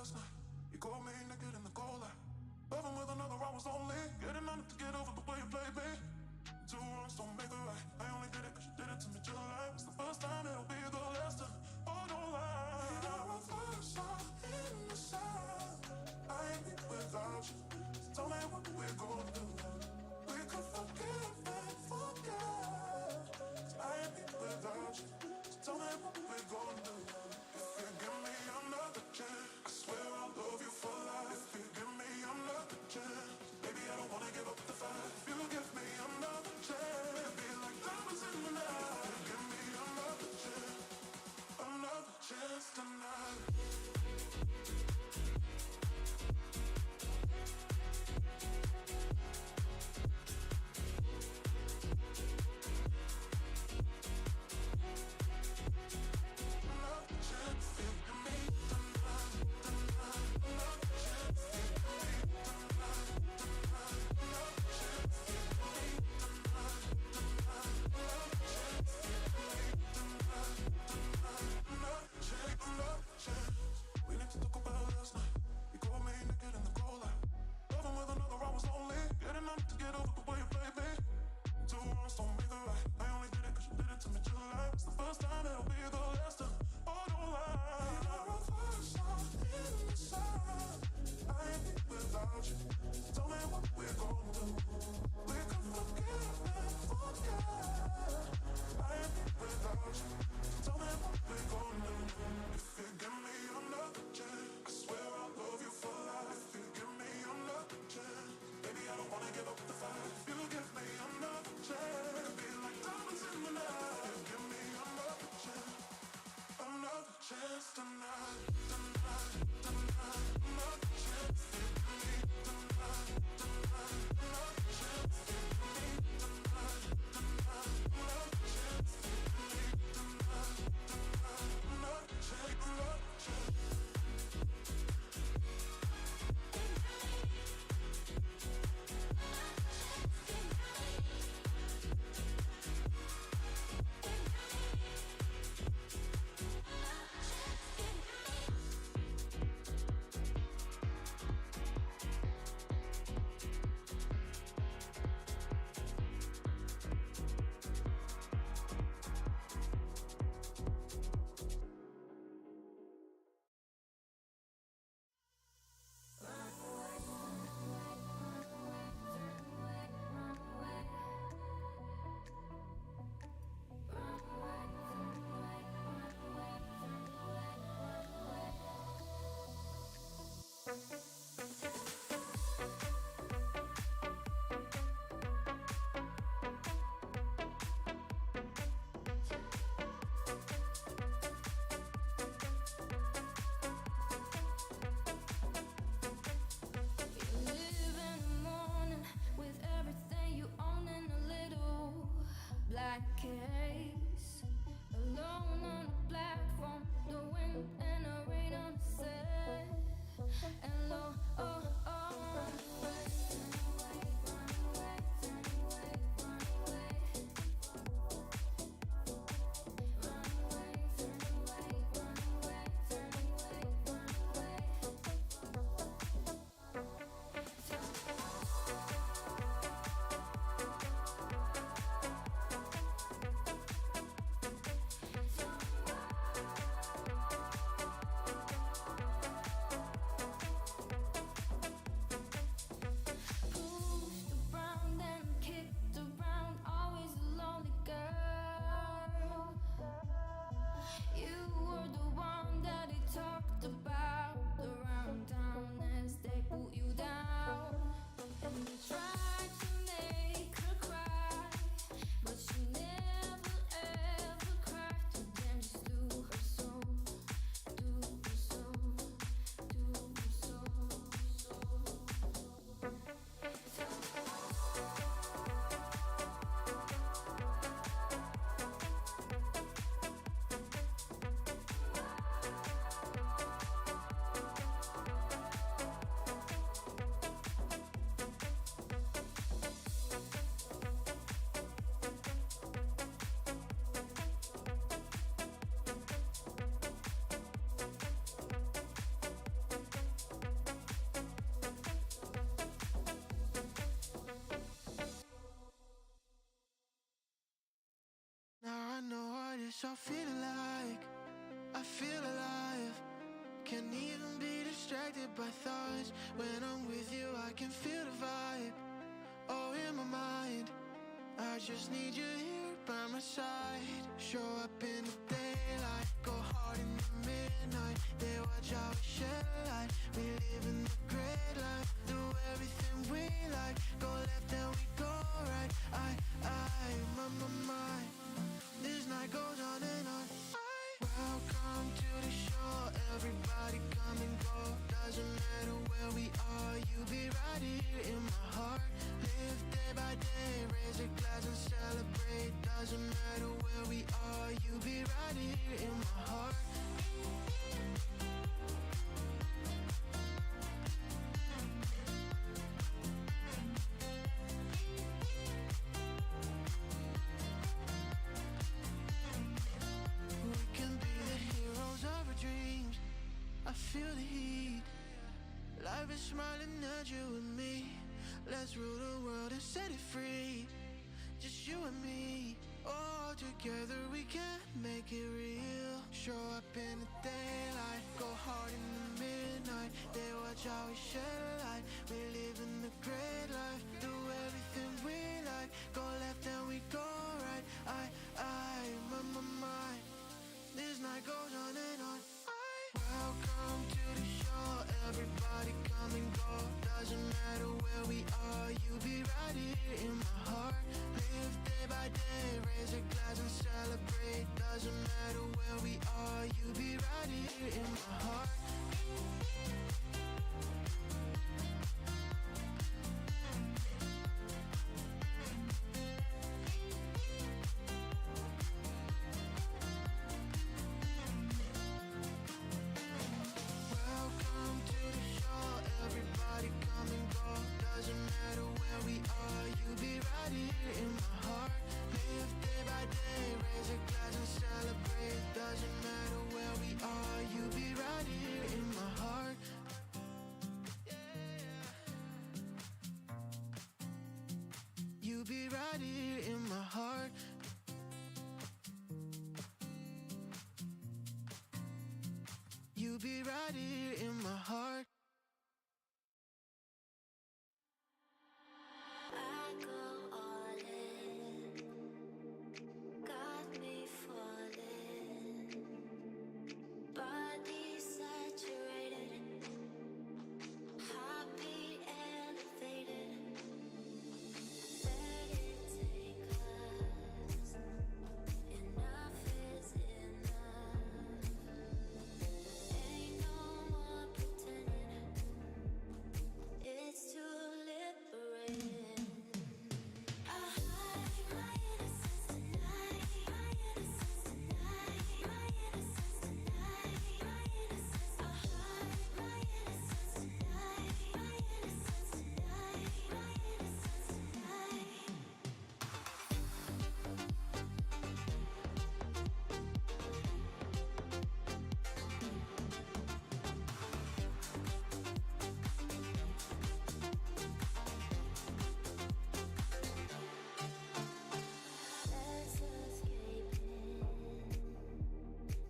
last night. You called me naked in the cold light. Loving with another, I was only getting on it to get over the way you played me. Two wrongs don't make a right. I only did it cause you did it to me July. It's the first time, it'll be the last time. Oh, don't lie. We are a first song in the sun. I ain't it without you. So tell me what we're gonna do. We could forgive and forget. I ain't it without you. So tell me what we're gonna do. If you give me another chance, I swear I'll love you for life. If you give me another chance, baby, I don't wanna give up the fight. If you give me another chance, it'll be like diamonds in the night. Give me another chance. start feeling like I feel alive. Can't even be distracted by thoughts. When I'm with you, I can feel the vibe. Oh, in my mind, I just need you here by my side. Show up in the daylight, go hard in the midnight. They watch how we shed light. We live in the great life, do everything we like. Go left and we go right. My. This night goes on and on. Welcome to the show. Everybody come and go. Doesn't matter where we are, you be right here in my heart. Live day by day, raise a glass and celebrate. Doesn't matter where we are, you be right here in my heart. I feel the heat. Life is smiling at you and me. Let's rule the world and set it free. Just you and me. All together we can make it real. Show up in the daylight, go hard in the midnight. They watch how we shed light. We live in the great life, do everything we like. Go left and we go right. My. This night goes on and on. Welcome to the show. Everybody come and go. Doesn't matter where we are, you be right here in my heart. Live day by day, raise a glass and celebrate. Doesn't matter where we are, you be right here in my heart. You be right here in my heart. You be right here in my heart. I go all in, got me falling, body saturated, heartbeat elevated. Let it take us, enough is enough. Ain't no more pretending, it's too liberating. I hide my innocence tonight, my innocence tonight, my innocence tonight, my innocence. I hide my innocence tonight, my innocence tonight, my innocence tonight. Let's escape in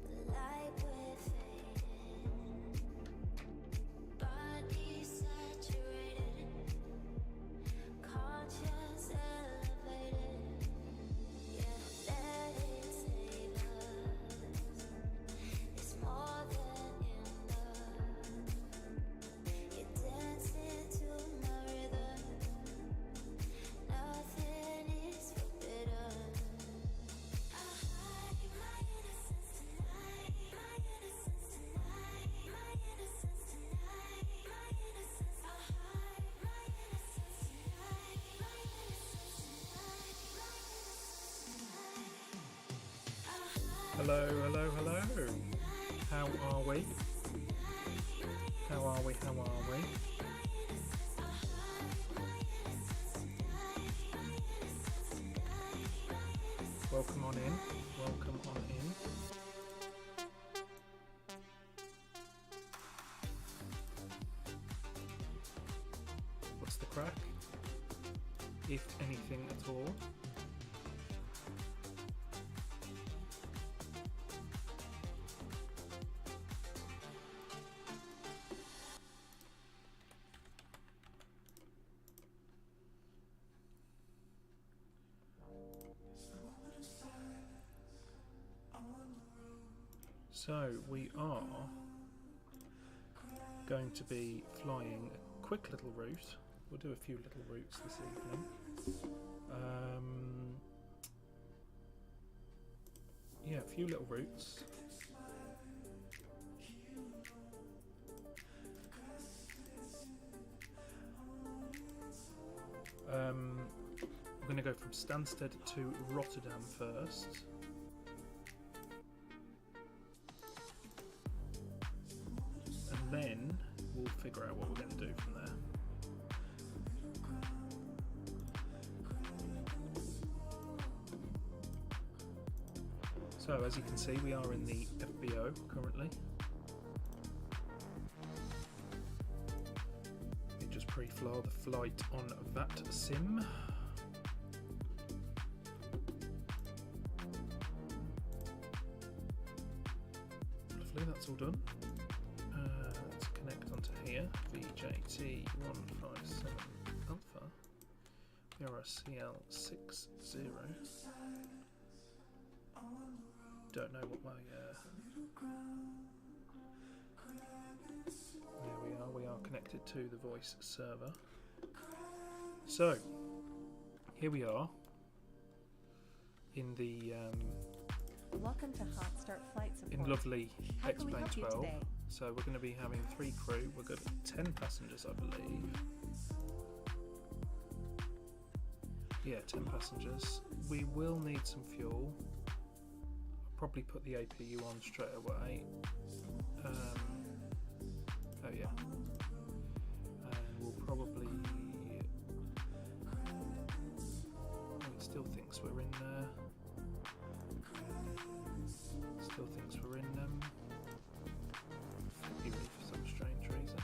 the light we're fading, body saturated, conscience elevated. Yeah, let it save us. It's more than enough. You dance into my rhythm. Nothing is forbidden. I hide my innocence tonight, my innocence tonight, my innocence tonight, my innocence. I hide my innocence tonight, my innocence tonight, my innocence tonight. Hello. How are we? Welcome on in. What's the crack? If anything at all. So we are going to be flying a quick little route. We'll do a few little routes this evening. Yeah, a few little routes. We're going to go from Stansted to Rotterdam first. And then we'll figure out what we're going to do from there. So as you can see, we are in the FBO currently. We just pre-fly the flight on that sim. Lovely, that's all done. Let's connect onto here. VJT157 Alpha. We are a CL60. Don't know what my there we are connected to the voice server. So here we are in the welcome to Hot Start Flight Support. in lovely How can we help you XP12. today? So we're going to be having 3 crew. We're good at 10 passengers, I believe. Yeah, 10 passengers. We will need some fuel. Probably put the APU on straight away. Oh yeah, and we'll probably. It still thinks we're in. Still thinks we're in February for some strange reason.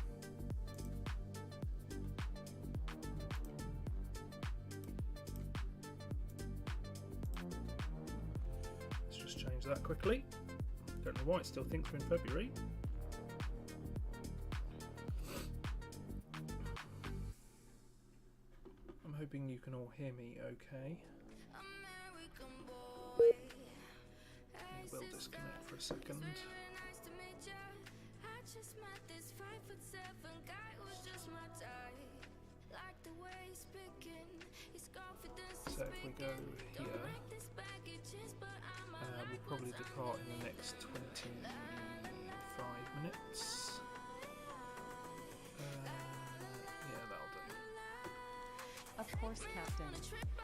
Change that quickly. Don't know why it still thinks we're in February. I'm hoping you can all hear me okay. We'll disconnect for a second. So if we go here, we'll probably depart in the next 25 minutes. Yeah, that'll do. Of course, Captain.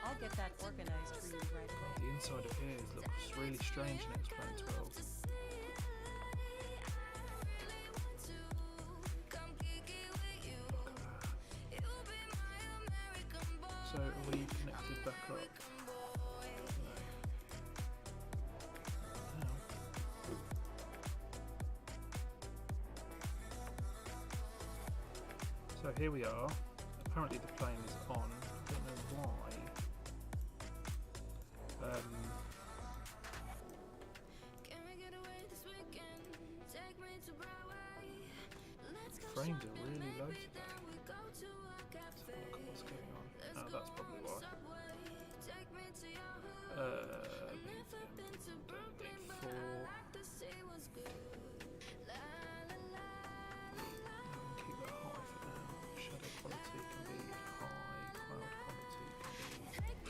I'll get that organized for you right away. The inside of here looks really strange in XP12. So are we connected back up? So here we are. Apparently the plane is on. I don't know why. Frames are really low today. Let's have a look at what's going on. Oh, that's probably why. Keep that high for now. Shadow quality can be high, cloud quality can be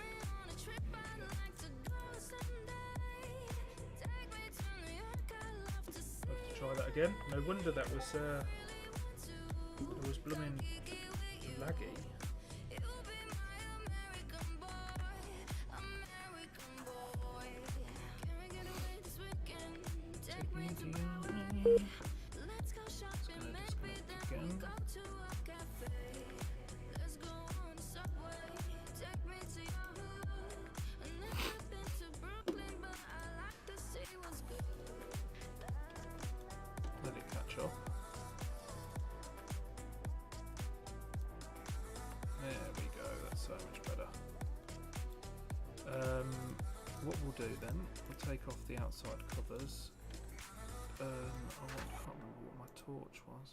Have to try that again. No wonder that was blooming laggy. Take me to you. Just gonna disconnect again. Let it catch up. There we go, that's so much better. What we'll do then, we'll take off the outside covers. I can't remember what my torch was.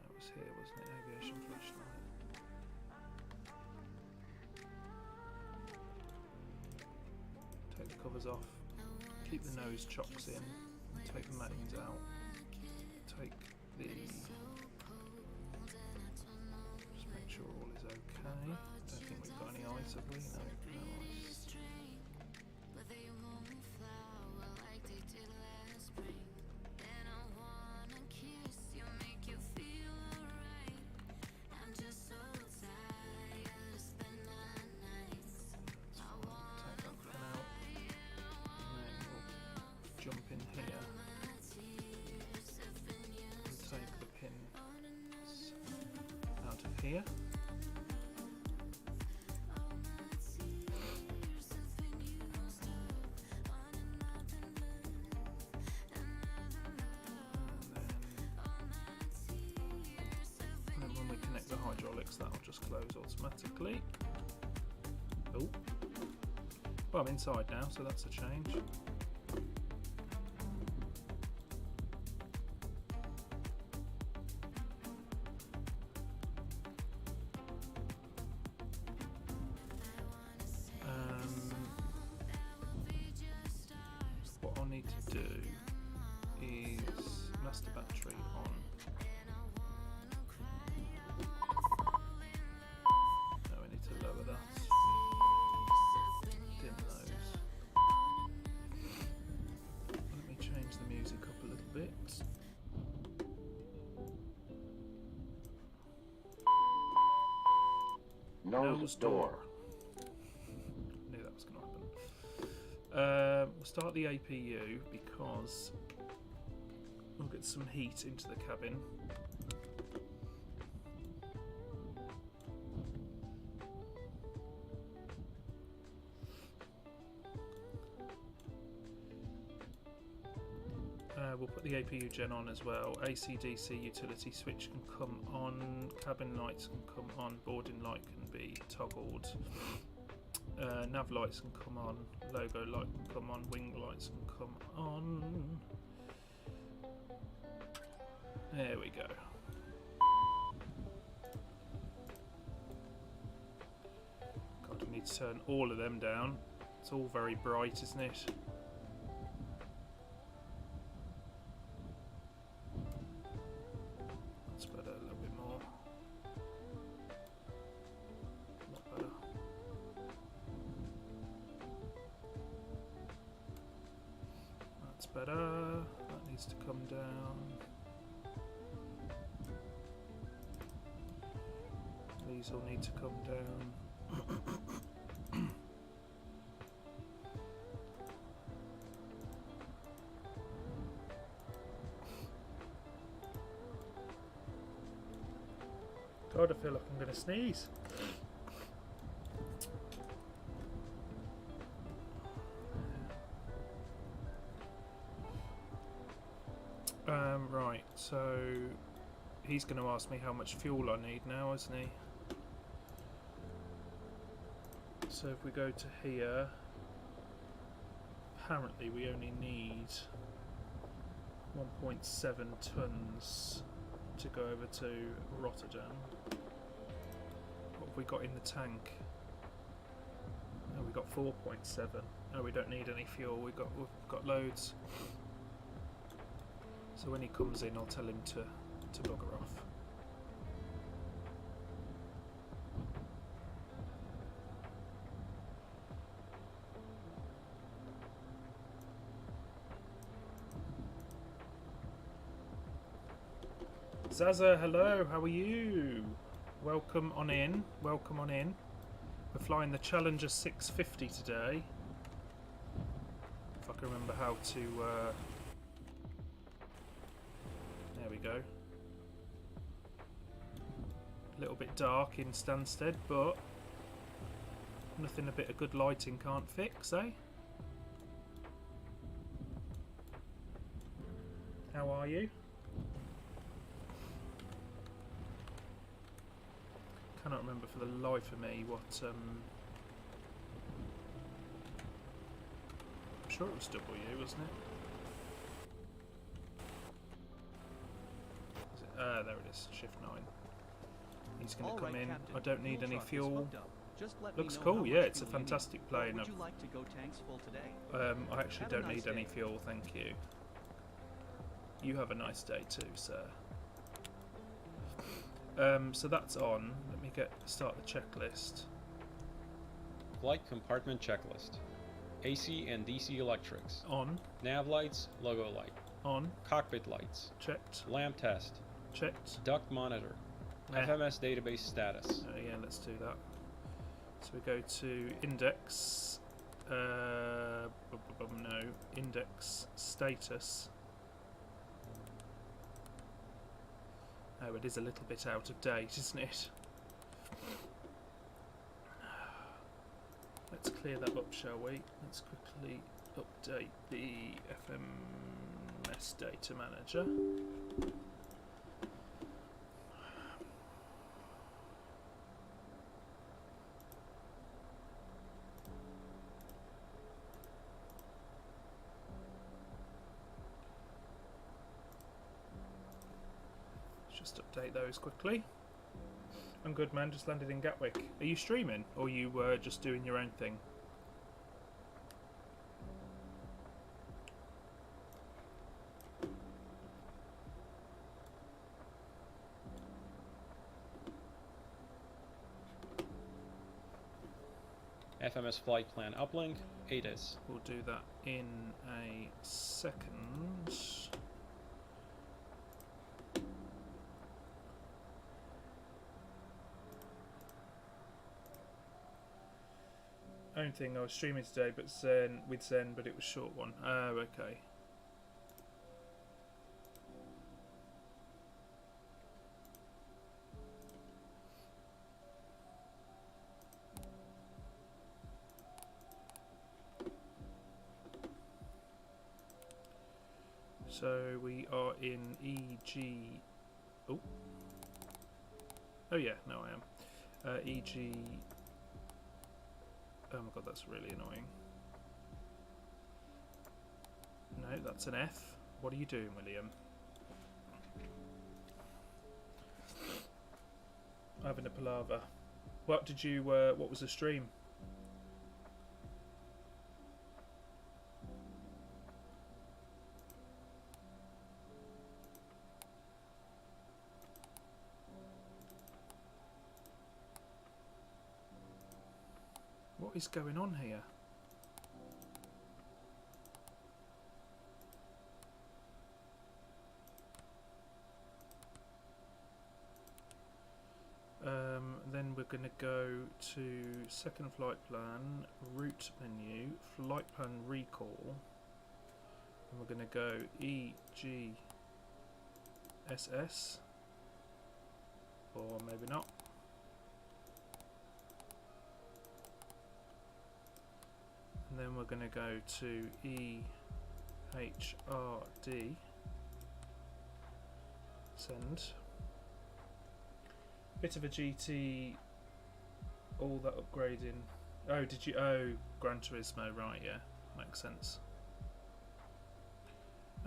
It was here, wasn't it? Aviation flashlight. Take the covers off. keep the nose chocks in, take the mains out, take the... just make sure all is okay. Don't think we've got any ice, have we? No, no ice. Jump in here and take the pin out of here. And then when we connect the hydraulics, that'll just close automatically. Oh, well, I'm inside now, so that's a change. What I'll need to do is master battery on. No, we need to lower that. Dim those. Let me change the music up a little bit. Nose door. Knew that was going to happen. We'll start the APU because we'll get some heat into the cabin. We'll put the APU gen on as well. AC/DC utility switch can come on, cabin lights can come on, boarding light can be toggled, nav lights can come on, logo light can come on, wing lights can come on. There we go. God, I need to turn all of them down. It's all very bright, isn't it? Better. That needs to come down. These all need to come down. God, I feel like I'm going to sneeze. Right, so he's going to ask me how much fuel I need now, isn't he? So if we go to here, apparently we only need 1.7 tons to go over to Rotterdam. What have we got in the tank? Oh, we got 4.7. Oh, we don't need any fuel. We've got loads. So when he comes in, I'll tell him to bugger off. Zaza, hello, how are you? Welcome on in, welcome on in. We're flying the Challenger 650 today. If I can remember how to... there we go. A little bit dark in Stansted, but nothing a bit of good lighting can't fix, eh? How are you? Cannot remember for the life of me what I'm sure it was W, wasn't it? There it is, shift 9. He's going to come in. I don't need any fuel. Just let Looks me know cool, how yeah, much it's a fuel you need. fantastic Or plane. would you like to go tanks full today? I actually Have a don't nice need any day. fuel, thank you. You have a nice day too, sir. So that's on. Let me start the checklist. Flight compartment checklist. AC and DC electrics. On, Nav lights, logo light. on, Cockpit lights. checked, Lamp test. checked. Duct monitor. Eh. FMS database status. Yeah, let's do that. So we go to index, no, index status. Oh, it is a little bit out of date, isn't it? Let's clear that up, shall we? Let's quickly update the FMS data manager. Just update those quickly. I'm good, man. Just landed in Gatwick. Are you streaming, or you were just doing your own thing? FMS flight plan uplink. ATIS. We'll do that in a second. Own thing. I was streaming today, but with Zen, but it was a short one. Oh, okay. So we are in EG. Oh. Oh yeah, no, I am. EG. Oh my god, that's really annoying. No, that's an F. What are you doing, William? Having a palaver. What did you? What was the stream? What is going on here? Then we're going to go to second flight plan, route menu, flight plan recall, and we're going to go EGSS, or maybe not. And then we're going to go to EHRD, send. Bit of a GT, all that upgrading. Oh, did you? Oh, Gran Turismo, right, yeah, makes sense.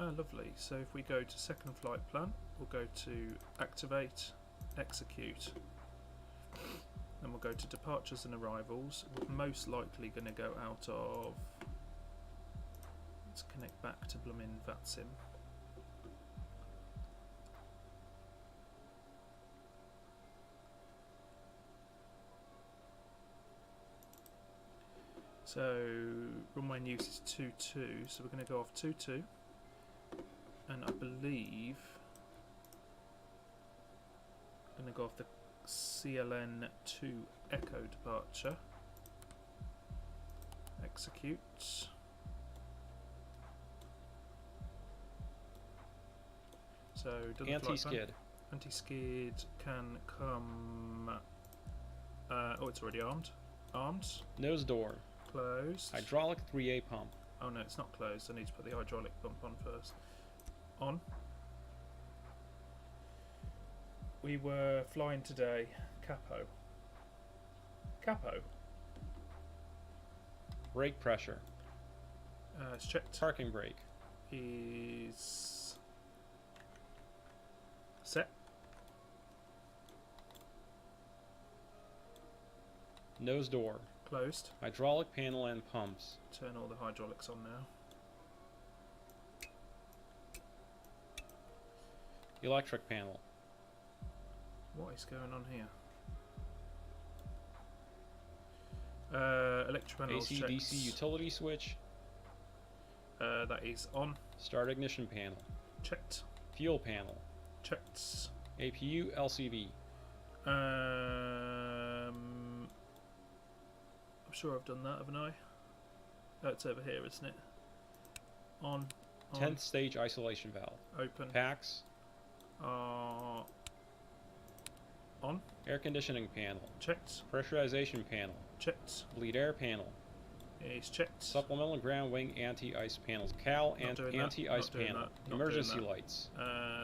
Oh, lovely. So if we go to second flight plan, we'll go to activate, execute. Then we'll go to departures and arrivals. We're most likely going to go out of. Let's connect back to Bloomin' VATSIM. So runway news is 22, so we're going to go off 22, and I believe I'm going to go off the CLN2 Echo departure. Execute. So Anti-skid. Anti-skid can come. Oh, it's already armed. Armed. Nose door. Closed. Hydraulic 3A pump. Oh no, it's not closed. I need to put the hydraulic pump on first. On. We were flying today. Capo. Capo. Brake pressure. It's checked. Parking brake. Is set. Nose door. Closed. Hydraulic panel and pumps. Turn all the hydraulics on now. Electric panel. What is going on here? Electric panels AC DC checked. utility switch. That is on. Start ignition panel. Checked. Fuel panel. Checked. APU LCV. I'm sure I've done that, haven't I? Oh, it's over here, isn't it? On. 10th stage isolation valve. Open. Packs. On. Air conditioning panel. Checked. Pressurization panel. Checked. Bleed air panel. It's checked. Supplemental ground wing anti-ice panels. Cal Not and doing that, anti-ice not doing panel. that, not Emergency doing that. lights.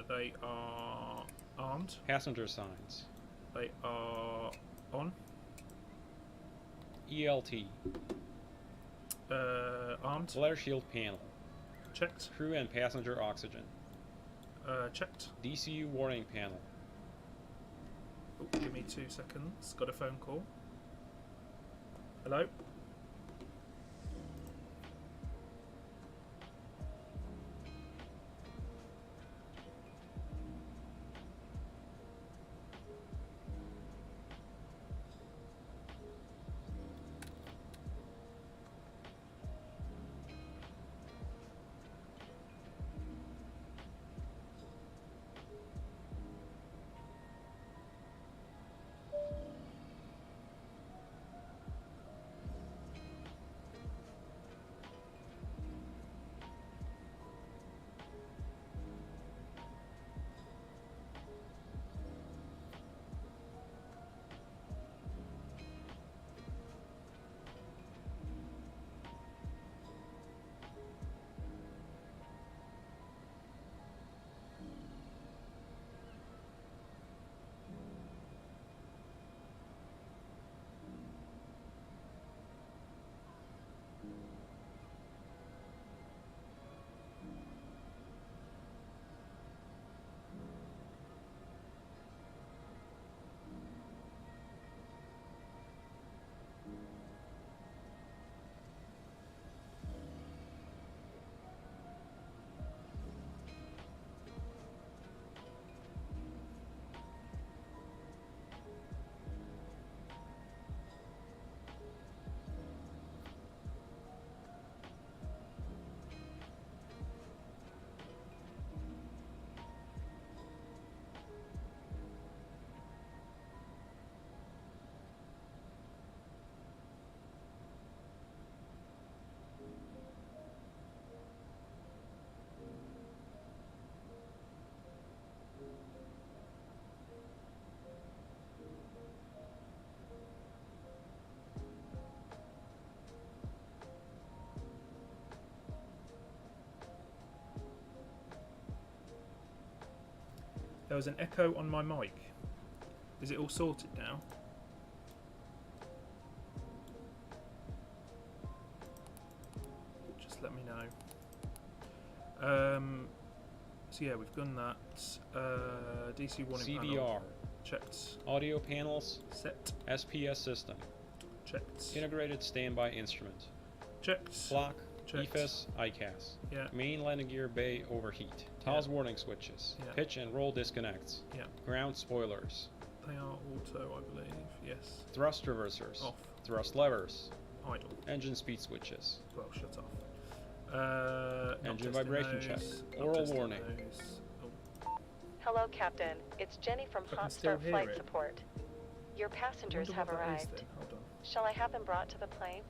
They are armed. Passenger signs. They are on. ELT. Armed. Flare shield panel. Checked. Crew and passenger oxygen. Checked. DCU warning panel. Oh, give me 2 seconds. Got a phone call. Hello? There was an echo on my mic. Is it all sorted now? Just let me know. So yeah, we've done that. DC warning panel. CDR. Checked. Audio panels. Set. SPS system. Checked. Integrated standby instrument. Checked. Clock. Checked. EFIS. ICAS. Yeah. Main landing gear bay overheat. TOS warning switches. Yeah. Pitch and roll disconnects. Yeah. Ground spoilers. They are auto, I believe. Yes. Thrust reversers. Off. Thrust levers. Idle. Engine speed switches. Well, shut off. Not Engine testing vibration check. those, not Oral testing warning. those. Oh, Hello, Captain. It's Jenny from I can still Hot Start hear Flight it. Support. Your I passengers wonder have what that is arrived. then. Hold on. Shall I have them brought to the plane?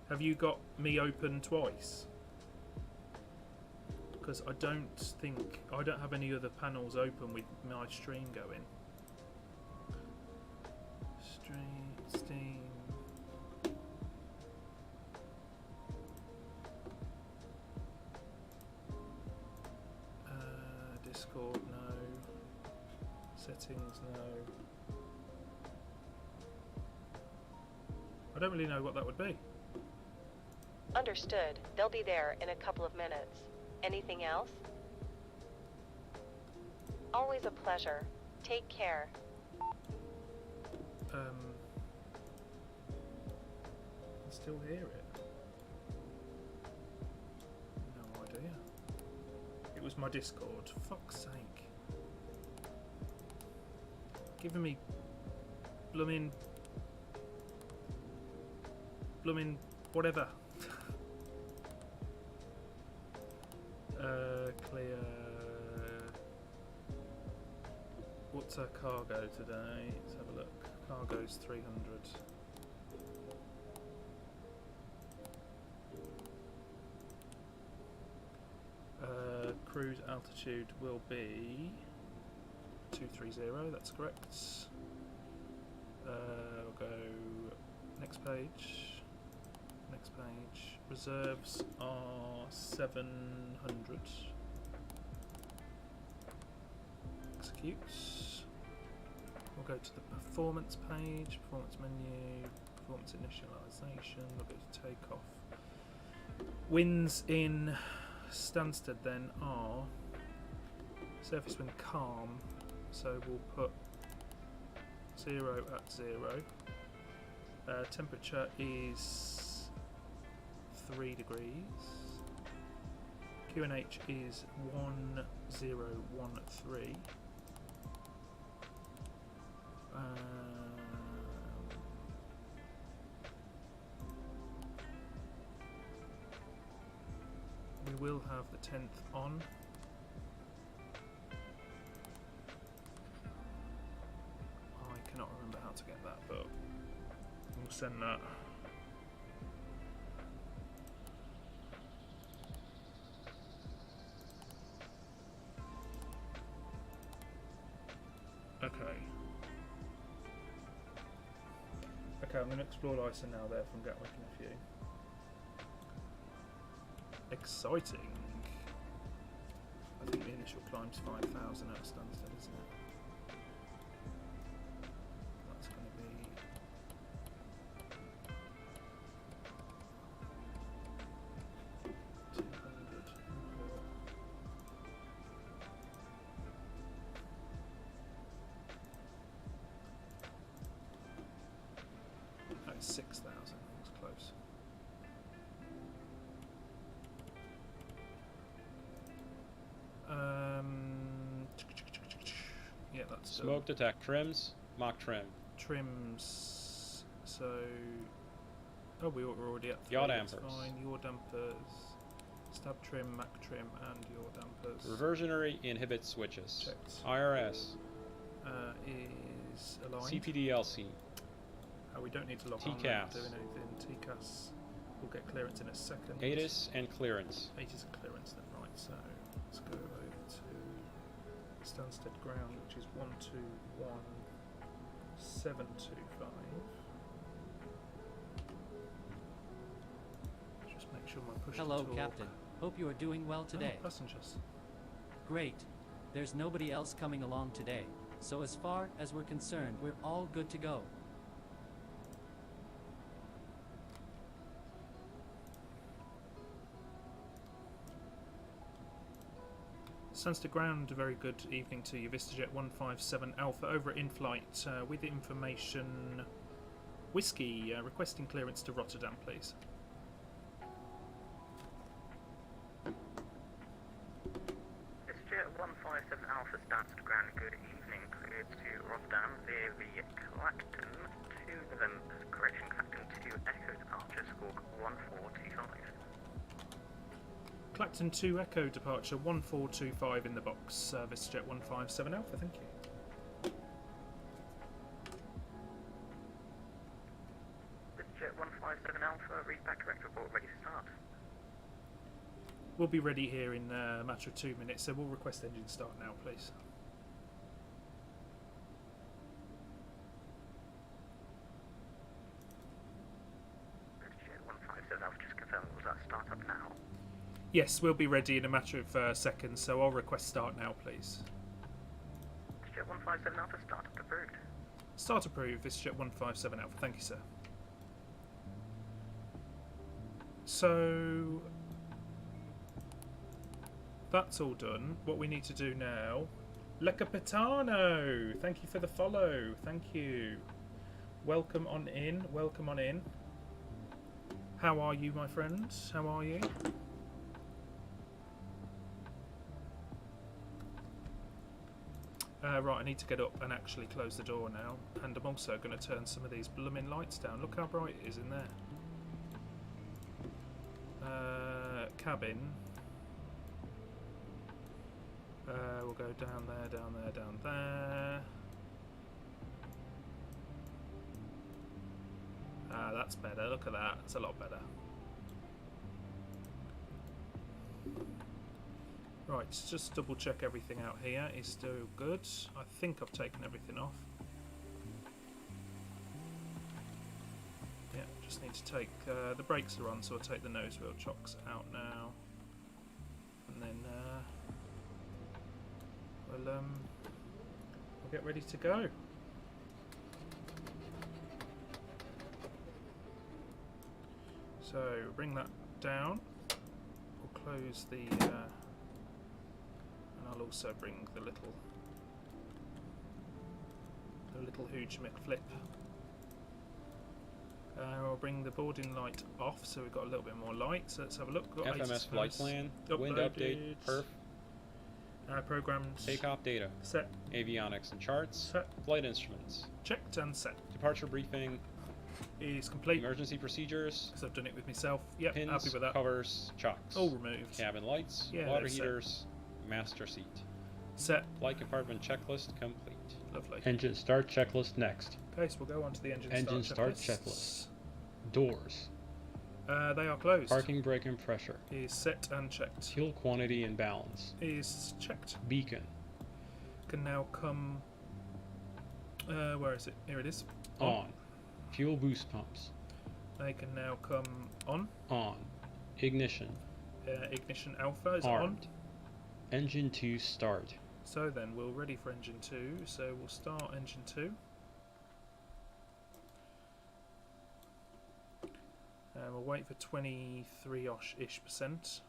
Have you got me open twice? Because I don't have any other panels open with my stream going. Steam. Discord, no. Settings, no. I don't really know what that would be. Understood. They'll be there in a couple of minutes. Anything else? Always a pleasure. Take care. still hear it? No idea. It was my Discord. Fuck's sake. Giving me blooming whatever. Clear. What's our cargo today? Let's have a look. Cargo's 300. Cruise altitude will be 230, that's correct. We'll go next page. Next page. Reserves are 700. Executes. We'll go to the performance page, performance menu, performance initialization, we'll go to takeoff. Winds in Stansted then are surface wind calm, so we'll put 0 at 0. Temperature is 3 degrees. QNH is 1013. We will have the 10th on. I cannot remember how to get that, but we'll send that. Okay. Okay, I'm going to explore Lysa now there from Gatwick in a few. Exciting. I think the initial climb's 5,000 out of Stansted, isn't it? That's going to be... Oh, it's 6,000. That's close. Yeah, that's Smoke detect trims, Mach trim. trims. So, oh, we're already at 3. Yaw That's dampers. fine. Yaw dampers, stab trim, Mac trim, and yaw dampers. Reversionary inhibit switches. Checked. IRS. Is aligned. CPDLC. We don't need to log on. TCAS. Doing anything. TCAS. We'll get clearance in a second. ATIS and clearance. ATIS and clearance then, right, so let's go over to Stansted ground, which is 121725. Just make sure my push Hello, to talk. Captain. Hope you are doing well today. Oh, passengers. Great. There's nobody else coming along today, so as far as we're concerned, we're all good to go. Stansted ground, a very good evening to you. VistaJet 157 Alpha over at in-flight with information. Whiskey, requesting clearance to Rotterdam, please. VistaJet 157 Alpha Stansted ground, good evening. Cleared to Rotterdam via the Clacton 2 November, correction, Clacton 2 Echo departure, squawk 1425. Clacton 2 Echo departure 1425 in the box. VistaJet 157 Alpha, thank you. VistaJet 157 Alpha, read back correct report, ready to start. We'll be ready here in a matter of 2 minutes, so we'll request engine start now, please. VistaJet 157 Alpha, just confirm, was that start up now? Yes, we'll be ready in a matter of seconds, so I'll request start now, please. VistaJet 157 Alpha, start up approved. Start approved, VistaJet 157 Alpha, thank you, sir. So that's all done. What we need to do now, Le Capitano, thank you for the follow, thank you. Welcome on in, welcome on in. How are you, my friend? How are you? Right, I need to get up and actually close the door now. And I'm also going to turn some of these blooming lights down. Look how bright it is in there. Cabin. We'll go down there, down there, down there. Ah, that's better. Look at that. It's a lot better. Right, just double check everything out here is still good. I think I've taken everything off. Yeah, just need to take the brakes are on, so I'll take the nose wheel chocks out now, and then we'll get ready to go. So bring that down. We'll close the. I'll also bring the little Hooge McFlip. I'll bring the boarding light off, so we've got a little bit more light. So let's have a look. Got FMS flight plan, wind update, perf, programmed, takeoff data, set, avionics and charts, set, flight instruments, checked and set. departure briefing, Is complete. emergency procedures, Because I've done it with myself. Yep, pins, happy with that. covers, chocks, All removed. cabin lights, Yeah, water they're set. heaters, master seat. Set. Flight compartment checklist complete. Lovely. Engine start checklist next. Okay, so we'll go on to the engine Start checklists. checklist. Doors. They are closed. Parking brake and pressure. Is set and checked. Fuel quantity and balance. Is checked. Beacon. Can now come. Where is it? Here it is. On. Fuel boost pumps. They can now come on. On. Ignition. Ignition alpha is on. Armed. Engine 2 start. So then we're ready for engine 2. So we'll start engine 2. We'll wait for 23-ish percent.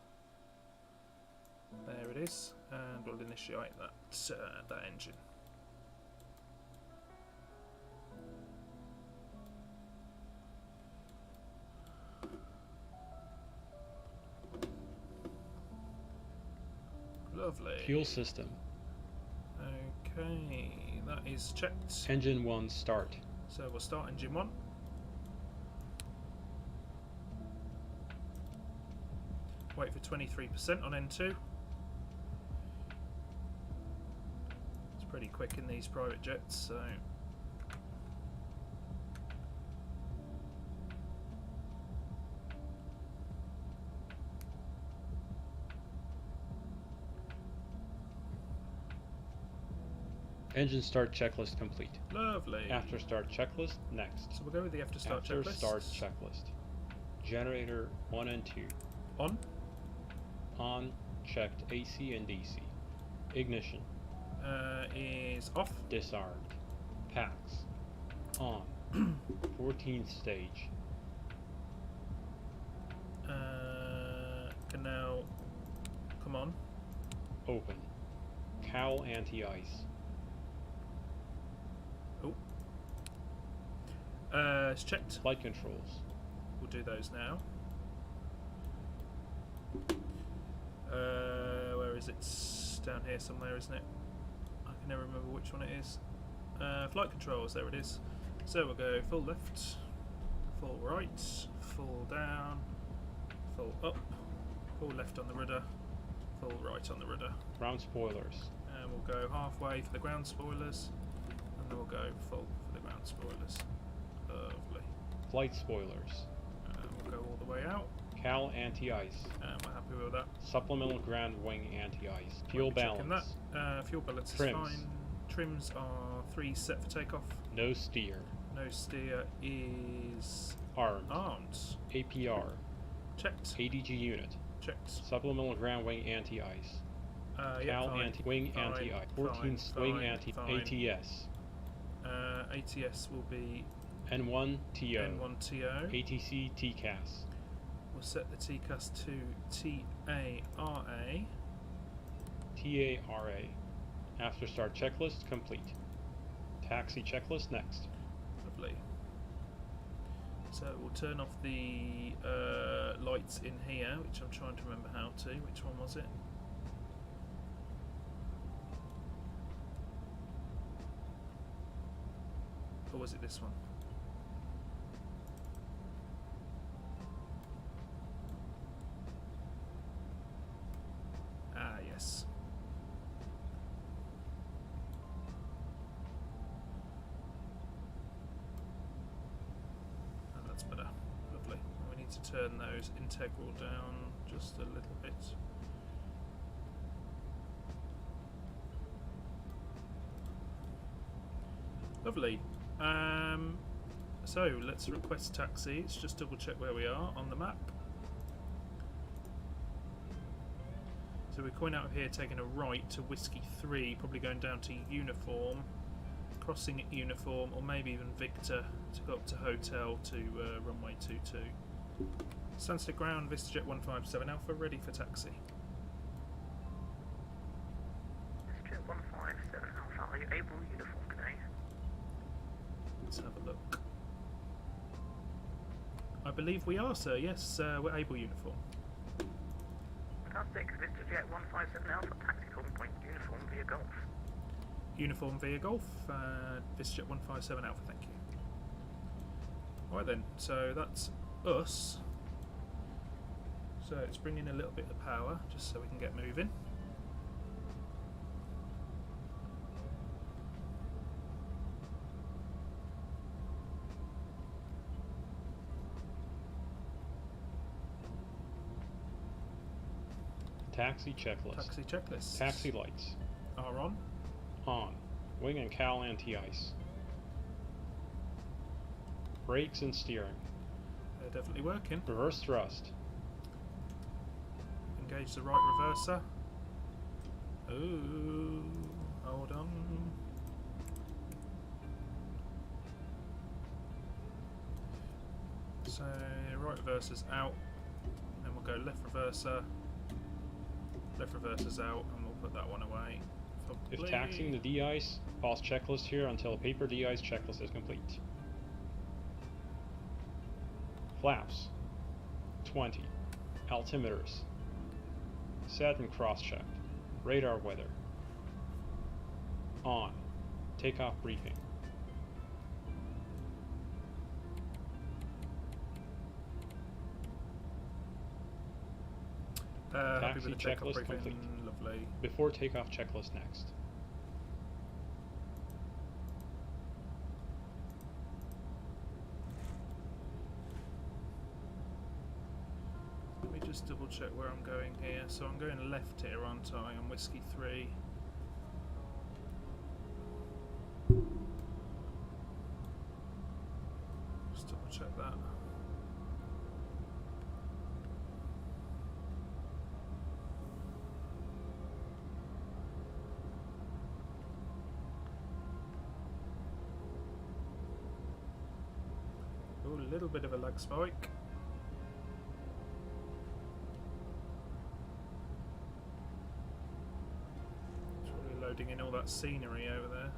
There it is, and we'll initiate that engine. Lovely. Fuel system. Okay, that is checked. Engine 1 start. So we'll start engine 1. Wait for 23% on N2. It's pretty quick in these private jets, so. Engine start checklist complete. Lovely. After start checklist next. So we'll go with the after start checklist. After start checklist. Generator 1 and 2. On. On, checked AC and DC. Ignition. Is off. Disarmed. Packs. On. 14th stage. Can now come on. Open. Cowl anti-ice. Oh. It's checked. Flight controls. We'll do those now. Where is it? It's down here somewhere, isn't it? I can never remember which one it is. Flight controls, there it is. So we'll go full left, full right, full down, full up, full left on the rudder, full right on the rudder. Ground spoilers. And we'll go halfway for the ground spoilers, and then we'll go full for the ground spoilers. Lovely. Flight spoilers. We'll go all the way out. Cowl anti-ice. And we're happy with that. Supplemental ground wing anti-ice. Fuel balance. That. Fuel balance Trims. is fine. Trims are 3 set for takeoff. No steer. No steer is Armed. armed. APR. Checked. ADG unit. Checked. Supplemental ground wing anti-ice. Yeah, Cowl fine. wing Fine, anti-ice. fine, 14th wing fine, anti fine. ATS. ATS will be N1 TO. N1 TO. ATC TCAS. We'll set the TCAS to TARA. TARA. After start checklist complete. Taxi checklist next. Lovely. So we'll turn off the lights in here, which I'm trying to remember how to. Which one was it? Or was it this one? Ah, yes. Oh, that's better. Lovely. We need to turn those integral down just a little bit. Lovely. So let's request taxi. Let's just double check where we are on the map. So we're coming out of here, taking a right to Whiskey 3, probably going down to Uniform, crossing at Uniform, or maybe even Victor to go up to Hotel to runway 22. Sunset ground, VistaJet 157 Alpha, ready for taxi. VistaJet 157 Alpha, are you able uniform today? Let's have a look. I believe we are, sir. Yes, we're able uniform. Fantastic. VistaJet 157 Alpha, taxi calling point uniform via Golf. Uniform via Golf, VistaJet 157 Alpha, thank you. Alright then, so that's us. So it's bringing a little bit of power, just so we can get moving. Taxi checklist. Taxi checklist. Taxi lights. Are on. On. Wing and cowl anti-ice. Brakes and steering. They're definitely working. Reverse thrust. Engage the right reverser. Ooh, hold on. So right reverser's out, then we'll go left reverser. Left reverser's out, and we'll put that one away. If taxiing the de-ice, pause checklist here until paper de-ice checklist is complete. Flaps. 20. Altimeters. Set and cross-checked. Radar weather. On. Takeoff briefing. Happy Taxi with the takeoff checklist briefing. complete. Lovely. Before takeoff checklist next. Let me just double check where I'm going here. So I'm going left here, aren't I? On Whiskey 3. Just double check that. Ooh, a little bit of a lag spike. It's probably loading in all that scenery over there.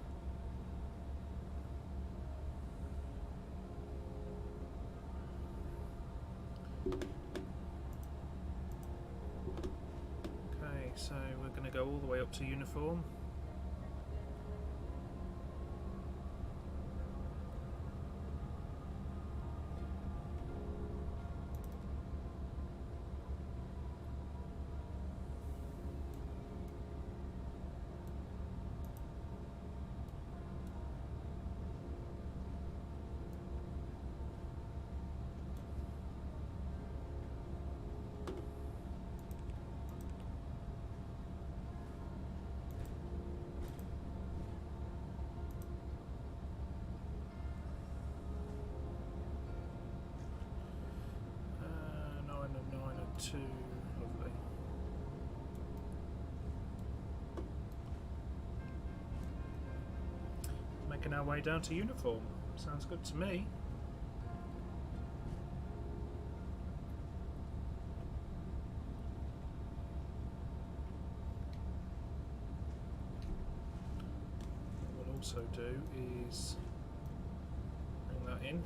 Okay, so we're going to go all the way up to Uniform. Two, lovely. Making our way down to Uniform. Sounds good to me. What we'll also do is bring that in.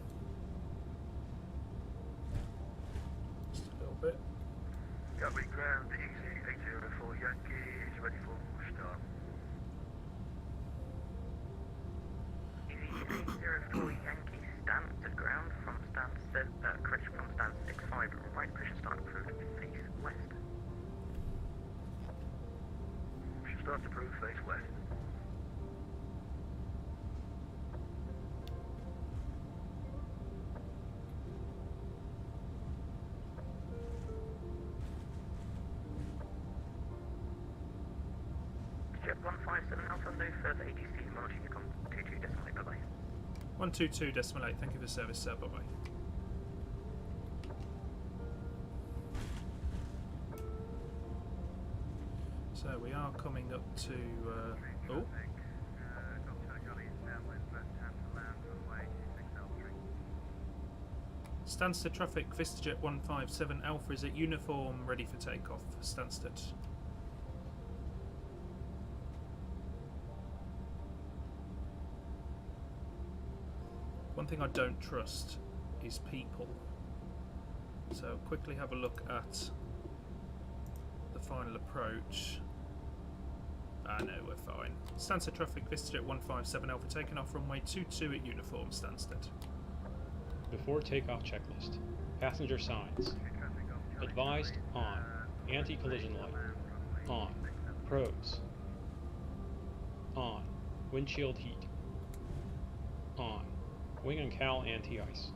start approved, face west. Jet 157 Alpha, no further ATC, marching you come 22 decimal 8, bye bye. 122.8. Thank you for service, sir. Bye bye. So we are coming up to. Oh. Stansted traffic, VistaJet 157 Alpha is at uniform, ready for takeoff. Stansted. One thing I don't trust is people. So quickly have a look at the final approach. Ah no, we're fine. Stansted traffic, VistaJet 157 Alpha taking off runway 22 at uniform, Stansted. Before takeoff checklist. Passenger signs. Advised on. Anti-collision light. On. Probes. On. Windshield heat. On. Wing and cowl anti-ice.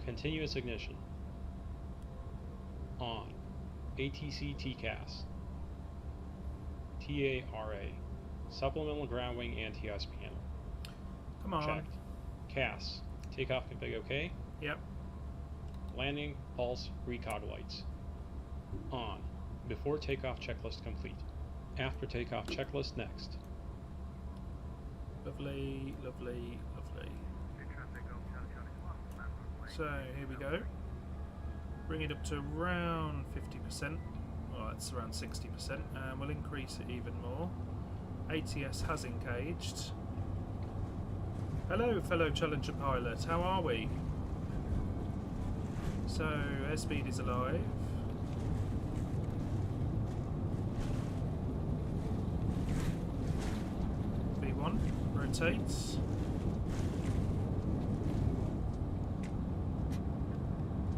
Continuous ignition. On. ATC TCAS. TARA. Supplemental ground wing anti-ice panel. Come on. Checked. CAS. Takeoff config OK. Yep. Landing, pulse, recog lights. On. Before takeoff checklist complete. After takeoff checklist next. Lovely, lovely, lovely. So here we go. Bring it up to around 50%. Well, that's around 60%, and we'll increase it even more. ATS has engaged. Hello, fellow Challenger pilot. How are we? So airspeed is alive. V1 rotates.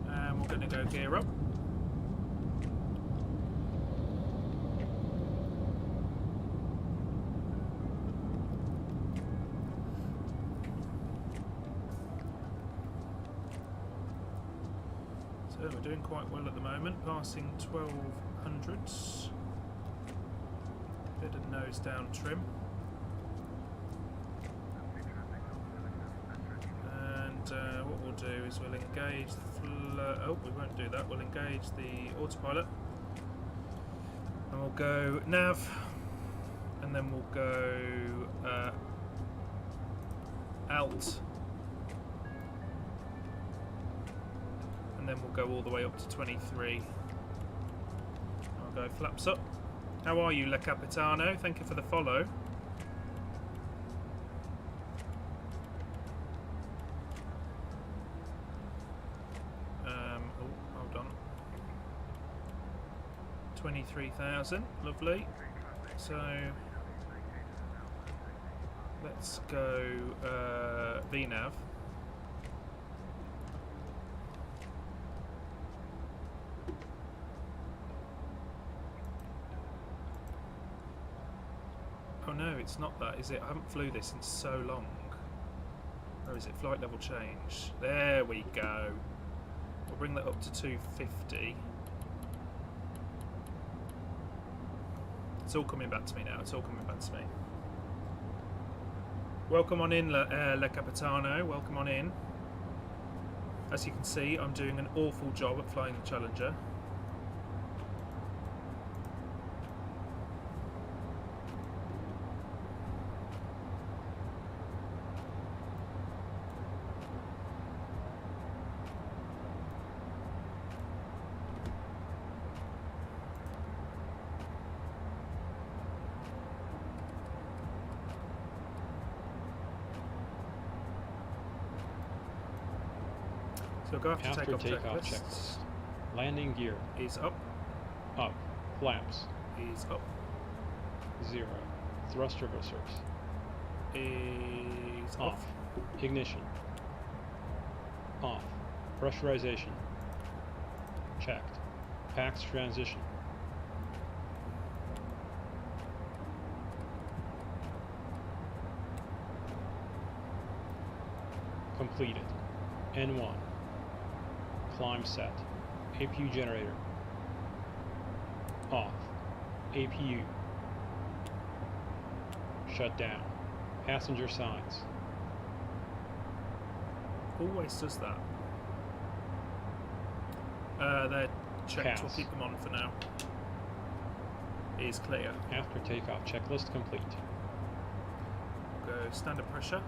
And we're going to go gear up. So we're doing quite well at the moment, passing 1200s. Bit of nose down trim. And what we'll do is we'll engage the oh, we won't do that. We'll engage the autopilot. And we'll go nav. And then we'll go alt. And then we'll go all the way up to 23. I'll go flaps up. How are you, Le Capitano? Thank you for the follow. Oh, hold on. 23,000, lovely. So let's go VNAV. Oh no, it's not that, is it? I haven't flew this in so long. Or is it flight level change? There we go. We'll bring that up to 250. It's all coming back to me now. It's all coming back to me. Welcome on in, Le Capitano. Welcome on in. As you can see, I'm doing an awful job at flying the Challenger. So go after takeoff checklist. Landing gear. Is up. Up. Flaps. Is up. 0. Thrust reversers. Is off. Ignition. Off. Pressurization. Checked. Pax transition. Completed. N1. Climb set. APU generator. Off. APU. Shut down. Passenger signs. Always does that. They're checked. We'll Pass. keep them on for now. It is clear. After takeoff checklist complete. Go standard pressure.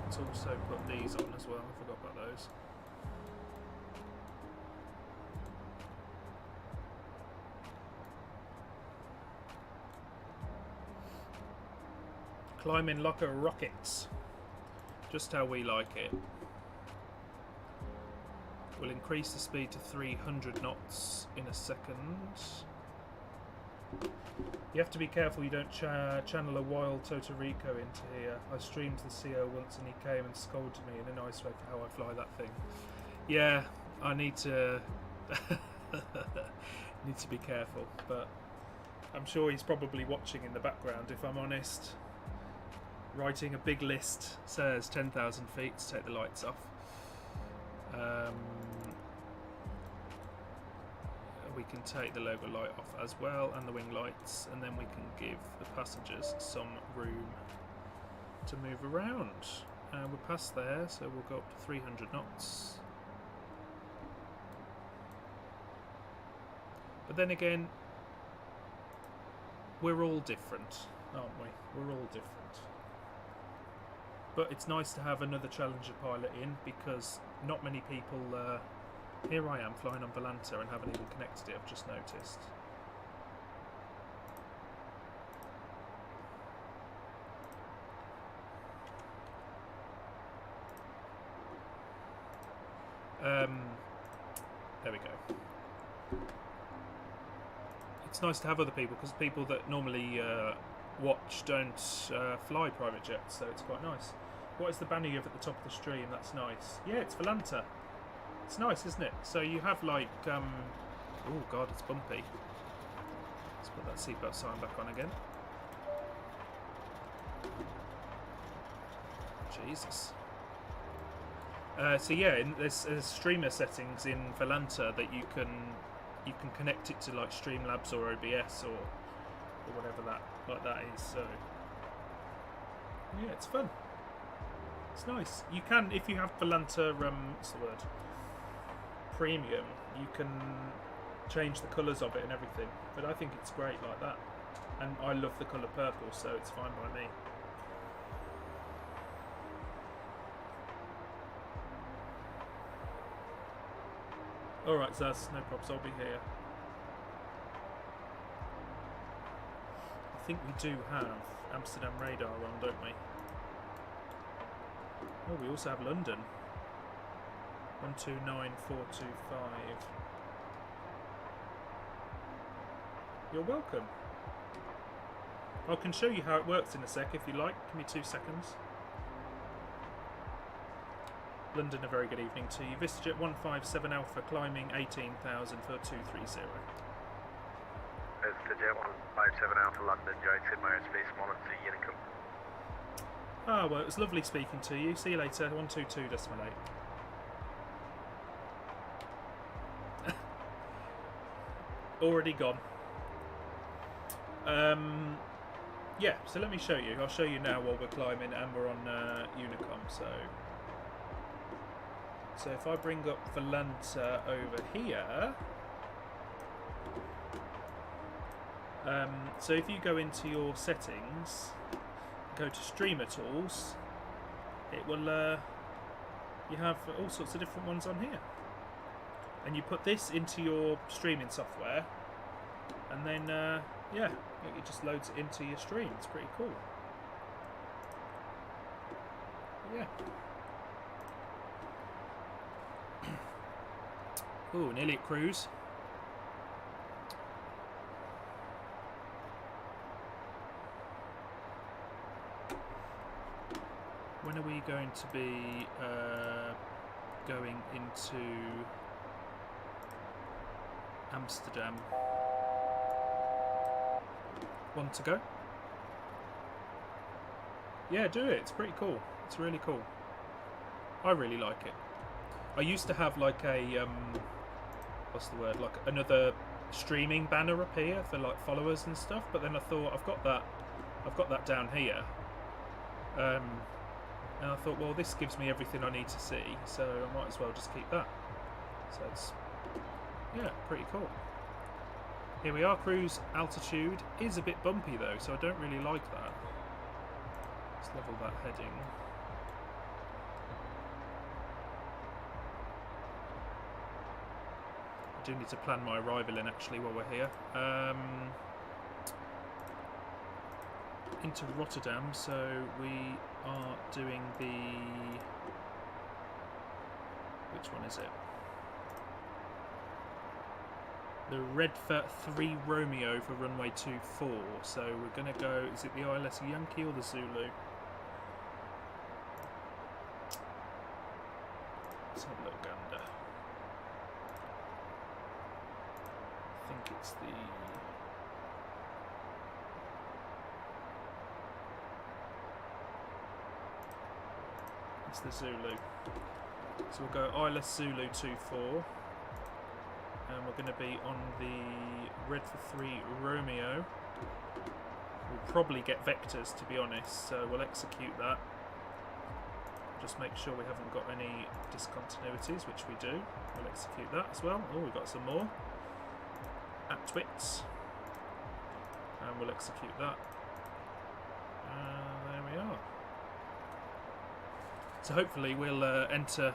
Let's also put these on as well. I forgot about those. Climbing locker rockets. Just how we like it. We'll increase the speed to 300 knots in a second. You have to be careful you don't channel a wild Totorico into here. I streamed the CO once and he came and scolded me in a nice way for how I fly that thing. Yeah, I need to need to be careful, but I'm sure he's probably watching in the background, if I'm honest. Writing a big list says 10,000 feet to take the lights off. We can take the logo light off as well and the wing lights, and then we can give the passengers some room to move around. We're past there, so we'll go up to 300 knots. But then again, we're all different, aren't we? We're all different. But it's nice to have another Challenger pilot in, because not many people... here I am flying on Volanta and haven't even connected it, I've just noticed. There we go. It's nice to have other people, because people that normally watch don't fly private jets, so it's quite nice. What is the banner you have at the top of the stream? That's nice. Yeah, it's Volanta. It's nice, isn't it? So you have like, oh god, it's bumpy. Let's put that seatbelt sign back on again. Jesus. So yeah, there's streamer settings in Volanta that you can connect it to like Streamlabs or OBS or whatever that is. So yeah, it's fun. It's nice. You can, if you have Volanta, what's the word? Premium, you can change the colours of it and everything, but I think it's great like that, and I love the colour purple, so it's fine by me. Alright Zaz, no props, I'll be here. I think we do have Amsterdam radar on, don't we? Oh, we also have London. 129425. You're welcome. I can show you how it works in a sec if you like. Give me 2 seconds. London, a very good evening to you. VistaJet 157 Alpha climbing 18,000 for 230. VistaJet 157 Alpha London, Joe my airspace monitor Unicum. Ah, well, it was lovely speaking to you. See you later. 122.8. Already gone. Yeah, so let me show you. I'll show you now while we're climbing and we're on Unicom. So if I bring up Volanta over here, so if you go into your settings, go to Streamer Tools, it will you have all sorts of different ones on here, and you put this into your streaming software, and then yeah, it just loads it into your stream. It's pretty cool. Yeah. Ooh, nearly at cruise. When when are we going to be going into Amsterdam? One to go? Yeah, do it. It's pretty cool. It's really cool. I really like it. I used to have like a what's the word? Like another streaming banner up here for like followers and stuff. But then I thought I've got that down here. And I thought, well, this gives me everything I need to see, so I might as well just keep that. So it's, yeah, pretty cool. Here we are. Cruise altitude is a bit bumpy though, so I don't really like that. Let's level that heading. I do need to plan my arrival in actually while we're here. Into Rotterdam, so we are doing the... which one is it? The Red for 3 Romeo for runway 24. So we're going to go, is it the ILS Yankee or the Zulu? Let's have a little gander. I think it's the... it's the Zulu. So we'll go ILS Zulu 24. And we're going to be on the Red for 3 Romeo. We'll probably get vectors, to be honest, so we'll execute that. Just make sure we haven't got any discontinuities, which we do. We'll execute that as well. Oh, we've got some more. At Twits. And we'll execute that. There we are. So hopefully we'll enter...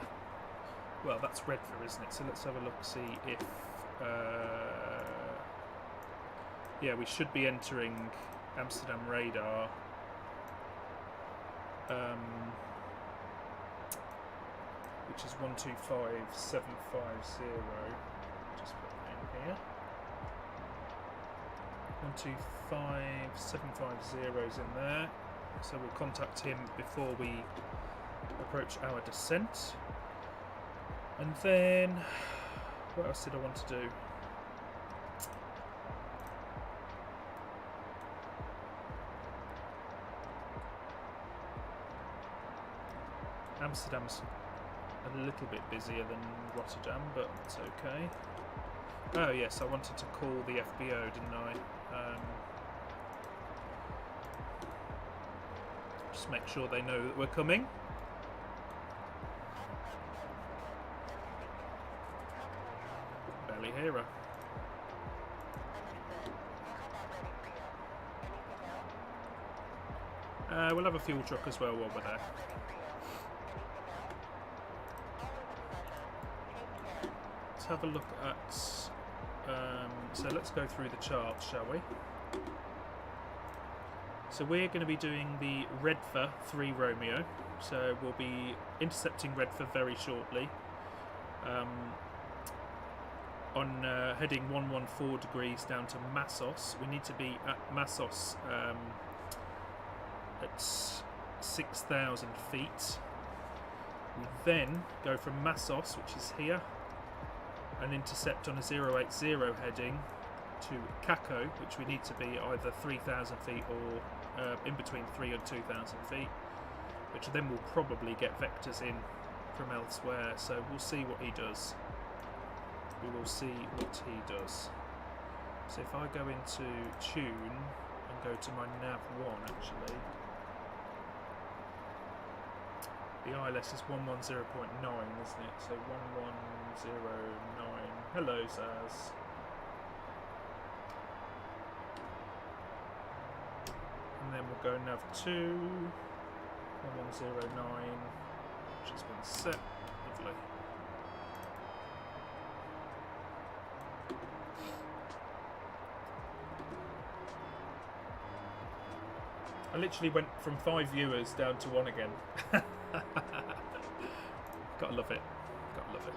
well, that's Redford, isn't it? So let's have a look, see if... yeah, we should be entering Amsterdam radar. Which is 125750. Just put that in here. 125750 is in there. So we'll contact him before we approach our descent. And then, what else did I want to do? Amsterdam's a little bit busier than Rotterdam, but it's okay. Oh yes, I wanted to call the FBO, didn't I? Just make sure they know that we're coming. Barely hear her. We'll have a fuel truck as well while we're there. Let's have a look at... so let's go through the chart, shall we? So we're going to be doing the Redfer 3 Romeo. So we'll be intercepting Redfer very shortly. On heading 114 degrees down to Massos. We need to be at Massos at 6,000 feet. We then go from Massos, which is here, and intercept on a 080 heading to Kako, which we need to be either 3,000 feet or in between 3 and 2,000 feet, which then will probably get vectors in from elsewhere, so we'll see what he does. We will see what he does. So if I go into tune and go to my nav 1 actually, the ILS is 110.9, isn't it? So 1109. Hello, Zaz. And then we'll go nav 2, 1109, which has been set. Lovely. I literally went from 5 viewers down to 1 again. Gotta love it. Gotta love it.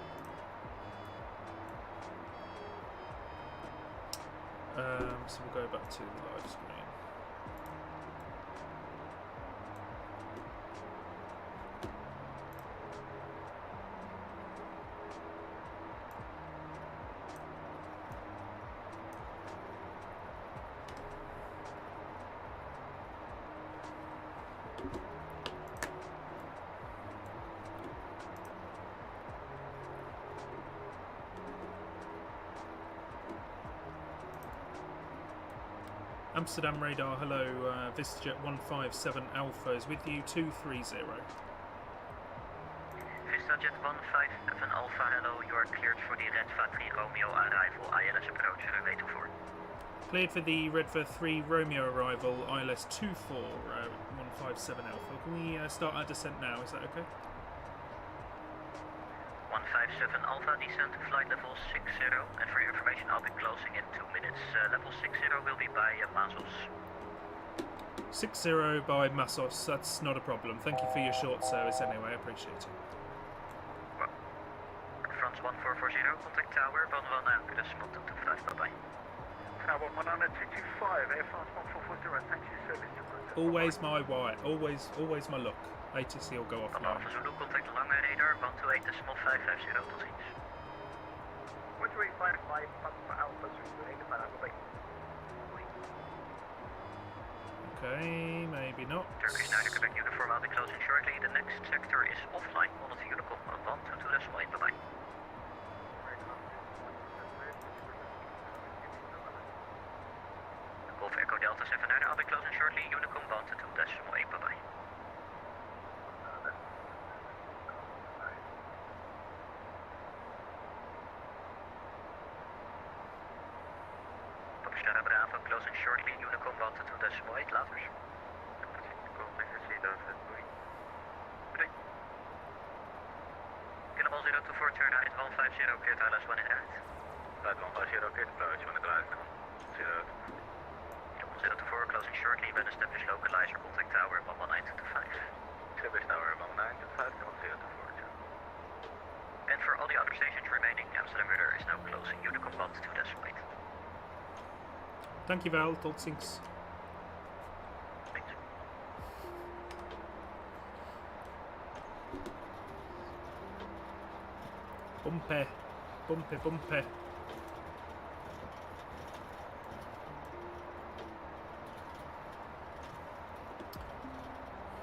So we'll go back to the live screen. Amsterdam radar, hello. VistaJet 157 Alpha is with you. 230. VistaJet 157 Alpha, hello. You are cleared for the Redva 3 Romeo arrival. ILS approach, runway 24. Cleared for the Redva 3 Romeo arrival. ILS 24 157 Alpha. Can we start our descent now? Is that okay? 157 Alpha, descend to flight level 60. And for your information, I'll be closing in 2 minutes. Level 60 will be by Mazos. 60 by Massos, that's not a problem. Thank you for your short service anyway, I appreciate it. Well, France 1440, contact tower, 119, decimal 225, bye-bye. Tower 125, Air France 1440, thank you, service to contact. Always my white, always my luck. ATC will go off now. Alpha Zulu, contact lange radar, 128.550, tot ziens. 135 Alpha Zulu, 85, bye-bye. Okay, maybe not. Turkish 9 Quebec uniform, I'll be closing shortly. The next sector is offline. Monitor Unicom 122.8, bye-bye. Golf Echo Delta 79, I'll be closing shortly. Unicom 122.8, bye-bye. Papa Bravo closing shortly. Unicom 122.8, later. Kilometer 024, turn right, 150, cleared ILS 1 in right. Right, 150, cleared approach, 1 in right. 024, closing shortly, when established localizer, contact tower 11925. Established tower 11925, 024. And for all the other stations remaining, Amsterdam radar is now closing, Unicom 122.8. Thank you, Val. Tot ziens. Thanks. Bumpy. Bumpy, bumpy.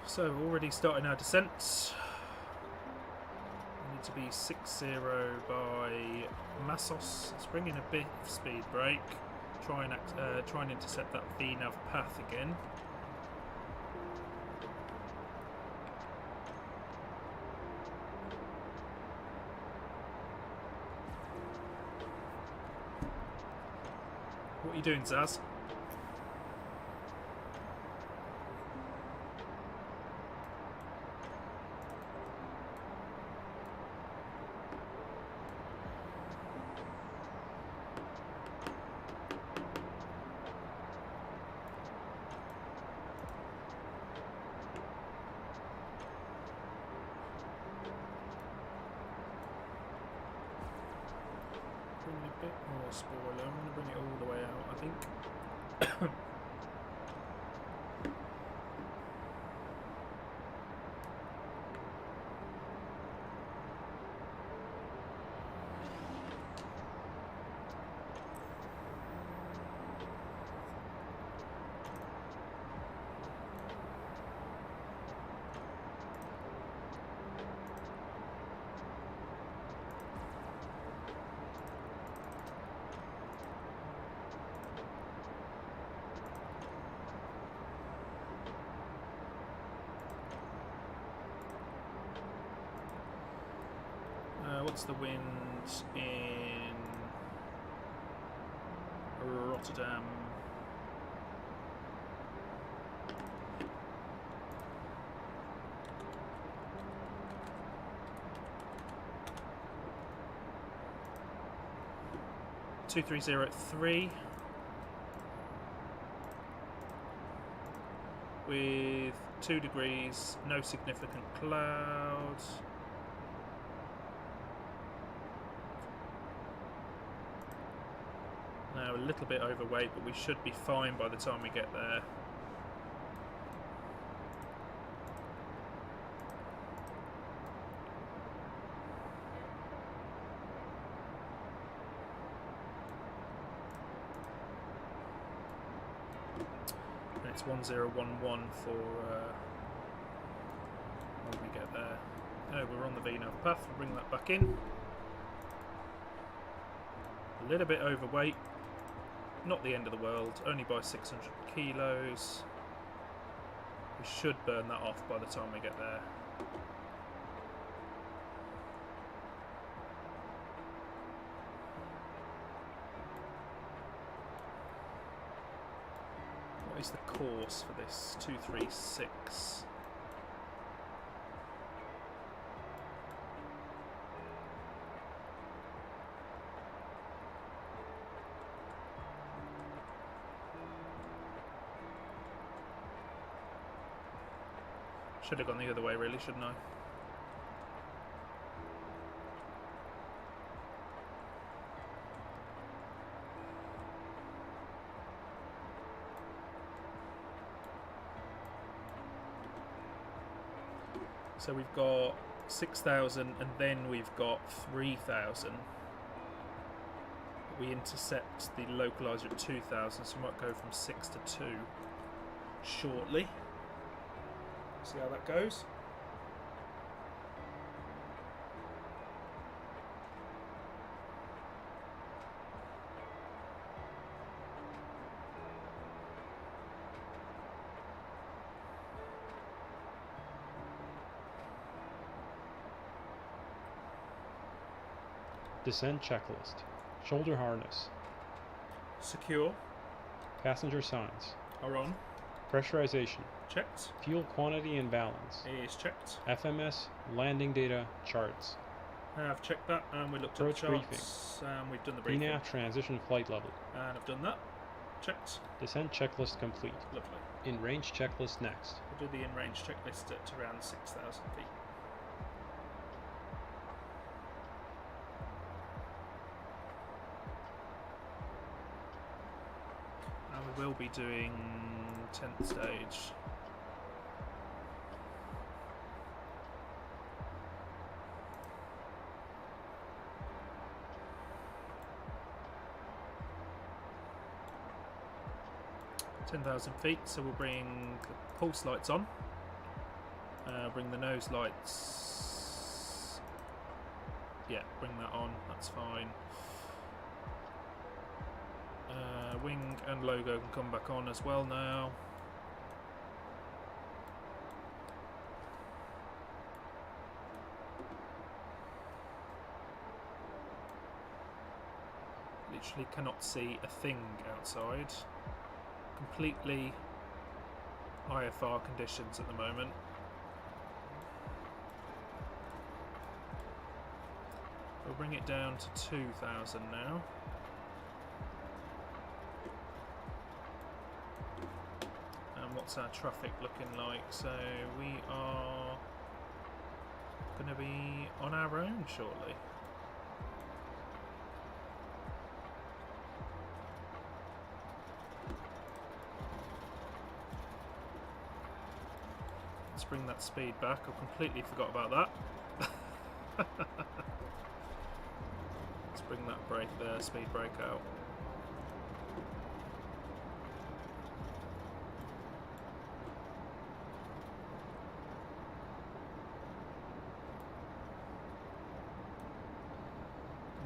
So, already starting our descent. We need to be 60 by Massos. Let's bring in a bit of speed brake. Try and intercept that VNAV path again. What are you doing, Zaz? Bring a bit more spoiler. I'm going to bring it all the way out, I think. What's the wind in Rotterdam? Two 303 with 2 degrees, no significant clouds. Now a little bit overweight, but we should be fine by the time we get there. And it's 1011 for when we get there. Oh, we're on the VNAV path, we'll bring that back in. A little bit overweight. Not the end of the world, only by 600 kilos. We should burn that off by the time we get there. What is the course for this? 236. Should have gone the other way, really, shouldn't I? So we've got 6,000 and then we've got 3,000. We intercept the localizer at 2,000, so we might go from 6 to 2 shortly. See how that goes. Descent checklist. Shoulder harness. Secure. Passenger signs. Are on. Pressurization. Checked. Fuel quantity and balance. Is checked. FMS. Landing data. Charts. I've checked that and we looked Approach at the charts and we've done the briefing. DNAV transition flight level. And I've done that. Checked. Descent checklist complete. Lovely. In range checklist next. We'll do the in-range checklist at around 6,000 feet. And we will be doing 10th stage. .10,000 feet, so we'll bring the pulse lights on. Bring the nose lights. Yeah, bring that on. That's fine. Wing and logo can come back on as well now. Literally cannot see a thing outside. Completely IFR conditions at the moment. We'll bring it down to 2,000 now. And what's our traffic looking like? So we are going to be on our own shortly. Let's bring that speed back. I completely forgot about that. Let's bring that brake there, speed brake out.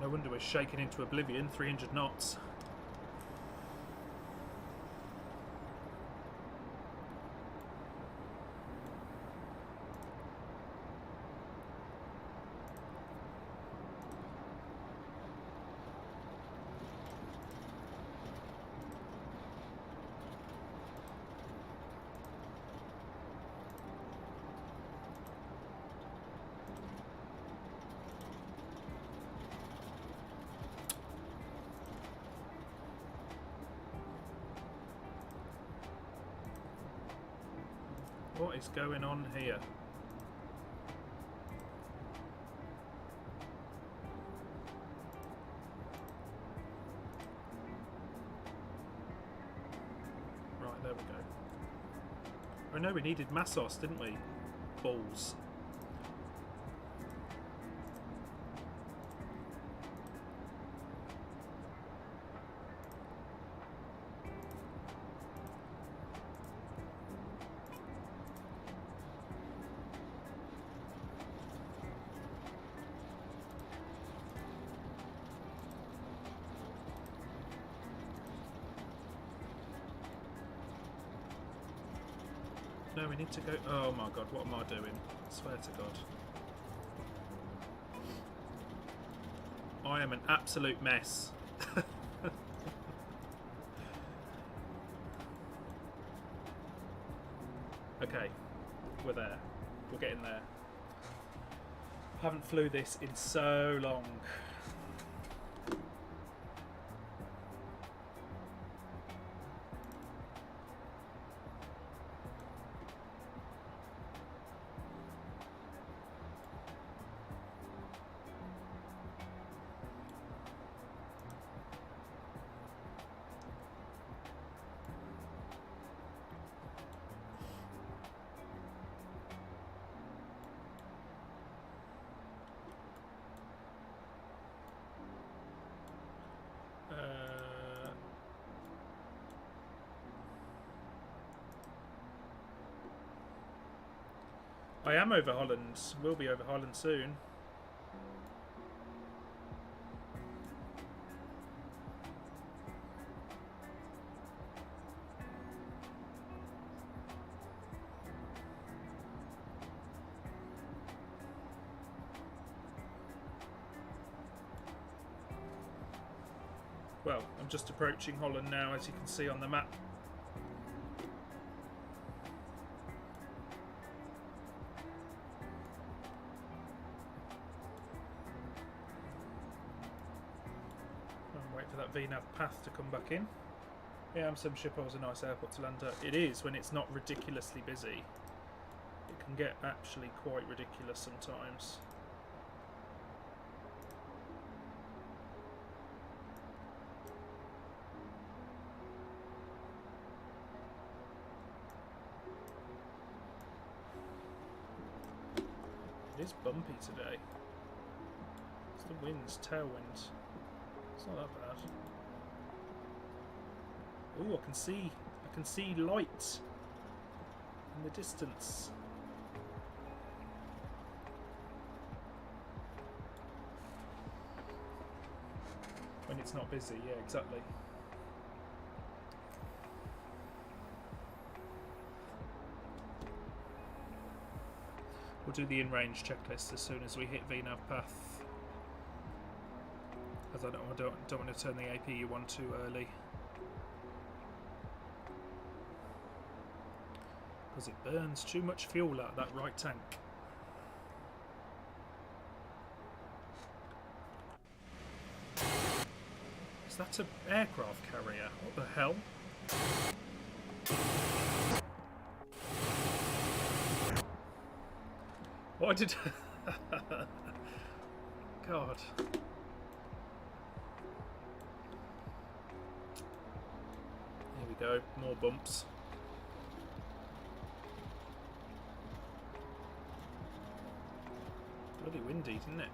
No wonder we're shaking into oblivion, 300 knots. What is going on here? Right, there we go. I know we needed Massos, didn't we? Balls. No, we need to go... Oh my god, what am I doing? I swear to god. I am an absolute mess. Okay, we're there. We're getting there. Haven't flew this in so long. I am over Holland. Will be over Holland soon. Well, I'm just approaching Holland now, as you can see on the map. That VNAV path to come back in. Yeah, Amsterdam Schiphol is a nice airport to land at. It is when it's not ridiculously busy. It can get actually quite ridiculous sometimes. It is bumpy today. It's the winds, tailwinds. It's not that bad. Oh, I can see light in the distance. When it's not busy, yeah, exactly. We'll do the in-range checklist as soon as we hit VNAV path. As I don't want to turn the APU on too early, because it burns too much fuel out of that right tank. Is that an aircraft carrier? What the hell? Why did... God. Here we go, more bumps. Bloody windy, didn't it?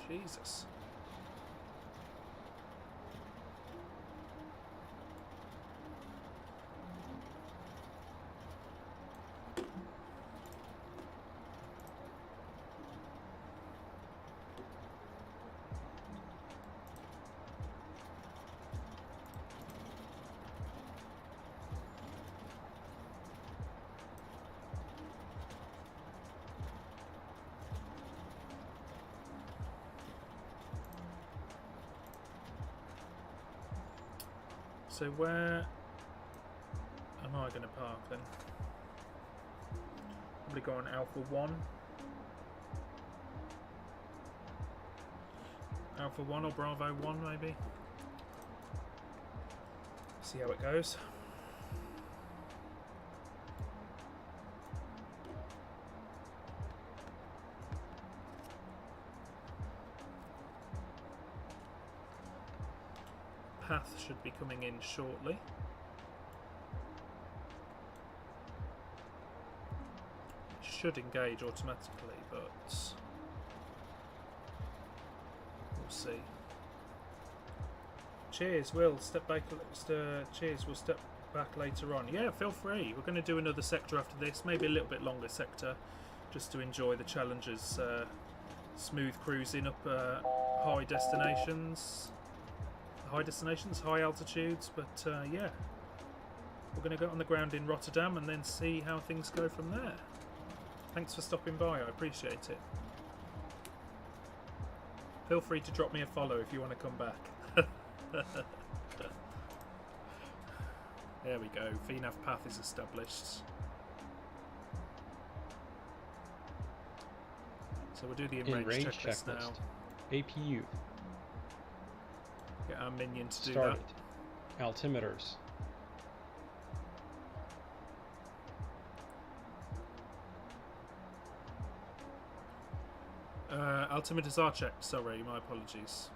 Jesus. So where am I going to park then? Probably go on Alpha 1. Alpha 1 or Bravo 1 maybe. See how it goes. Path should be coming in shortly. Should engage automatically, but we'll see. Cheers, Will. Step back. Cheers, we'll step back later on. Yeah, feel free. We're going to do another sector after this, maybe a little bit longer sector, just to enjoy the challenges. Smooth cruising up high destinations, high altitudes. But yeah, we're going to go on the ground in Rotterdam and then see how things go from there. Thanks for stopping by. I appreciate it. Feel free to drop me a follow if you want to come back. There we go. VNAV path is established. So we'll do the in-range checklist now. APU. Get our minion to do Started. Altimeters. that. Altimeters are checked. Sorry, my apologies.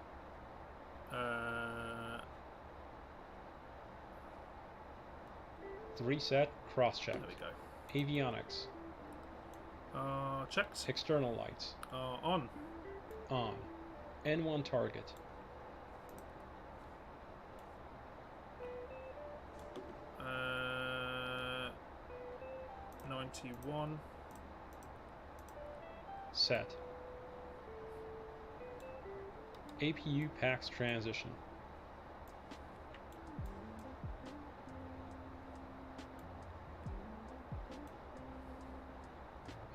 Reset, cross-check. There we go. Avionics. Checked. External lights. On. On. N1 target. Uh, 91. Set. APU PAX transition.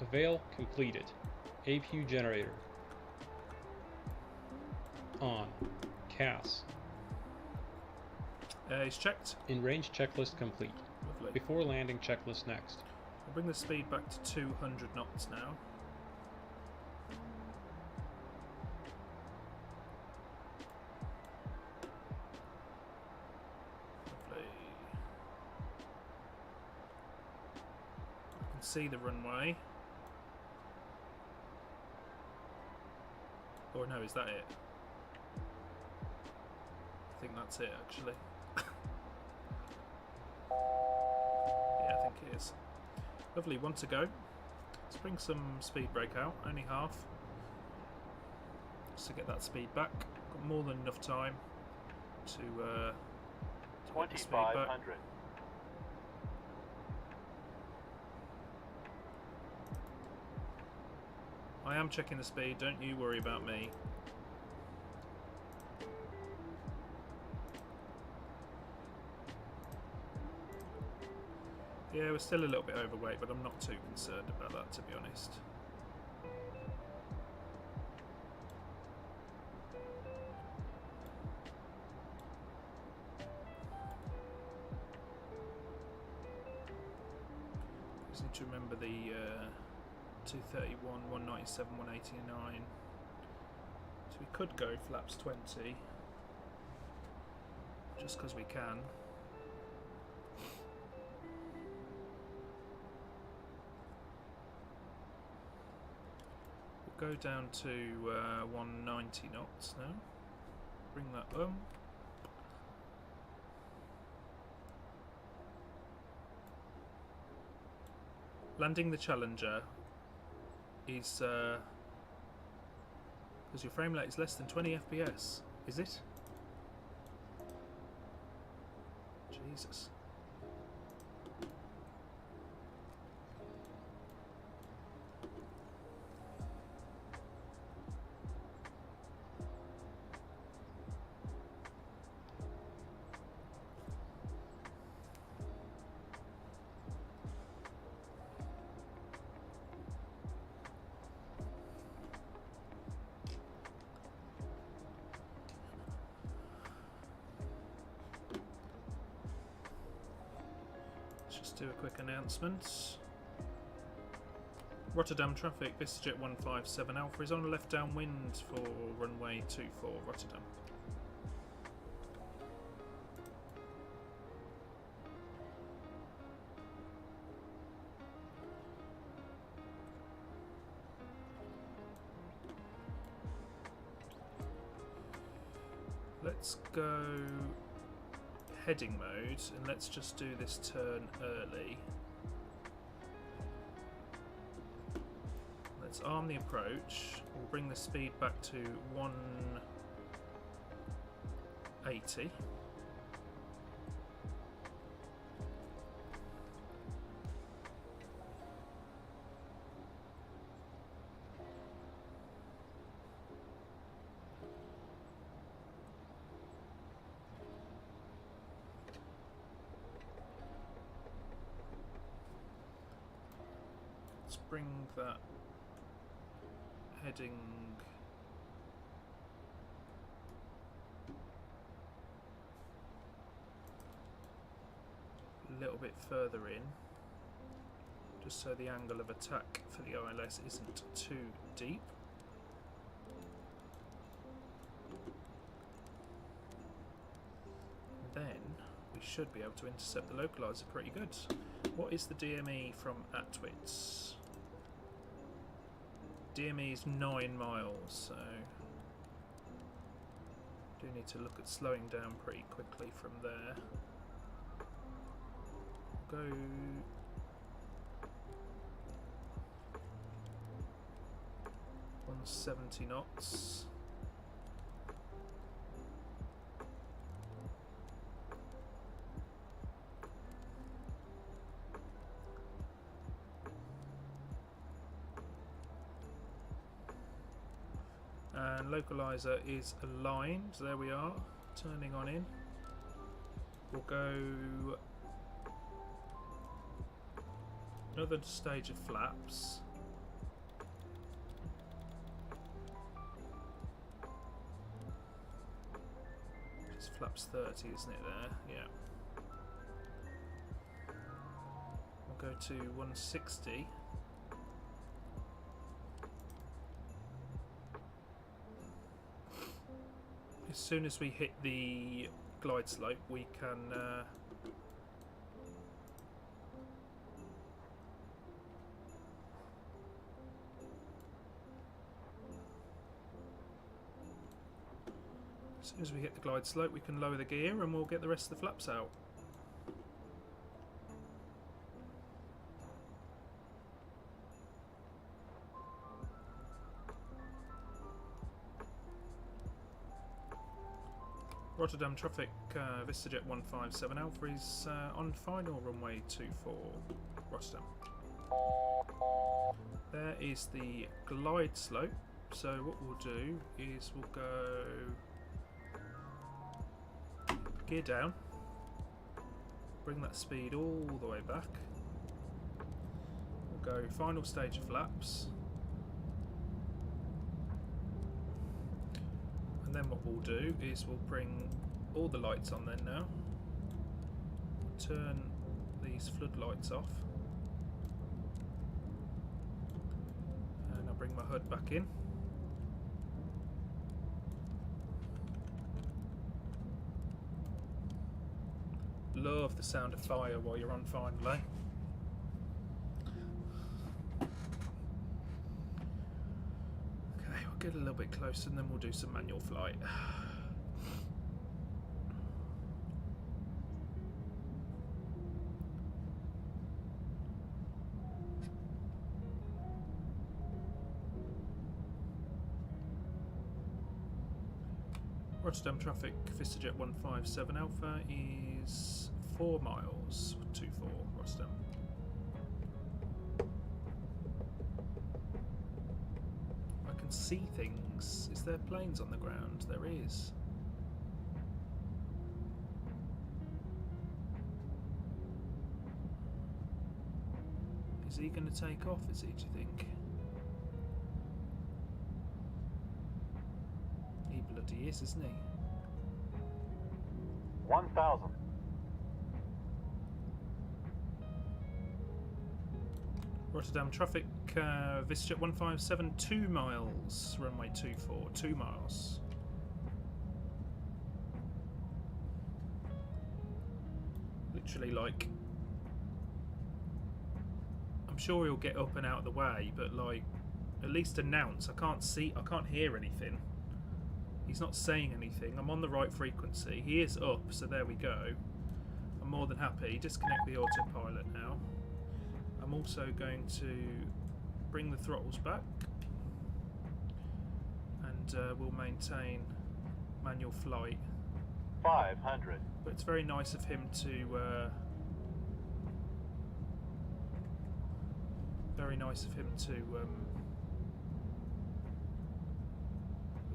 Avail completed. APU generator. On. CAS. It's checked. In-range checklist complete. Lovely. Before landing checklist next. I'll bring the speed back to 200 knots now. Lovely. I can see the runway. Or no, is that it? I think that's it actually. Yeah, I think it is. Lovely, one to go. Let's bring some speed brake out, only half. Just to get that speed back. Got more than enough time to get the speed back. 2500. I am checking the speed, don't you worry about me. Yeah, we're still a little bit overweight, but I'm not too concerned about that, to be honest. Just need to remember the 231, 197, 189. So we could go flaps 20, just because we can. Go down to 190 knots now. Bring that Landing the Challenger is because your frame rate is less than 20 FPS. Is it? Jesus. Just do a quick announcement. Rotterdam traffic, VistaJet 157 Alpha is on a left downwind for runway 24 Rotterdam. Let's go heading mode and let's just do this turn early. Let's arm the approach. We'll bring the speed back to 80. Let's bring that heading a little bit further in, just so the angle of attack for the ILS isn't too deep. Then we should be able to intercept the localizer pretty good. What is the DME from Atwitz? DME is 9 miles, so do need to look at slowing down pretty quickly from there. Go 170 knots. And localizer is aligned. There we are, turning on in. We'll go another stage of flaps. It's flaps 30, isn't it there? Yeah. We'll go to 160. As soon as we hit the glide slope, we can as soon as we hit the glide slope, we can lower the gear and we'll get the rest of the flaps out. Rotterdam traffic, VistaJet 157 Alpha is on final runway 24, Rotterdam. There is the glide slope, so what we'll do is we'll go gear down, bring that speed all the way back, we'll go final stage of flaps, and then what we'll do is we'll bring all the lights on then now, turn these floodlights off, and I'll bring my HUD back in. Love the sound of fire while you're on finally. Okay, we'll get a little bit closer and then we'll do some manual flight. Rotterdam traffic, VistaJet 157 Alpha is 4 miles, 24 Rotterdam. I can see things. Is there planes on the ground? There is. Is he going to take off, is he, do you think? He bloody is, isn't he? 1,000. Rotterdam traffic, VistaJet 157, 2 miles, runway 24, 2 miles. Literally, like, I'm sure he'll get up and out of the way, but like, at least announce. I can't hear anything. He's not saying anything. I'm on the right frequency. He is up, so there we go. I'm more than happy. Disconnect the autopilot now. I'm also going to bring the throttles back, and we'll maintain manual flight 500. But it's very nice of him to. Very nice of him to.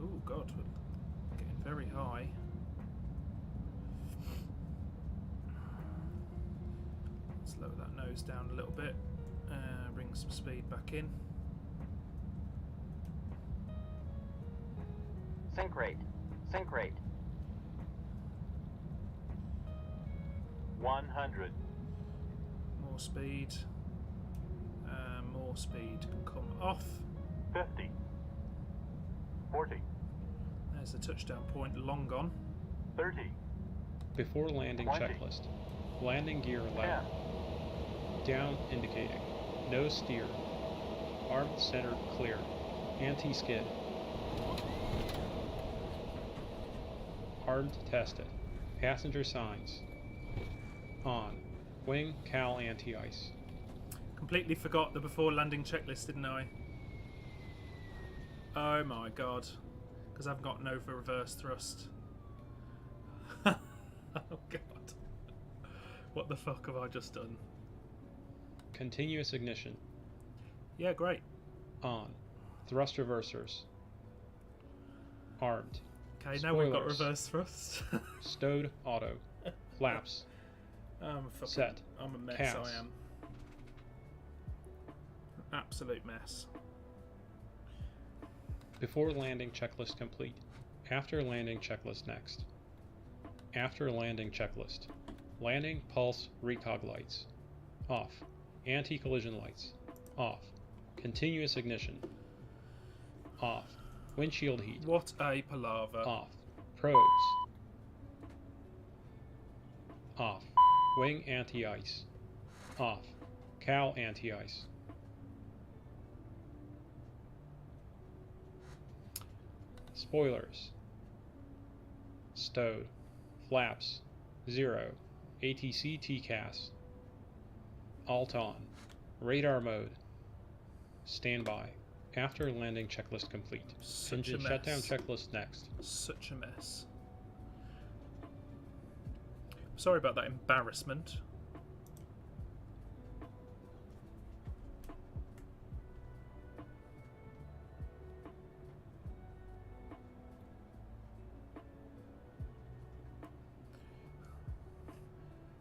Oh God, we're getting very high. Let's lower that nose down a little bit. Bring some speed back in. Sync rate. Sync rate. 100. More speed. More speed can come off. 50. 40. There's the touchdown point, long gone. 30. Before landing 20. checklist. Landing gear level. 10. Down indicating. No steer. Arm centered clear. Anti-skid. Armed tested. Passenger signs. On. Wing cowl anti-ice. Completely forgot the before landing checklist, didn't I? Oh my God. Because I've got no for reverse thrust. Oh God. What the fuck have I just done? Continuous ignition. Yeah, great. On. Thrust reversers. Armed. Okay, now we've got Spoilers. reverse thrust. Stowed auto. Flaps. Set. I'm a mess, Cast. I am. Absolute mess. Before landing checklist complete. After landing checklist next. After landing checklist. Landing pulse recog lights. Off. Anti-collision lights. Off. Continuous ignition. Off. Windshield heat. What a palaver. Off. Probes. Off. Wing anti-ice. Off. Cowl anti-ice. Spoilers. Stowed. Flaps. 0. ATC TCAS. Alt on. Radar mode. Standby. After landing checklist complete. Such a Engine mess. shutdown checklist next. Such a mess. Sorry about that embarrassment.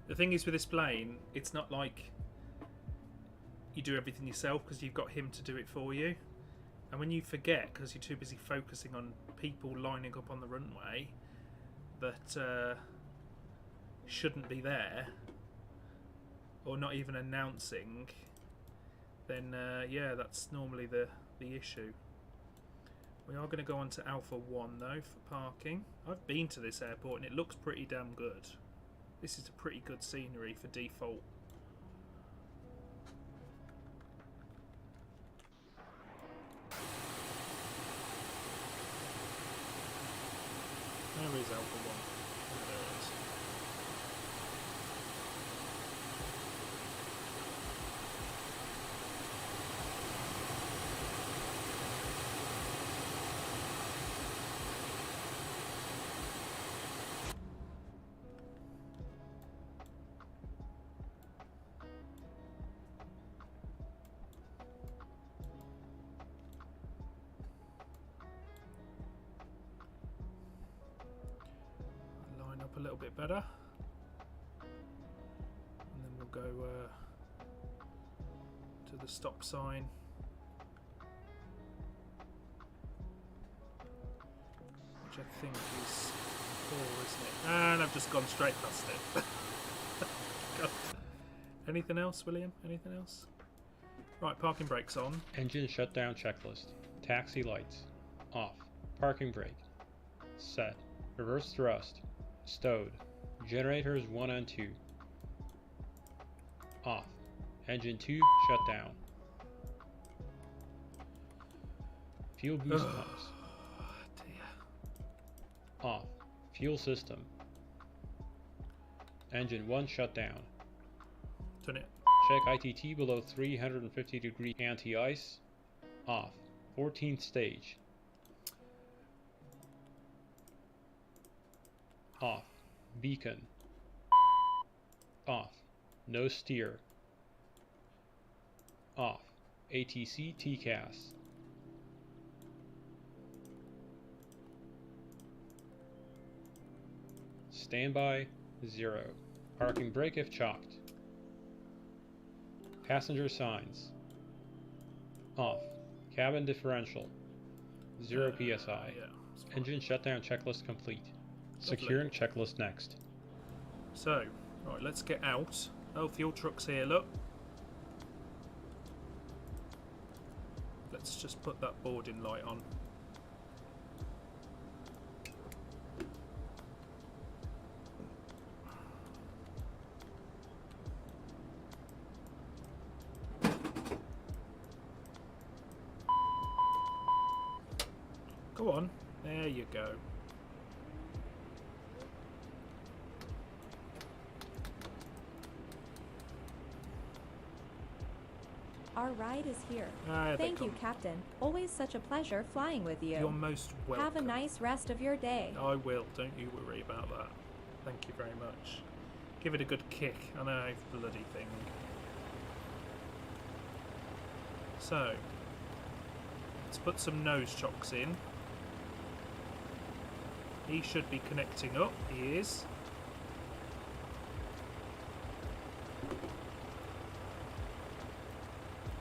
The thing is with this plane, it's not like you do everything yourself because you've got him to do it for you. And when you forget, because you're too busy focusing on people lining up on the runway that shouldn't be there, or not even announcing, then yeah, that's normally the issue. We are going to go on to Alpha 1 though for parking. I've been to this airport and it looks pretty damn good. This is a pretty good scenery for default. Where is Alpha 1? Oh, there it is. Line up a little bit better, and then we'll go to the stop sign. Which I think is 4, isn't it? And I've just gone straight past it. God. Anything else, William? Anything else? Right, parking brakes on. Engine shutdown checklist. Taxi lights. Off. Parking brake. Set. Reverse thrust. Stowed. Generators 1 and 2. Off. Engine 2 shut down. Fuel boost pumps. Off. Fuel system. Engine 1 shut down. Turn it. Check ITT below 350 degree anti-ice. Off. 14th stage. Off. Beacon. Off. No steer. Off. ATC TCAS. Standby 0. Parking brake if chalked. Passenger signs. Off. Cabin differential. 0 psi. Yeah, that's fine. Engine shutdown checklist complete. Securing checklist next. So, right, let's get out. Oh, fuel truck's here, look. Let's just put that boarding light on. Go on, there you go. Our ride is here. Ah, Thank you, Captain. Always such a pleasure flying with you. You're most welcome. Have a nice rest of your day. I will, don't you worry about that. Thank you very much. Give it a good kick. I know, bloody thing. So, let's put some nose chocks in. He should be connecting up. He is.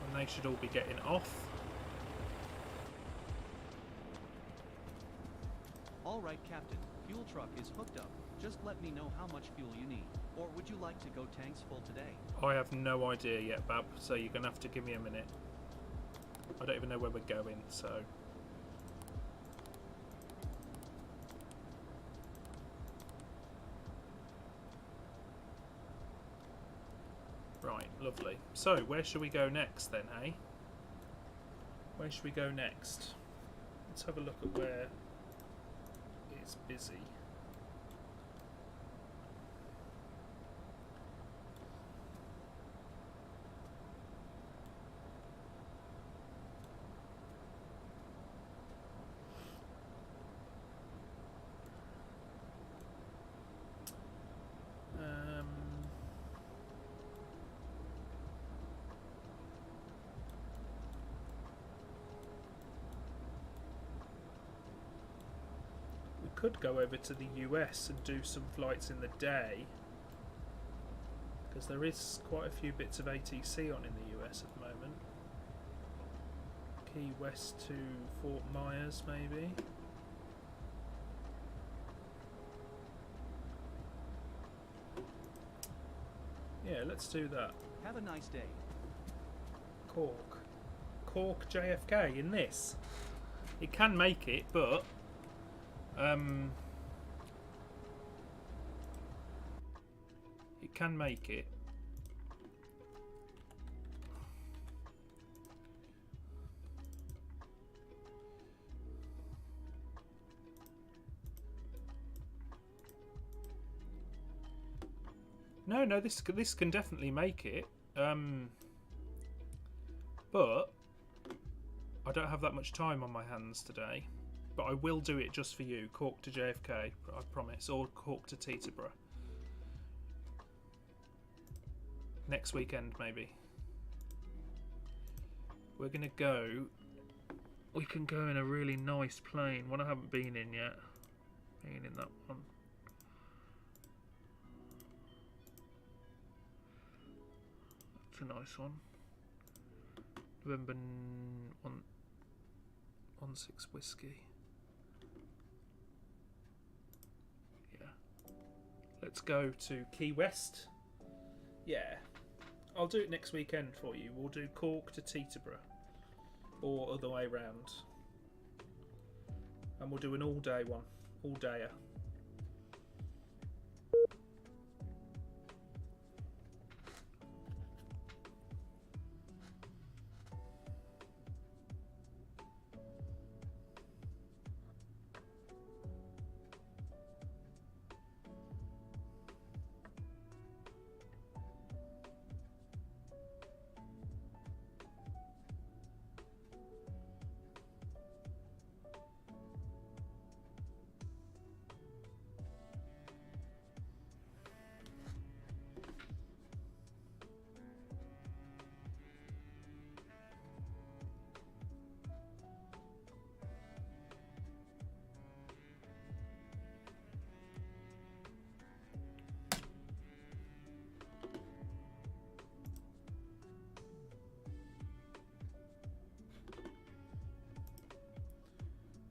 And they should all be getting off. All right, Captain. Fuel truck is hooked up. Just let me know how much fuel you need. Or would you like to go tanks full today? I have no idea yet, Bab, so you're going to have to give me a minute. I don't even know where we're going, so... Right, lovely. So, where should we go next then, eh? Where should we go next? Let's have a look at where it's busy. Could go over to the US and do some flights in the day, because there is quite a few bits of ATC on in the US at the moment. Key West to Fort Myers, maybe. Yeah, let's do that. Have a nice day. Cork JFK in this. It can make it, but it can make it. No, this can definitely make it. But I don't have that much time on my hands today. But I will do it just for you. Cork to JFK, I promise. Or Cork to Teterborough. Next weekend, maybe. We're going to go... We can go in a really nice plane. One I haven't been in yet. Been in that one. That's a nice one. November 16 whiskey. Let's go to Key West. Yeah, I'll do it next weekend for you. We'll do Cork to Teterborough, or other way round, and we'll do an all-day one, all-dayer.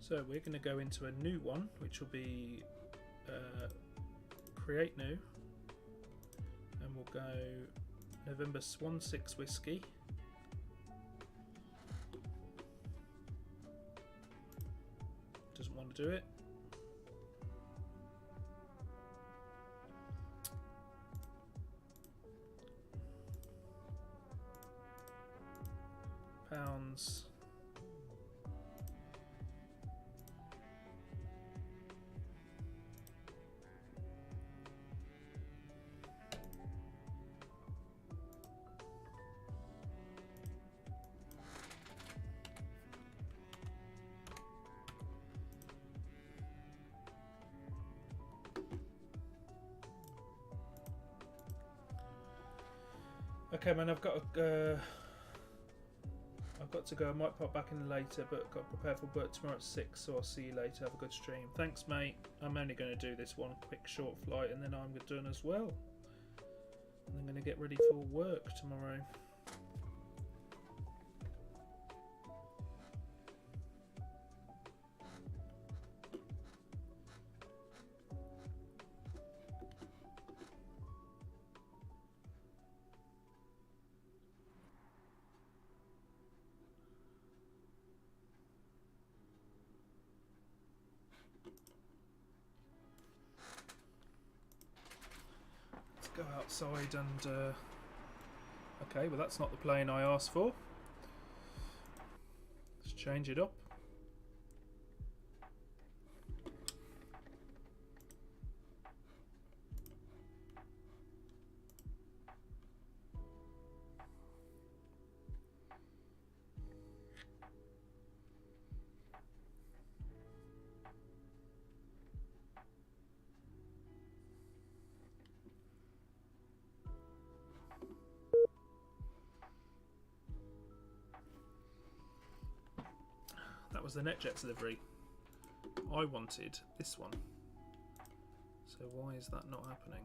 So we're going to go into a new one, which will be create new, and we'll go November Swan 6 Whiskey. Doesn't want to do it. Pounds. Okay, man, I've got to go. I might pop back in later, but got to prepare for work tomorrow at 6, so I'll see you later. Have a good stream. Thanks, mate. I'm only going to do this one quick short flight, and then I'm done as well. And I'm going to get ready for work tomorrow. Go outside and okay, well that's not the plane I asked for. Let's change it up. That was the NetJet delivery. I wanted this one. So why is that not happening?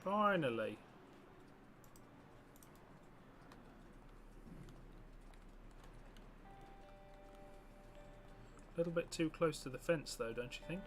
Finally. A little bit too close to the fence though, don't you think?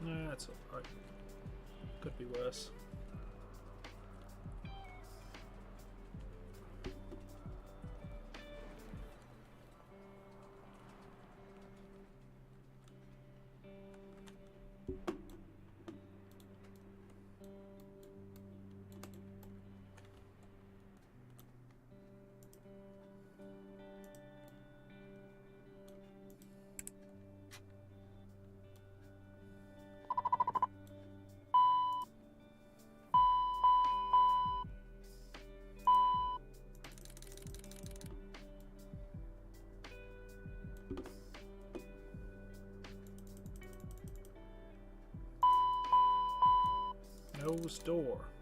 No, that's alright. Could be worse. closed door.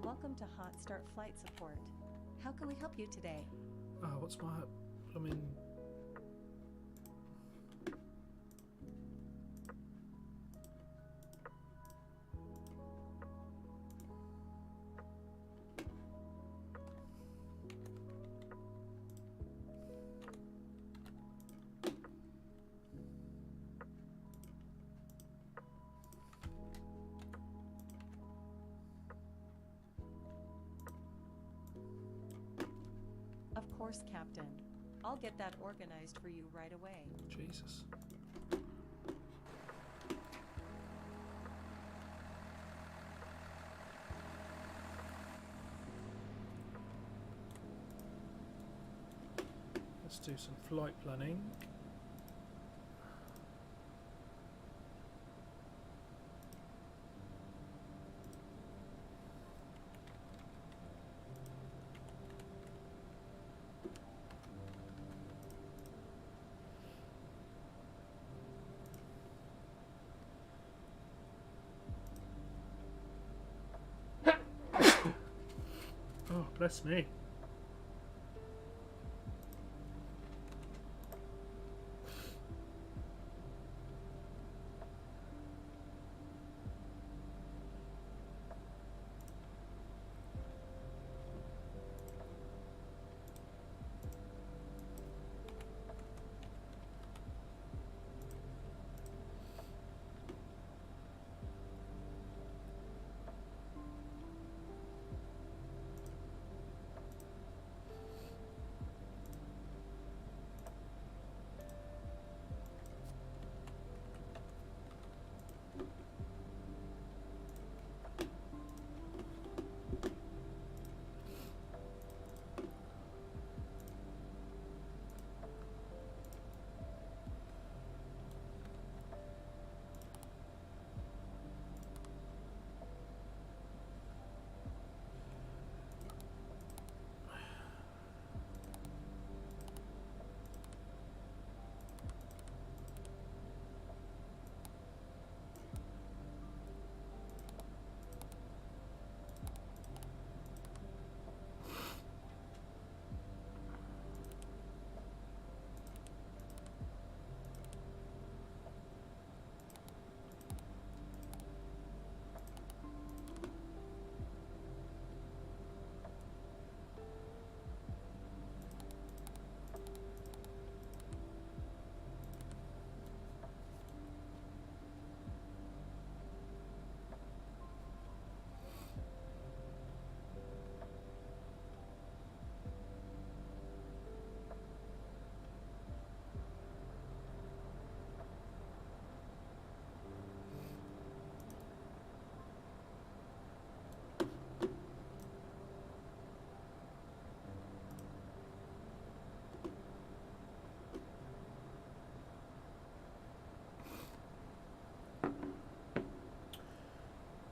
Welcome to Hot Start Flight Support. How can we help you today? Oh, what's my... I mean... course, Captain. I'll get that organized for you right away. Jesus. Let's do some flight planning. Oh, bless me.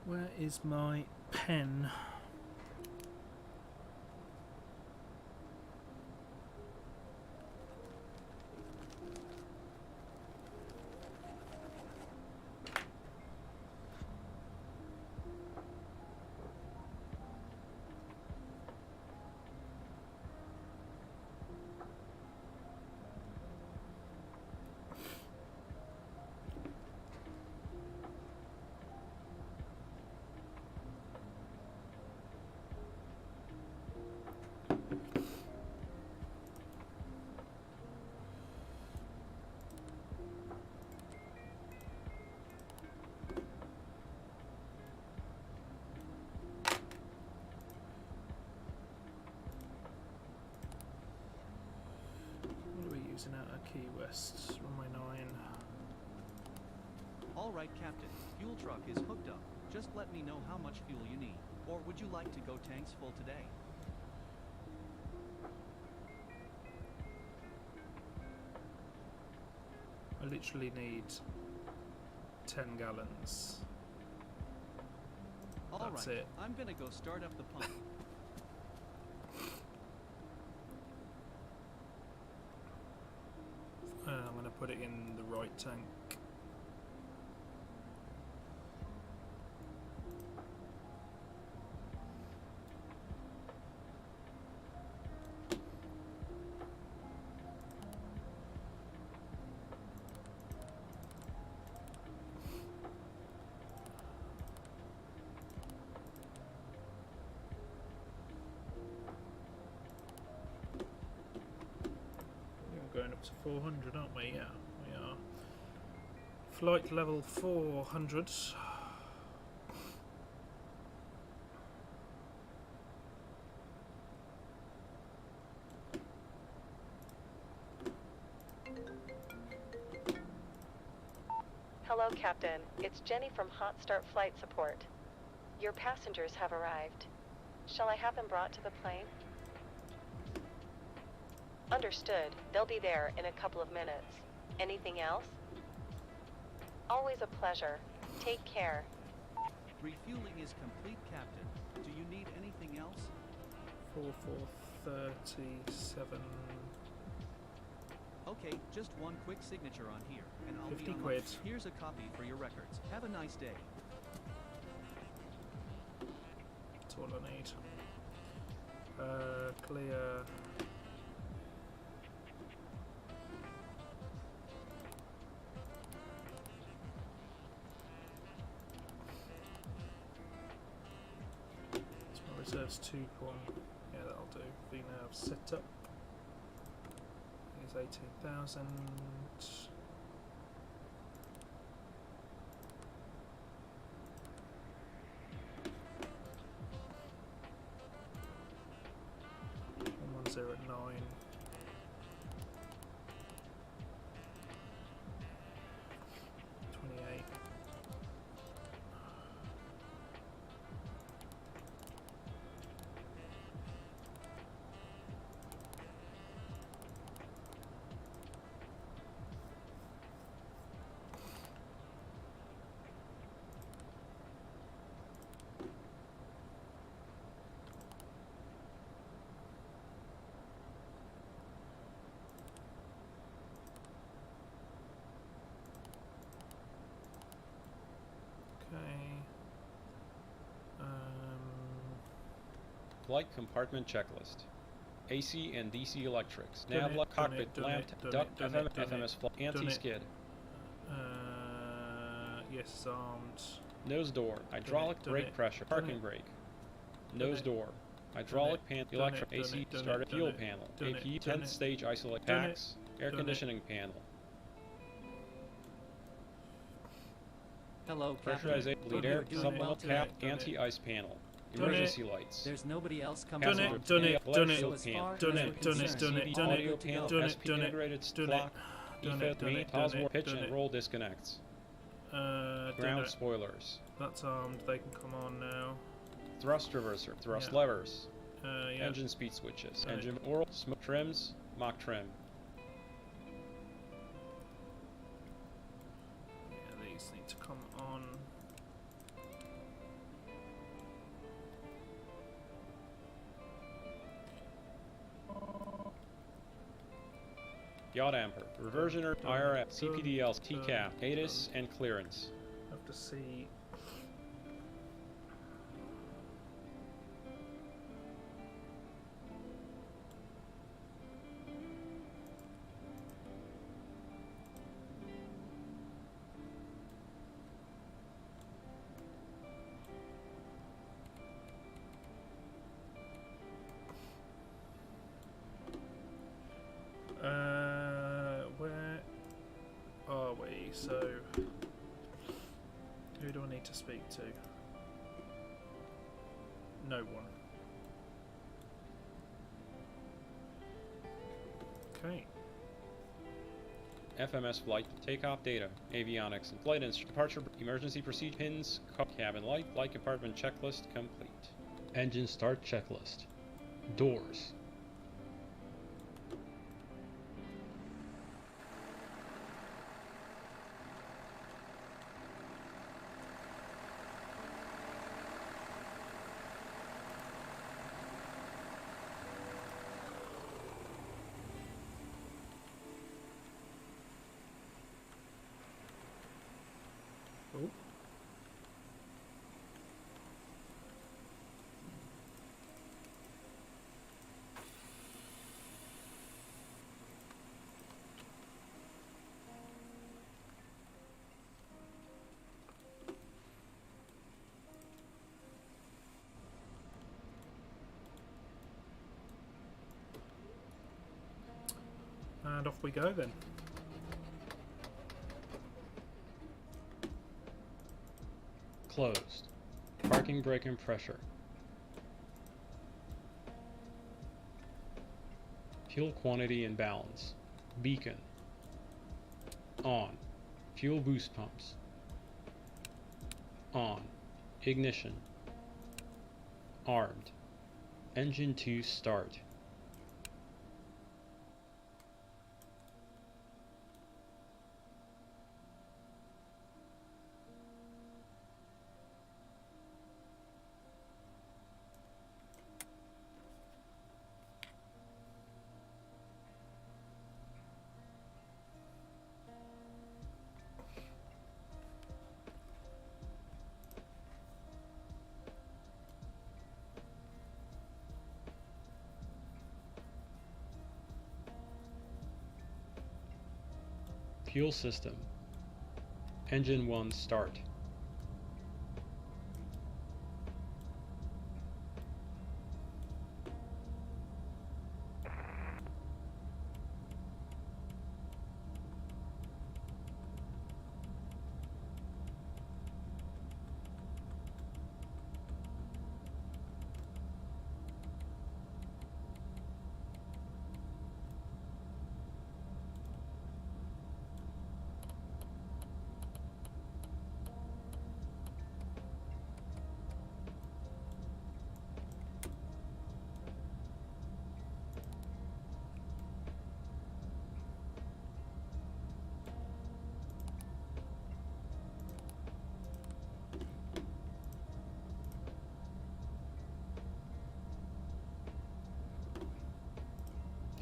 Where is my pen? Using out of Key West, runway 9. Alright, Captain. Fuel truck is hooked up. Just let me know how much fuel you need. Or would you like to go tanks full today? I literally need 10 gallons. That's it. I'm gonna go start up the pump. I'm going to put it in the right tank. We're going up to 400, aren't we? Yeah, we are. Flight level 400. Hello, Captain. It's Jenny from Hot Start Flight Support. Your passengers have arrived. Shall I have them brought to the plane? Understood. They'll be there in a couple of minutes. Anything else? Always a pleasure. Take care. Refueling is complete, Captain. Do you need anything else? 4437. Okay, just one quick signature on here, and I'll 50 be on. quid. Here's a copy for your records. Have a nice day. That's all I need. Clear. My reserves 2 point. Yeah, that'll do. VNav setup is 18,000. One 109. Flight compartment checklist. AC and DC electrics. Done Nav it, light, done cockpit, it, done lamp, it, done duct, it, done it, done FMS it, flight, done it. anti-skid. Yes, armed. Nose door, hydraulic done brake it, pressure, done parking it. brake. Done Nose it. door, hydraulic it, panel, done electric, it, done AC, it, done starter it, fuel done it, panel, done AP, it, done 10th it. stage isolate Done it, packs, air done it. conditioning panel. Hello, Captain. Pressurization, Hope lead you're air, doing supplemental well cap, today. anti-ice panel. Done it. Emergency lights. There's nobody else coming Done it, along done today, it, done it, so as far done as it, we're done it, concerned, done it, CD done audio it, panel, done it, SP done it, integrated done it, clock, done EFID, it, done main, it, done Oswald, it, pitch done and it. roll disconnects. Done Ground it. spoilers. That's armed. They can come on now. Thrust reverser, thrust Yeah. levers. Yeah. Engine speed switches. Done it. Engine oral, smoke trims, mock trim. Yeah, these need to come on. Yacht amper, reversioner, IRF, CPDLs, TCAP, ATIS, and clearance. Have to see. Where are we? So, who do I need to speak to? No one. Okay. FMS flight, takeoff data, avionics, and flight departure, emergency procedure pins, cabin light, flight compartment checklist complete. Engine start checklist. Doors. Oh. And off we go then. Closed. Parking brake and pressure. Fuel quantity and balance. Beacon. On. Fuel boost pumps. On. Ignition. Armed. Engine 2 start. Fuel system. Engine 1 start.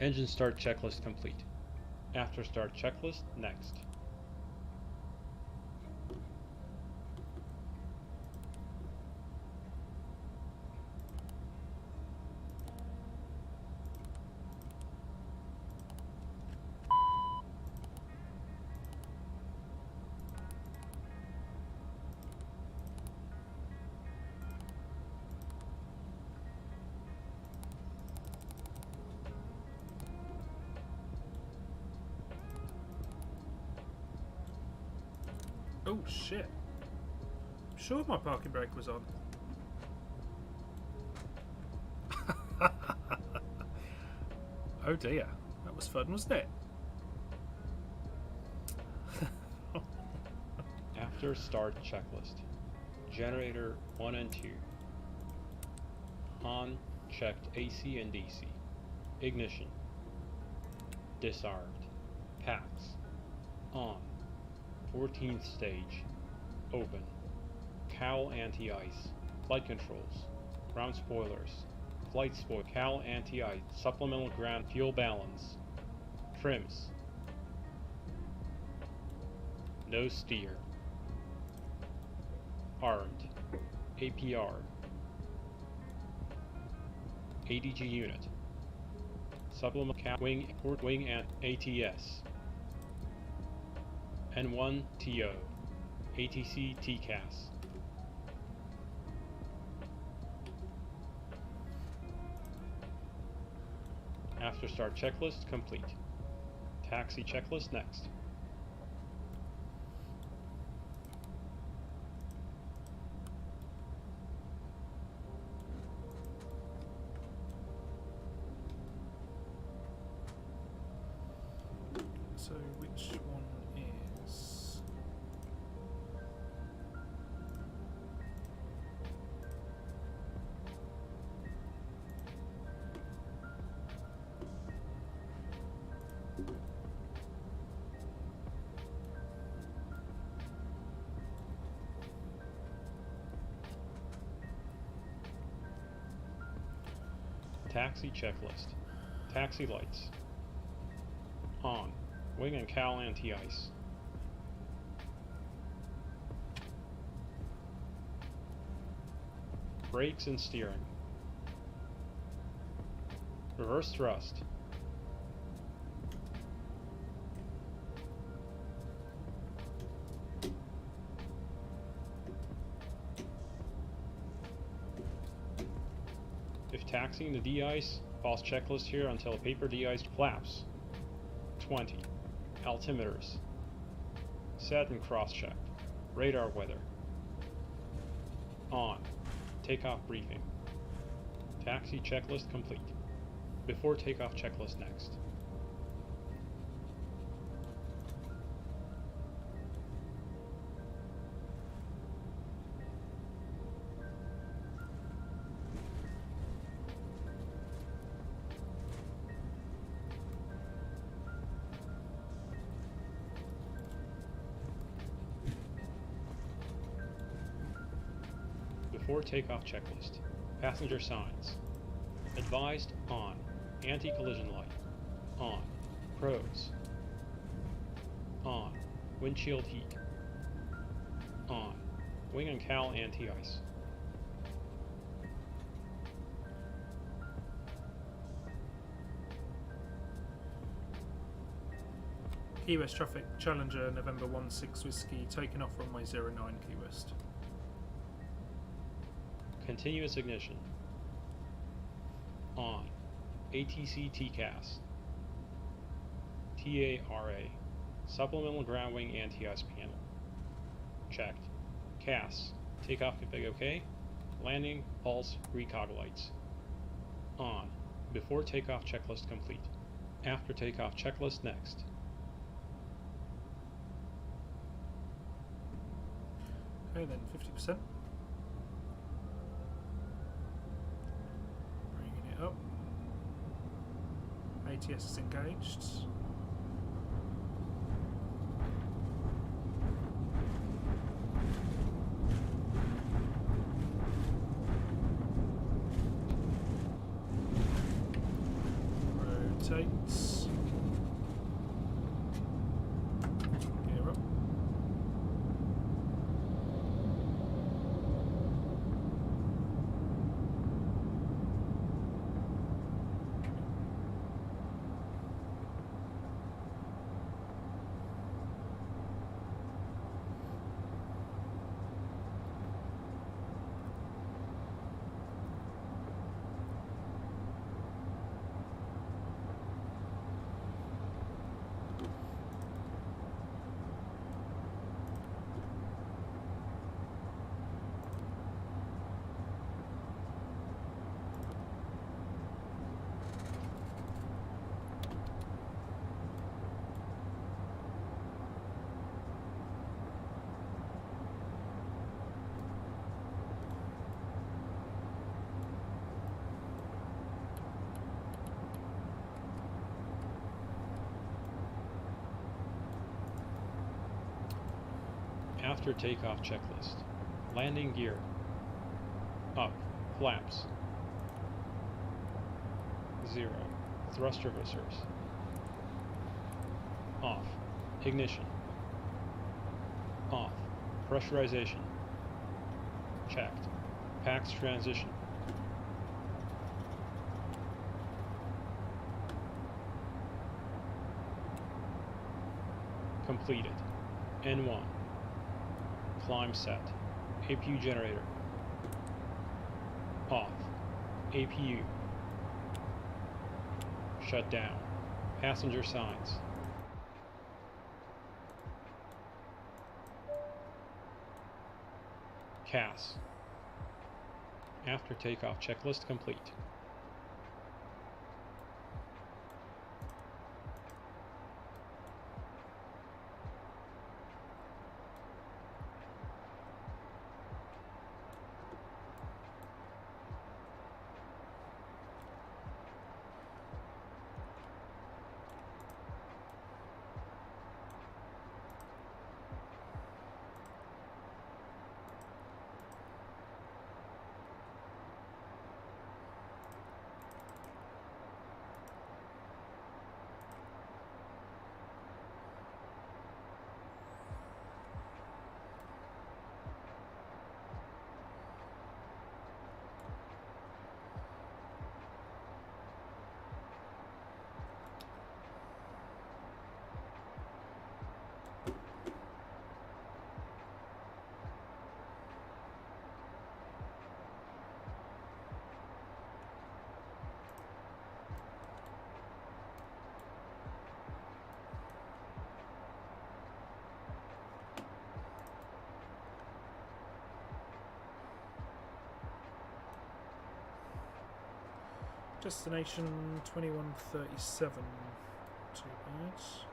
Engine start checklist complete. After start checklist, next. Oh shit. I'm sure my parking brake was on. Oh dear. That was fun, wasn't it? After start checklist. Generator 1 and 2. On, checked AC and DC. Ignition. Disarmed. Packs. On. 14th stage. Open. Cowl anti-ice. Flight controls. Ground spoilers. Flight spoil. Cowl anti-ice. Supplemental ground fuel balance. Trims. No steer. Armed. APR. ADG unit. Supplement cowl wing, port wing and ATS. N1 TO. ATC TCAS. After start checklist complete. Taxi checklist next. So which one is... Taxi checklist. Taxi lights. On. Wing and cowl anti-ice. Brakes and steering. Reverse thrust. If taxiing the de-ice, pause checklist here until paper de-iced flaps. 20. Altimeters. Set and cross-check. Radar weather. On. Takeoff briefing. Taxi checklist complete. Before takeoff checklist next. before takeoff checklist. Passenger signs. Advised on. Anti-collision light. On. Pros. On. Windshield heat. On. Wing and cowl anti-ice. Key West traffic, Challenger, November 16 Whiskey, taking off runway 09 Key West. Continuous ignition. On. ATC TCAS. TARA. Supplemental ground wing anti-ice panel. Checked. CAS. Takeoff config OK. Landing, pulse, recog lights. On. Before takeoff checklist complete. After takeoff checklist next. Okay, then 50%. Bringing it up. ATS is engaged. Rotates. Gear up. After takeoff checklist. Landing gear. Up. Flaps. 0. Thrust reversers. Off. Ignition. Off. Pressurization. Checked. PAX transition. Completed. N1. Climb set. APU generator. Off. APU. Shut down. Passenger signs. CAS. After takeoff checklist complete. Destination 2137. Too bad.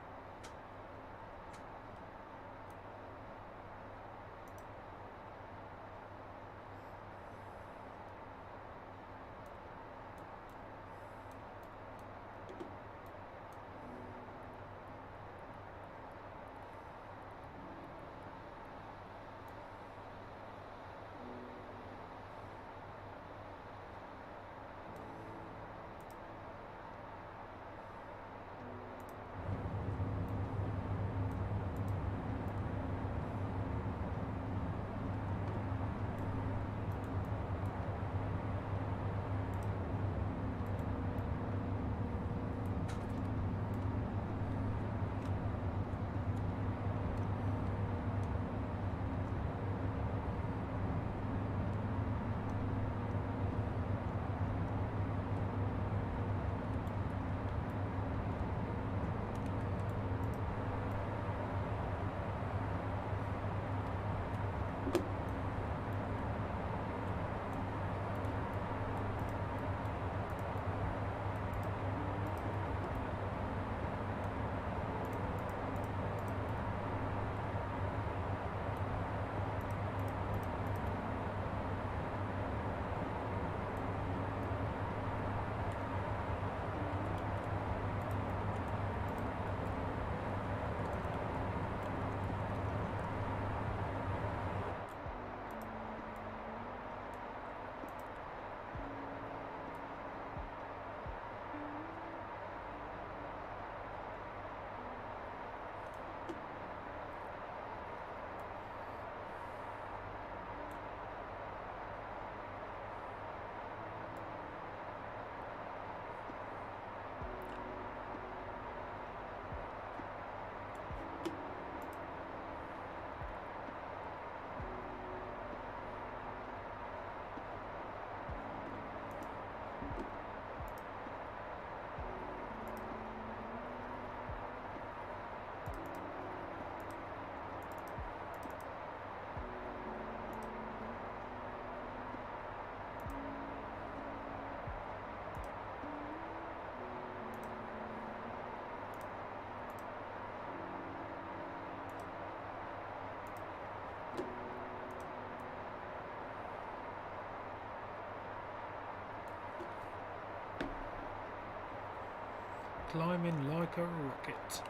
climbing like a rocket.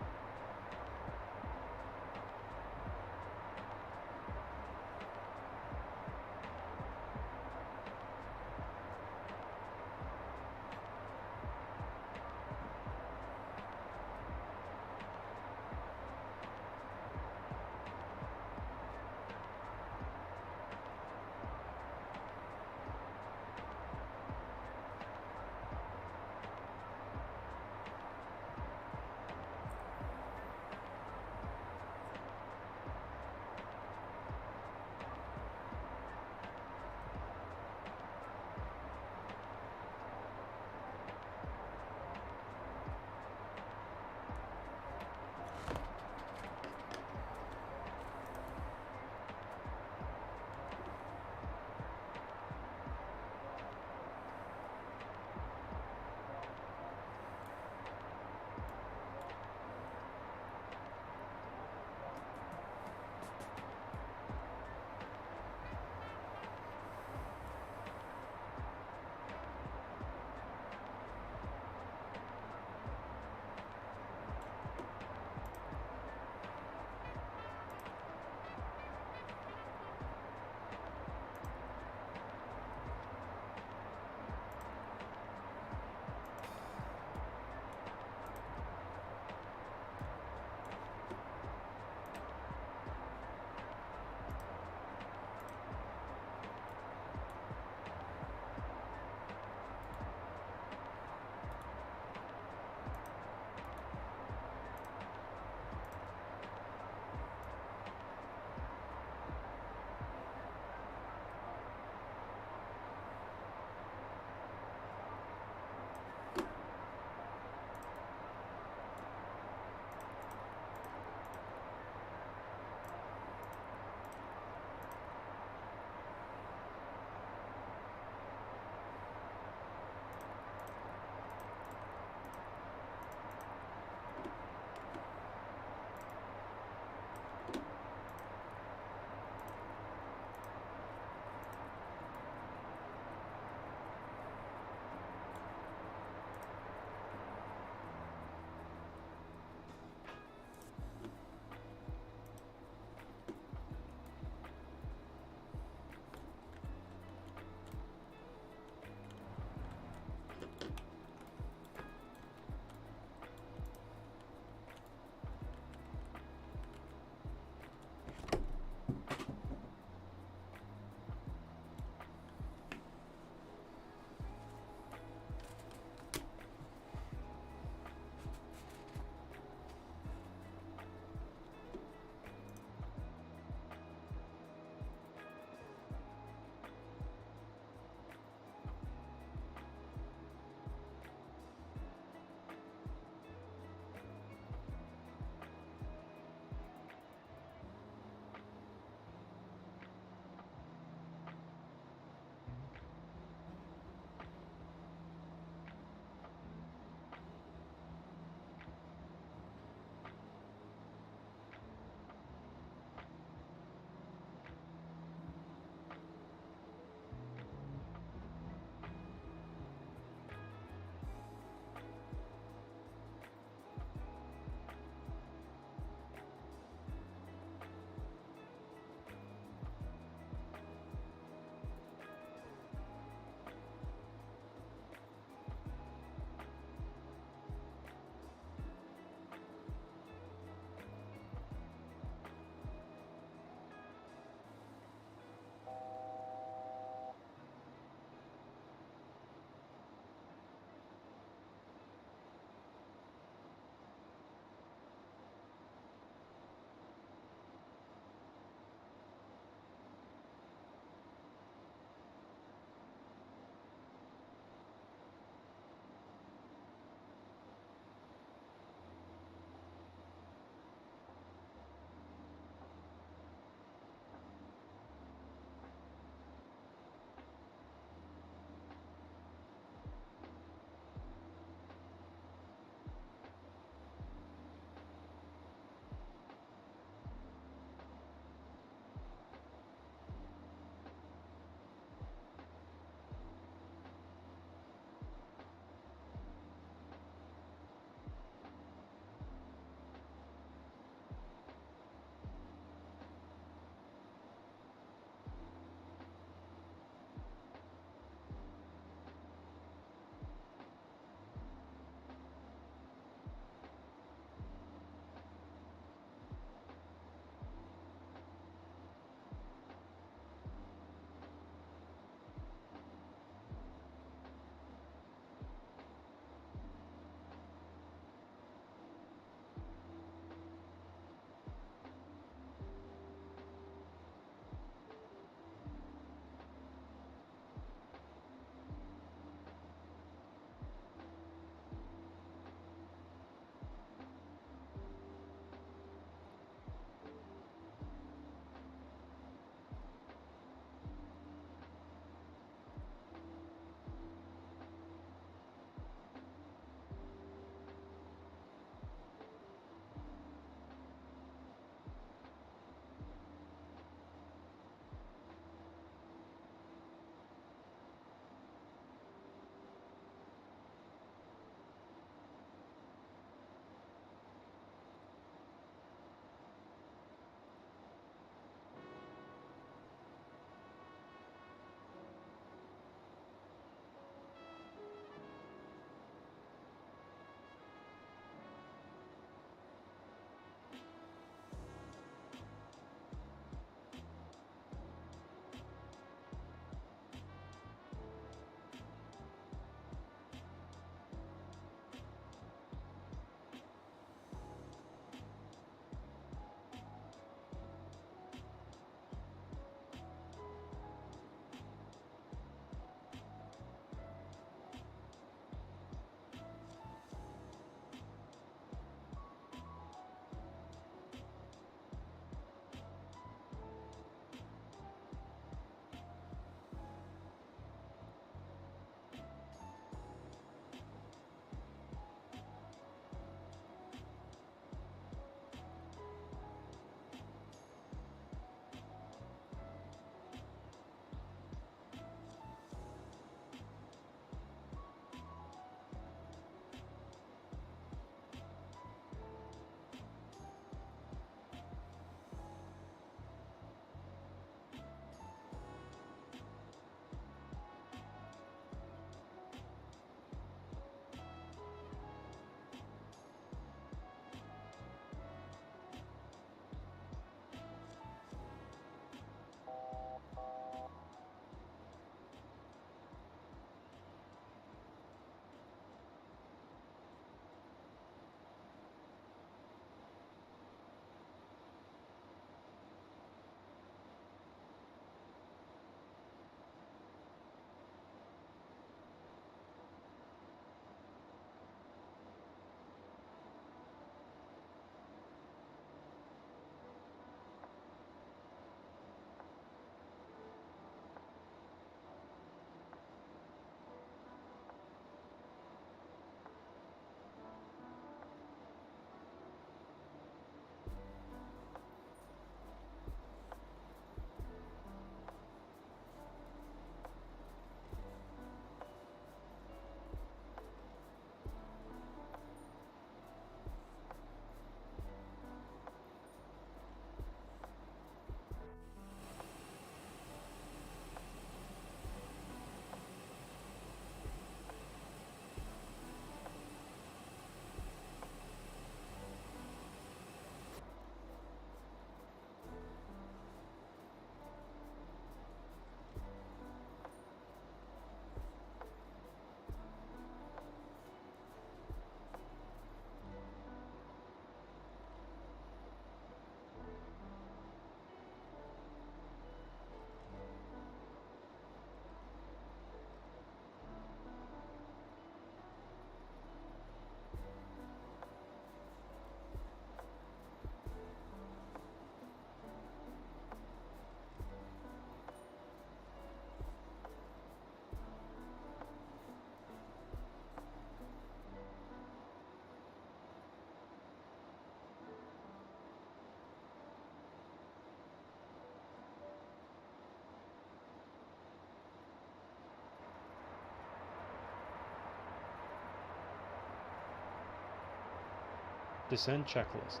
Descent checklist.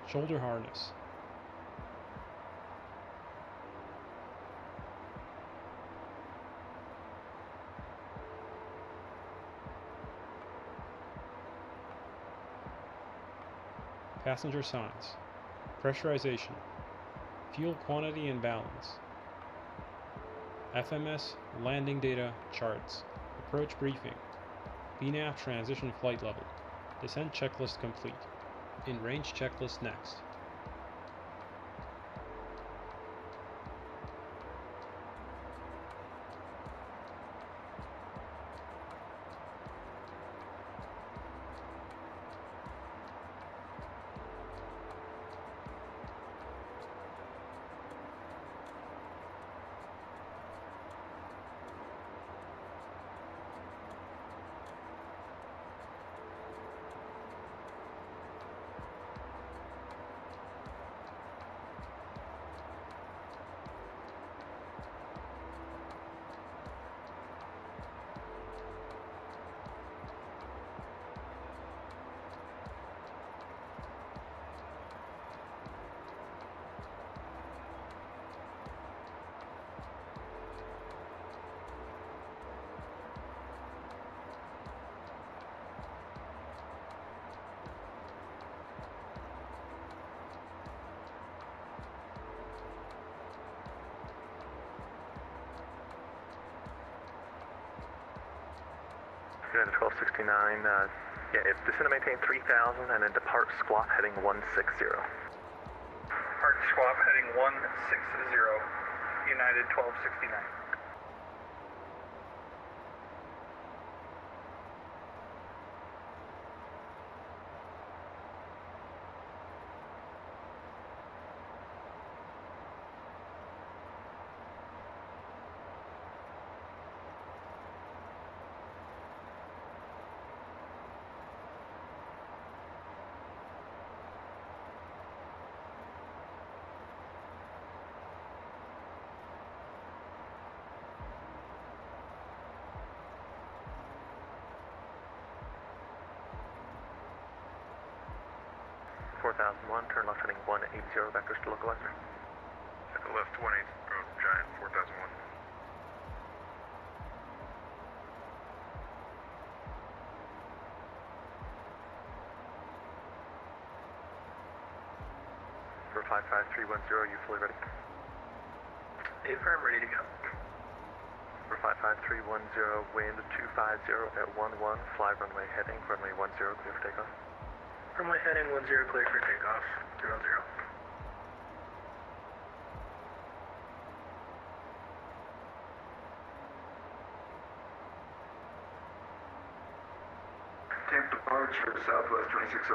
Shoulder harness. Passenger signs. Pressurization. Fuel quantity and balance. FMS landing data charts. Approach briefing. VNAV transition flight level. Descent checklist complete. In range checklist next. United 1269, yeah, it's descend to maintain 3000 and then depart squawk heading 160. Depart squawk heading 160, United 1269. Turn left heading 180, vectors to localizer. Left 180, Giant 4001. For 55310, you fully ready? Affirm, ready to go. For 55310, wind 250 at 11, fly runway heading, runway 10, clear for takeoff. Runway heading 10, clear for takeoff, 00. Tank departure, Southwest 2605,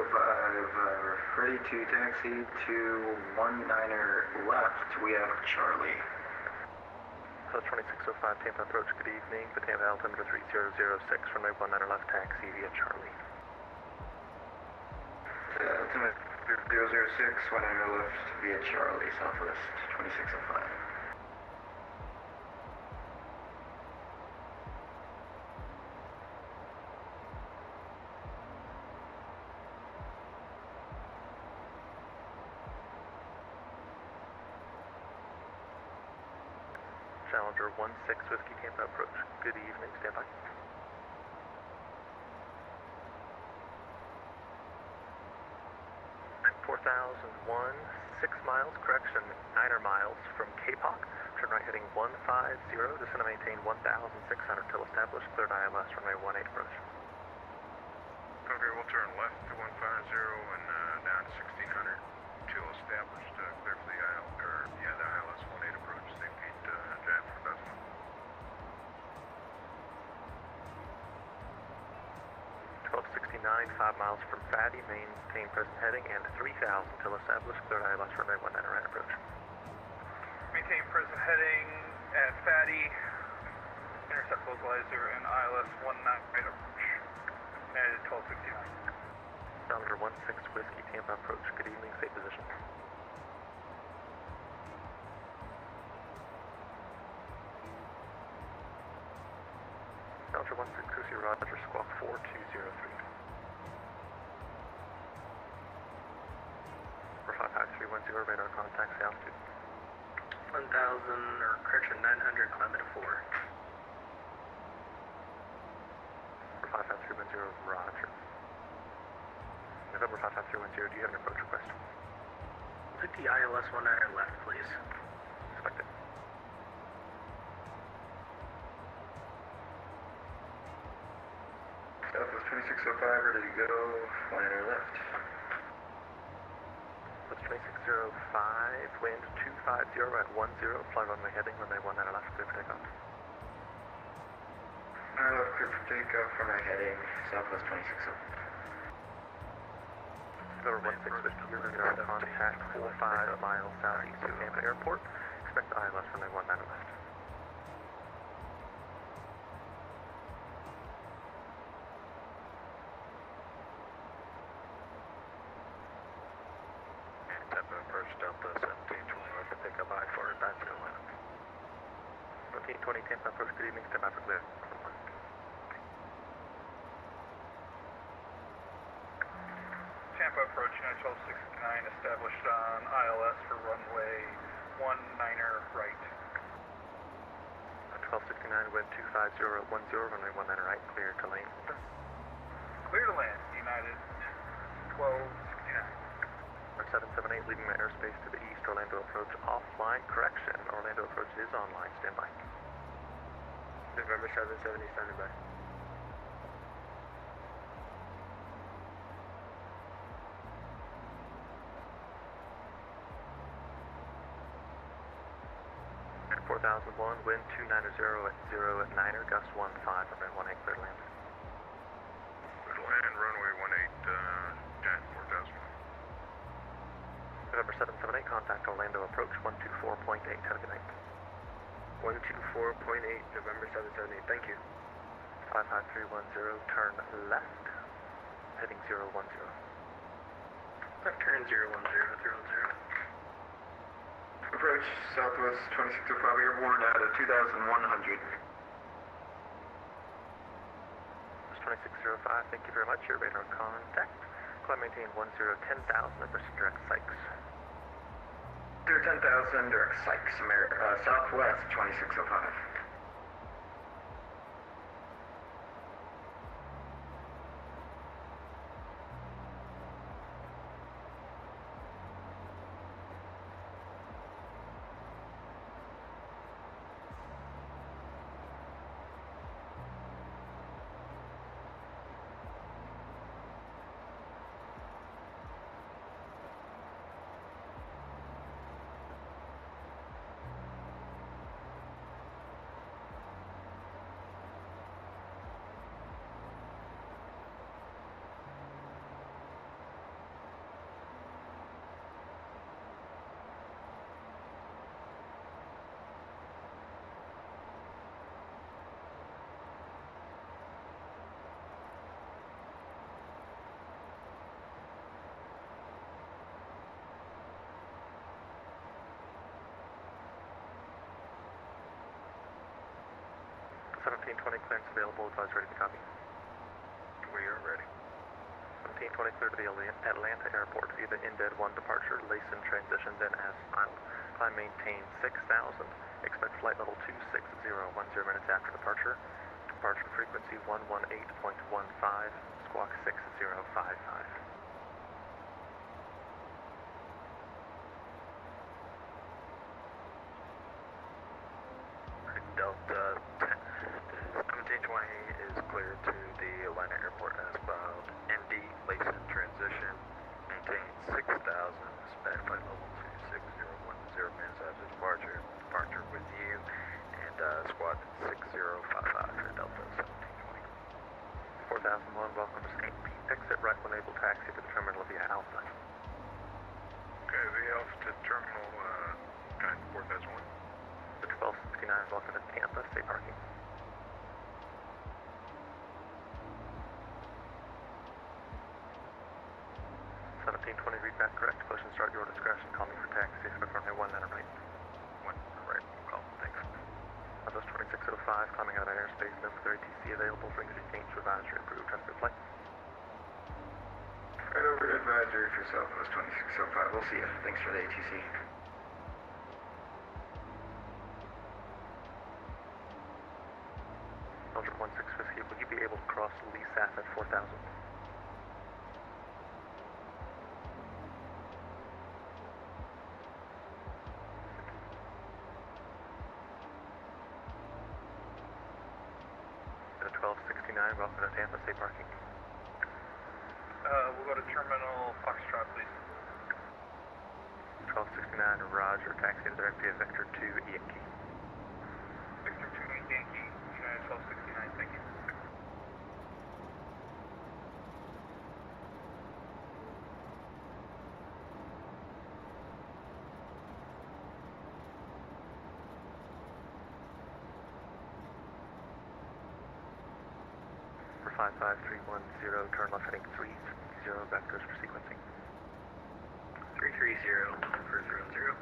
ready to taxi to 19er left, we have Charlie. So 2605, Tampa approach, good evening, the Tampa altimeter 3006, runway 19er left, taxi via Charlie. Altimeter 006, 19er left via Charlie, Southwest 2605. Challenger 16 Whiskey Tampa approach. Good evening, stand by. And 4001, 6 miles, correction, 9 miles from Kapok. Turn right heading 150, descend to maintain 1,600 till established, cleared ILS, runway 18 approach. Okay, we'll turn left to 150 and down to 1600 till established, clear for the ILS 18 approach, same feet, Giant 4001. 1269, 5 miles from Fatty, maintain present heading, and 3,000 till established, cleared ILS, runway 19 right approach. Maintain present heading at Fatty, intercept localizer, and ILS 19 right approach. United 1269. Challenger 16 Whiskey Tampa approach. Good evening, safe position. Challenger 16 Whiskey Roger, squawk 4203. radar contact, the altitude. 1,000, or correction, 900, climb at 4. 55310, roger. November 55310, do you have an approach request? Take the ILS 19 left, please. Expected. Southwest 2605, ready to go, 19 left. West 2605, wind 250 at 10, fly runway heading, runway 19 left, clear for takeoff. 19 left, clear for takeoff, runway heading, Southwest 2605. November 1650, radar contact 45 miles southeast of Tampa Airport. Expect ILS runway 19 left. Tampa approach Delta 1720 north to pick up I-4 at Batson Atlanta. 1720 Tampa approach, good evening, stand by for clear. Tampa approach, United 1269, established on ILS for runway 19er right. 1269, wind 250 at 10, runway 19 right, clear to land. Clear to land, United 1269. 778, leaving my airspace to the east, Orlando approach offline, correction, Orlando approach is online, stand by. November 770, standing by. At 4001, wind 290 at 0 at 9er, gust 15, runway 18, clear to land. Clear to land, runway 18, Giant 4001. November 778, contact Orlando approach 124.8, have a good night. 124.8, November 778, thank you. 55310, turn left, heading 010. Left turn 010, 010. Approach Southwest 2605 airborne at 2,100. 2605, thank you very much, your radar contact. Climb maintain 10,000 at Bristol Direct Sykes. 10,000 direct Sykes, Southwest 2605. Clearance available, advise ready to copy. We are ready. 1720 clear to the Atlanta Airport via the Inded 1 departure, Layson transition, then as final. Climb maintain 6,000. Expect flight level 260, 10 minutes after departure. Departure frequency 118.15, squawk 6055. Delta 1720 is clear to the Atlanta Airport as filed. ND, Layson transition, maintain 6,000, expect flight level 26010 minutes after departure. Departure with you, and squad 6055 for Delta 1720. 4001, welcome to St. Pete. Exit right when able, taxi to the terminal via Alpha. Okay, the Alpha to terminal, Giant 4001. The 1269, welcome to Tampa, stay parking. 1720, read back correct. Push and start your discretion. Call me for taxi. Expect runway 19 right. 1 right, call, thanks. Southwest 2605, climbing out of airspace. No further ATC available. Frequency change to advisory approved. Have a good flight. Right over to advisory for Southwest 2605. We'll see you. Thanks for the ATC. Challenger 16 Whiskey, will you be able to cross Lee Saf at 4,000? The 1269, welcome to Tampa, safe parking. We'll go to Terminal Foxtrot, please. 1269, Roger, taxi to direct via Vector 2 Yankee. Victor 2 Yankee, United 1269, thank you. For 55310, turn left heading 30, vectors for sequencing. 330 for 00.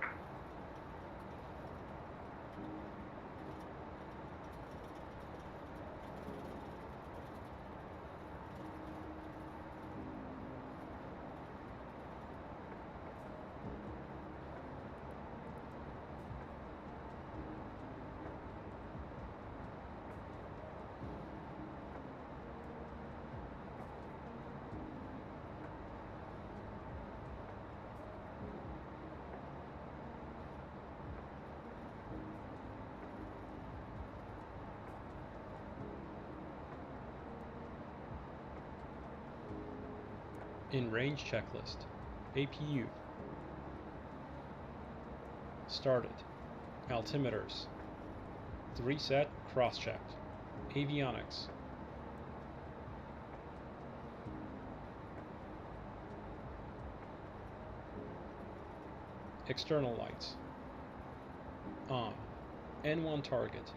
In range checklist. APU. Started. Altimeters. 3 set, cross-checked. Avionics. External lights. On. N1 target.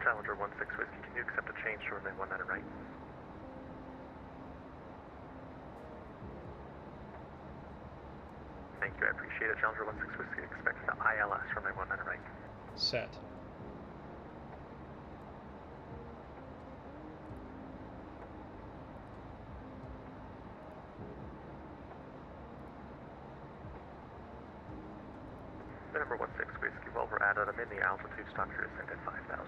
Challenger 16 Whiskey, can you accept a change to runway 19 right? Thank you, I appreciate it. Challenger 16 Whiskey, expect the ILS runway 19 right. Set. Number 16 Whiskey, while we're at it, I'm in the altitude, stop your descent at 5,000.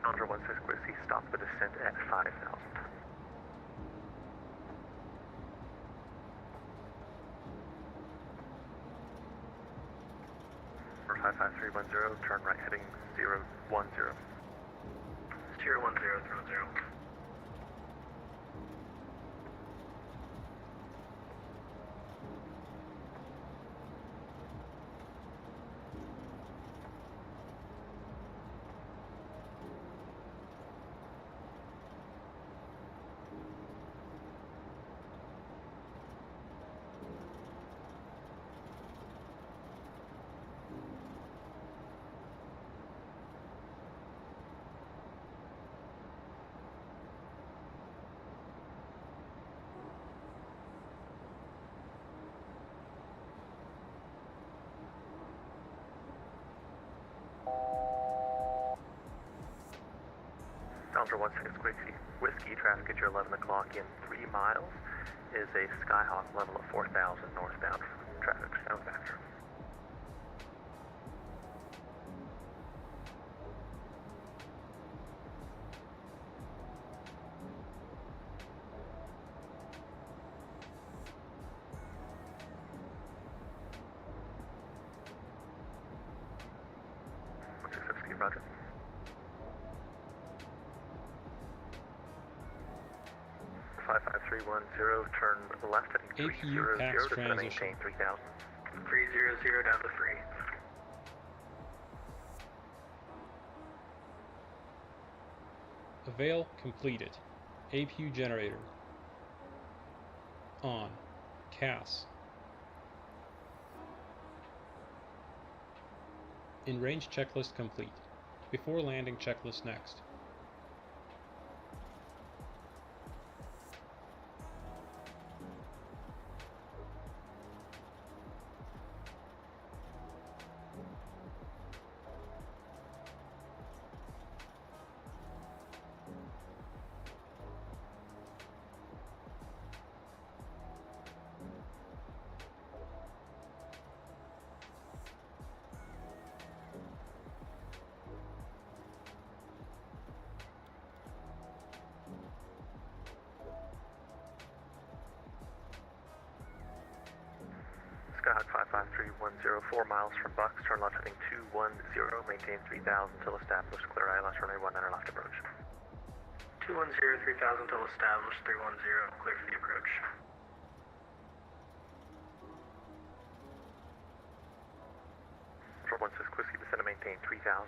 Challenger 16 Whiskey, stop the descent at 5,000. For 55310, turn right heading 010. 01000. Challenger 16 Whiskey, traffic at your 11 o'clock in 3 miles is a Skyhawk level of 4,000 northbound. Traffic sound factor. Roger. Five 5310, turn left heading APU 300 pax to transition. maintain 3,000. 300 down to 3. Avail completed. APU generator. On. CAS. In range checklist complete. Before landing checklist next. 55310, 4 miles from Bucks, turn left heading 210, maintain 3000 till established, clear ILS runway 19 left approach. 210, 3000 till established, 310, clear for the approach. Control 16 Whiskey, descend and maintain 3000.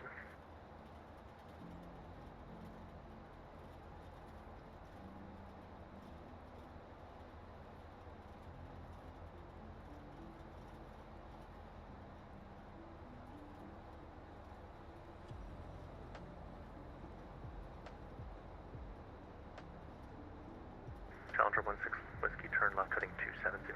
Challenger 16 Whiskey, turn left heading 270.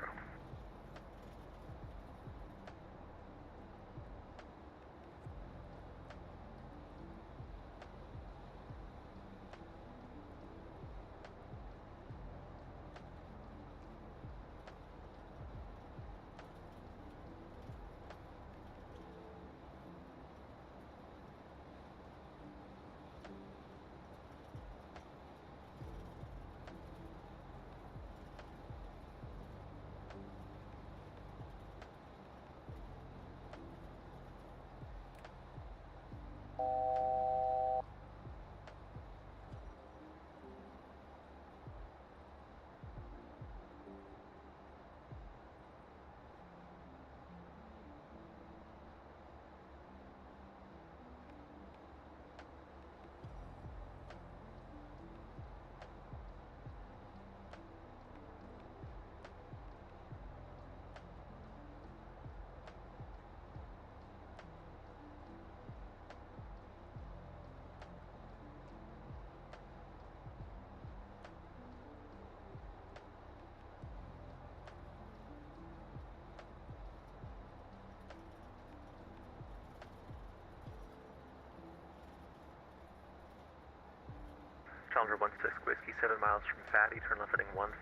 Challenger 16 Whiskey, 7 miles from Fatty, turn left heading 150,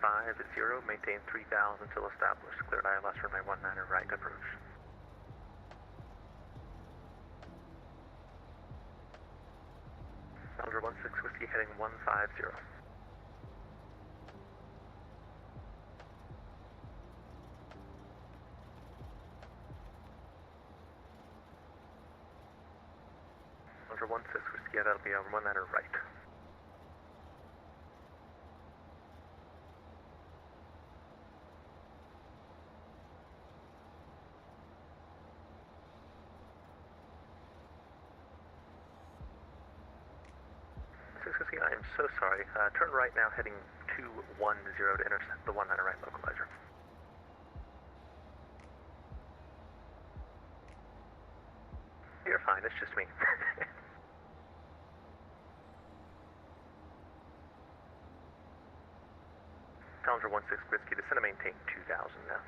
maintain 3000 till established, cleared ILS runway 19 right approach. Challenger 16 Whiskey heading 150. Challenger 16 Whiskey, yeah, that'll be over 19 right. I am so sorry. Turn right now, heading 210 to intercept the 19 right localizer. You're fine, it's just me. Challenger 16 Whiskey, descend and maintain 2000 now.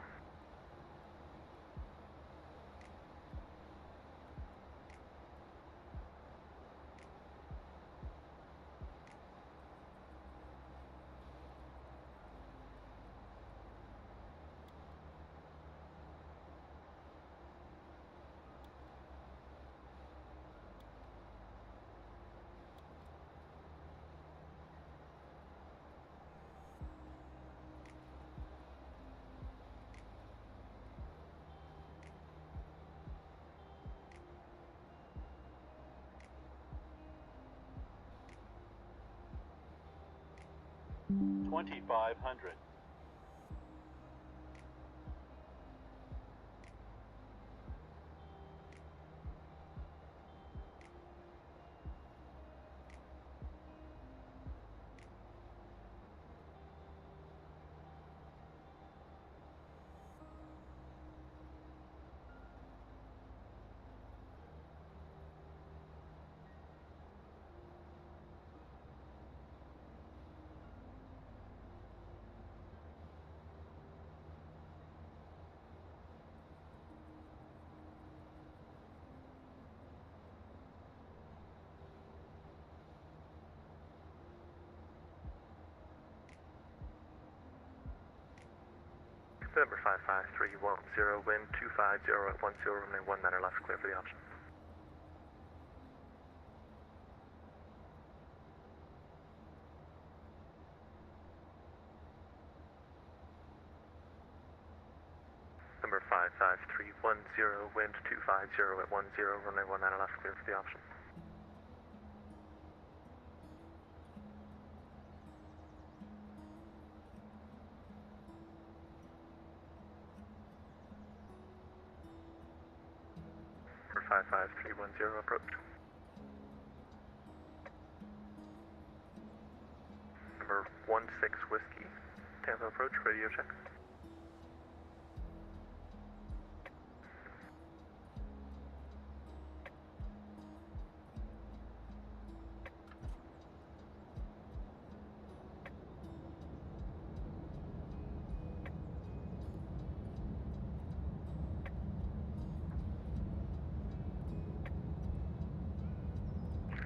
$2,500. November 55310, wind 250 at 10, runway 19 left, clear for the option. Number 55310, 55310, wind 250 at 10, runway 19 left, clear for the option. For 55310, approached. Number 16 Whiskey, Tampa approach, radio check.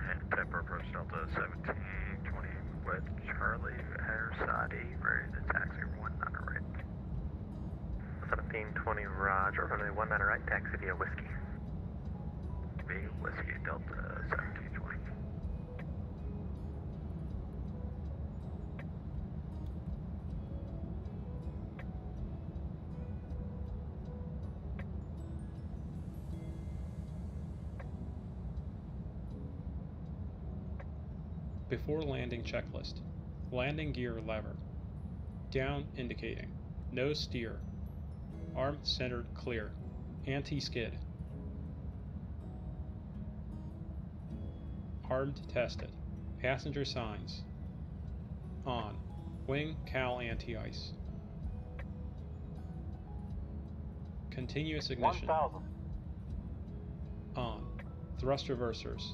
And Tampa approach Delta 1720 with Charlie, Air Side 8, ready to taxi 19 right. 1720 Roger, runway 19 right, taxi via Whiskey. Via Whiskey, Delta 1720. Before landing checklist. Landing gear lever. Down indicating. Nose steer. Arm centered clear. Anti-skid. Armed tested. Passenger signs. On. Wing cowl anti-ice. Continuous ignition. 1000. On. Thrust reversers.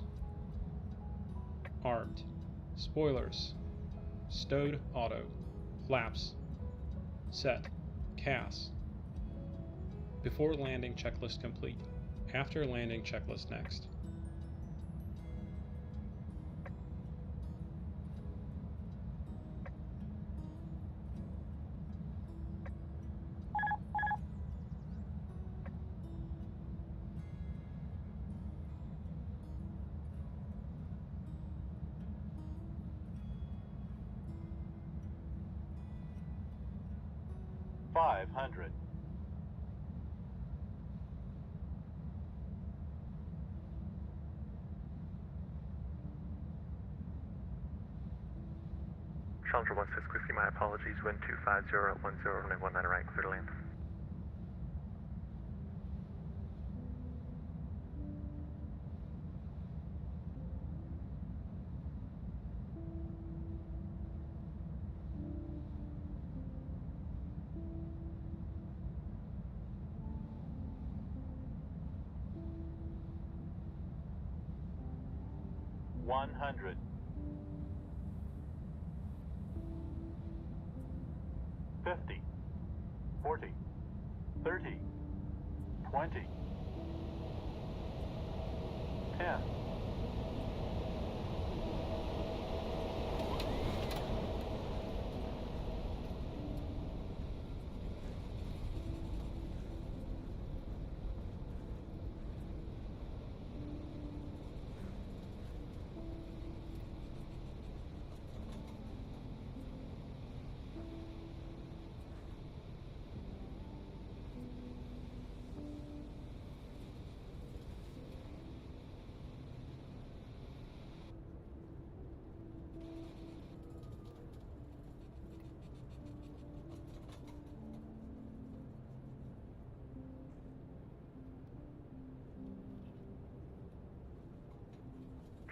Armed. Spoilers. Stowed auto. Flaps. Set. CAS. Before landing checklist complete. After landing checklist next. $500. Challenger 16 Whiskey, my apologies, wind 250 at 10, runway 19 right, clear to land. $100. 50, 40, 30, 20, 10.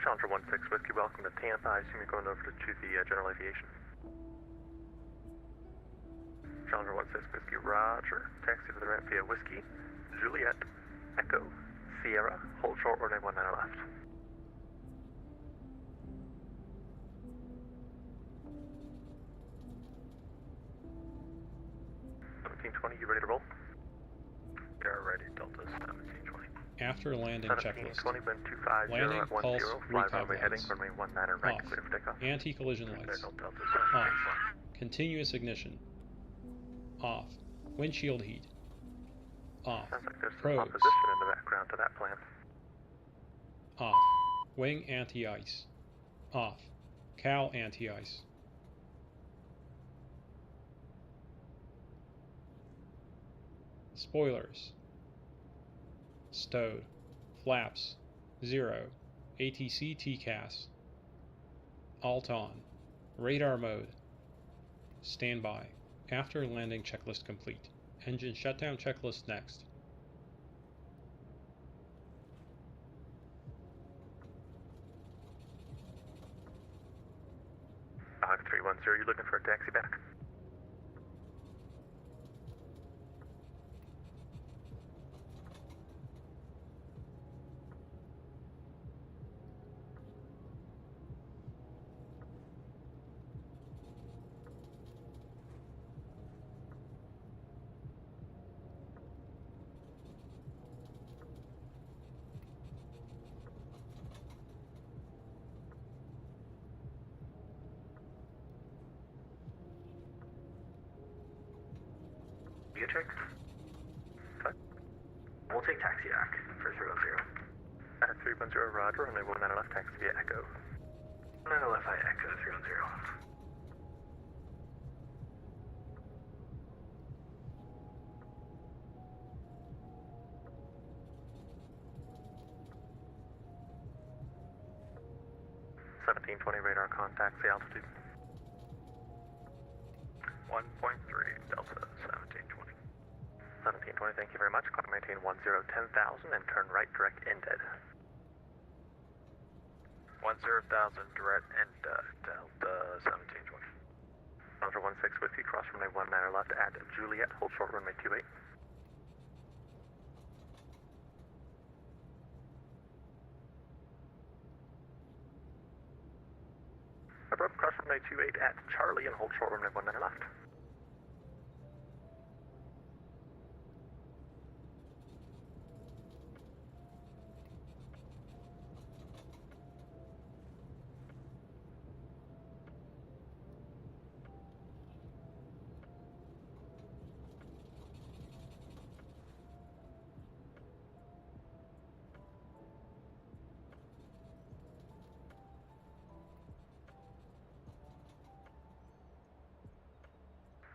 Challenger 16 Whiskey, welcome to Tampa. I assume you're going over to the General Aviation. Challenger 16 Whiskey, Roger. Taxi to the ramp via Whiskey, Juliet, Echo, Sierra, hold short, runway 19 left. 1720, you ready to roll? You're ready, Delta 1720. After landing checklist. 1720, wind 250 Landing at 10, pulse fly recog runway heading, lights. runway 19 right, Off. clear for takeoff. Anti-collision lights. Delta Off. 1720. Continuous ignition. Off. Windshield heat. Off. Sounds like there's some Probes. opposition in the background to that plan. Off. Wing anti-ice. Off. Cowl anti-ice. Spoilers. Stowed. Flaps. 0. ATC TCAS. Alt on. Radar mode. Standby. After landing checklist complete. Engine shutdown checklist next. Hawk 310, you looking for a taxi back? You check? What? We'll take taxi back for 310. 310, roger, runway 19 left, taxi via Echo. 19 left, I Echo 310. Radar contact, the altitude. 1.3, Delta 1720. 1720, thank you very much. Climb maintain 10, 10,000 and turn right direct ended. 10,000 direct and Delta 1720. Delta 16 Whiskey, cross runway 19 left at Juliet, hold short runway 28. Abrupt cross runway 28 at Charlie and hold short runway 19 left.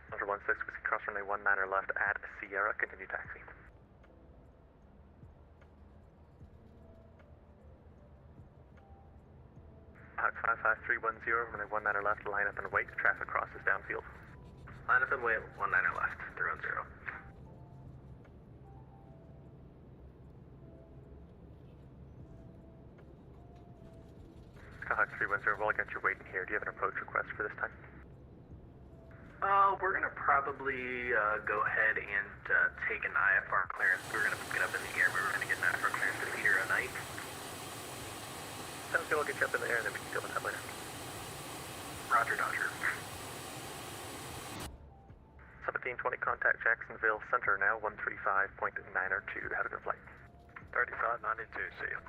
Delta 16 Whiskey, cross runway 19 left at Sierra, continue taxi. Hawk 55310, runway 19 left, line up and wait, traffic crosses downfield. Line up and wait, 19 left, 310. Hawk 310, well, I got you waiting here. Do you have an approach request for this time? We're gonna probably go ahead and take an IFR clearance. We're gonna pick it up in the air. We were gonna get an IFR clearance for Peter tonight. Sounds good, I'll get you up in the air and then we can deal with that later. Roger, Dodger. 1720, contact Jacksonville Center now, 135.902. Have a good flight. 3592, see you.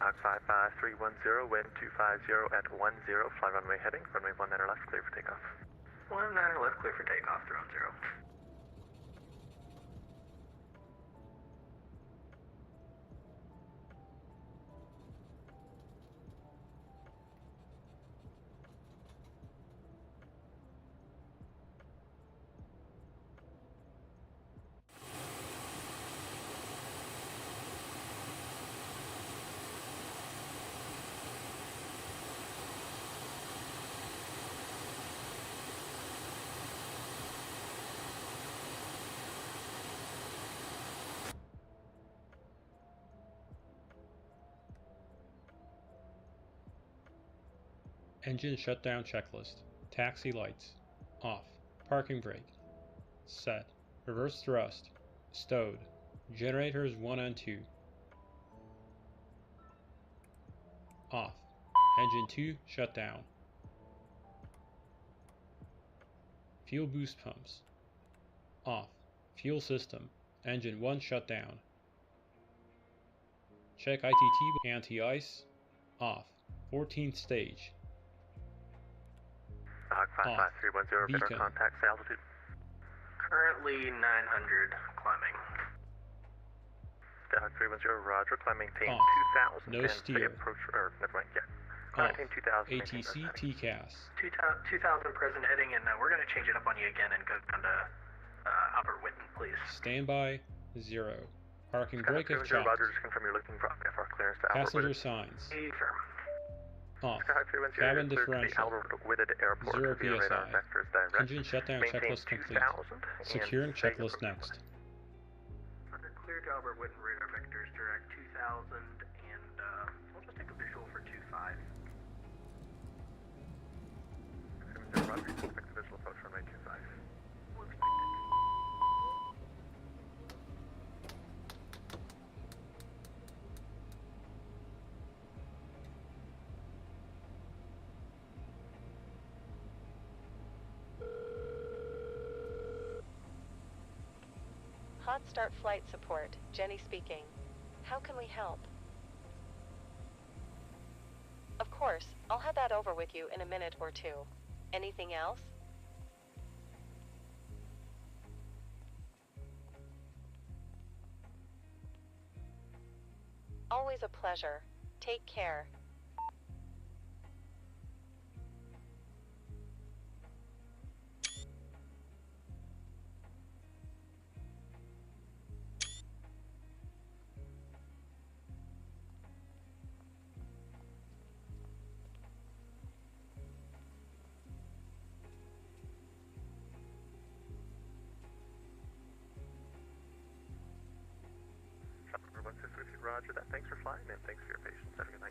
Hawk 55310, wind 250 at 10, fly runway heading, runway 19 left, clear for takeoff. 19 left, clear for takeoff, 310. Engine shutdown checklist. Taxi lights. Off. Parking brake. Set. Reverse thrust. Stowed. Generators 1 and 2. Off. Engine 2 shut down. Fuel boost pumps. Off. Fuel system. Engine 1 shut down. Check ITT anti-ice. Off. 14th stage. Hawk 55310, radar Beacon. contact, altitude. Currently 900, climbing. Hawk 310, roger, climb maintain Off. 2000 No and say steer. approach, or never mind, yeah. Climb Off. maintain 2000. maintain ATC those heading. TCAS. 2000 present heading, and we're going to change it up on you again and go down to Albert Witten, please. Standby 0. Parking brake if Sky checked. Roger, just confirm you're looking for IFR clearance to Passenger Albert signs. Affirm. Off. Sky 310, Cabin cleared to the differential. Albert Whitted Airport. 0 via radar PSI. vectors direct. Engine shutdown Maintain checklist complete. 2000 and Securing stay checklist approaching next. Clear to Albert Whitten radar vectors direct 2000, and we'll just take a visual for 25. Roger, expect the visual approach runway 25. We'll expect it. Hot Start Flight Support, Jenny speaking. How can we help? Of course, I'll have that over with you in a minute or two. Anything else? Always a pleasure. Take care. Chopper 163, Roger that. Thanks for flying and thanks for your patience. Have a good night.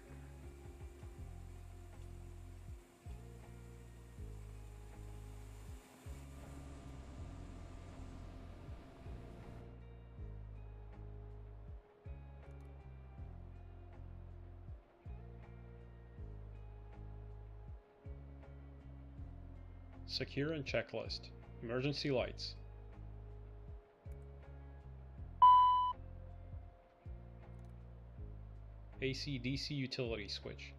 Secure and checklist. Emergency lights. AC/DC utility switch.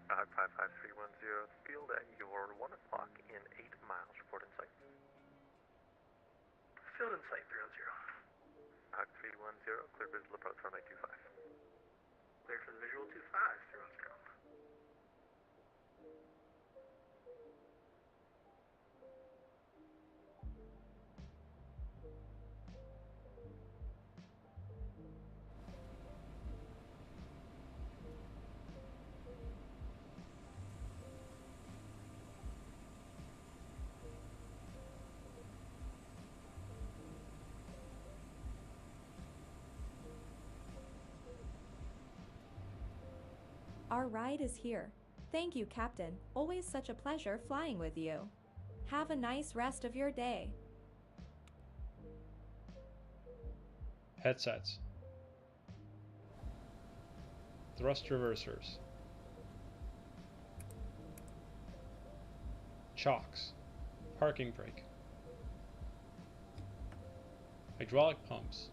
555310, field at your 1 o'clock in 8 miles. Report in sight. Field in sight 310. 5310, clear visual approach runway 25. Clear for the visual 25 310. Our ride is here. Thank you, Captain. Always such a pleasure flying with you. Have a nice rest of your day. Headsets. Thrust reversers. Chocks. Parking brake. Hydraulic pumps.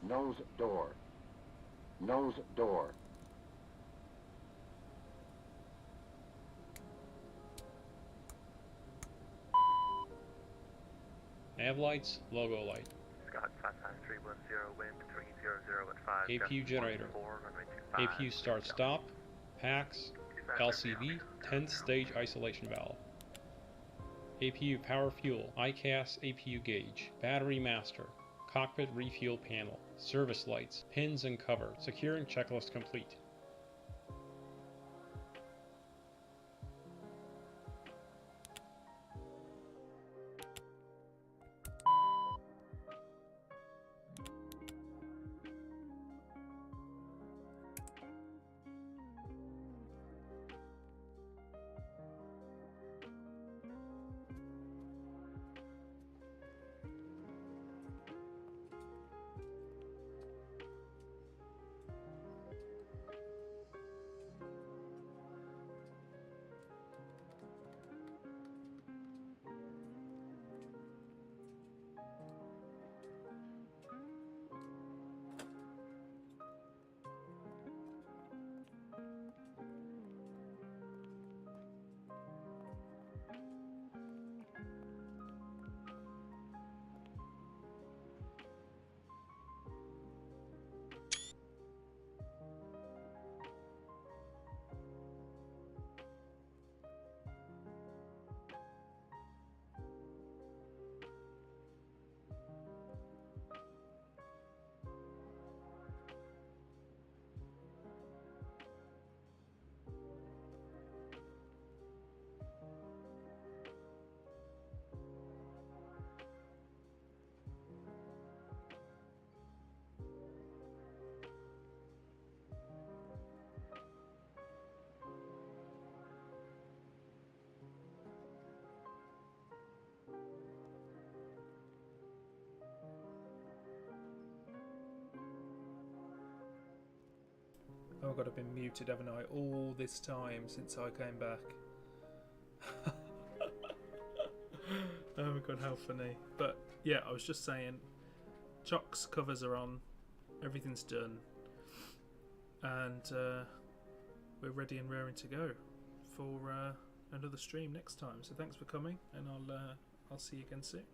Nose door. Nose door. Nav lights, logo light. Scott 55310, wind 300 at 5. APU generator. 4, runway 25. APU start stop. PAX. LCV. 10th stage isolation valve. APU power fuel. ICAS APU gauge. Battery master. Cockpit refuel panel. Service lights. Pins and cover. Securing checklist complete. Oh my god, I've been muted, haven't I, all this time since I came back. Oh my god, how funny. But yeah, I was just saying, chocks covers are on, everything's done, and we're ready and raring to go for another stream next time. So thanks for coming, and I'll see you again soon.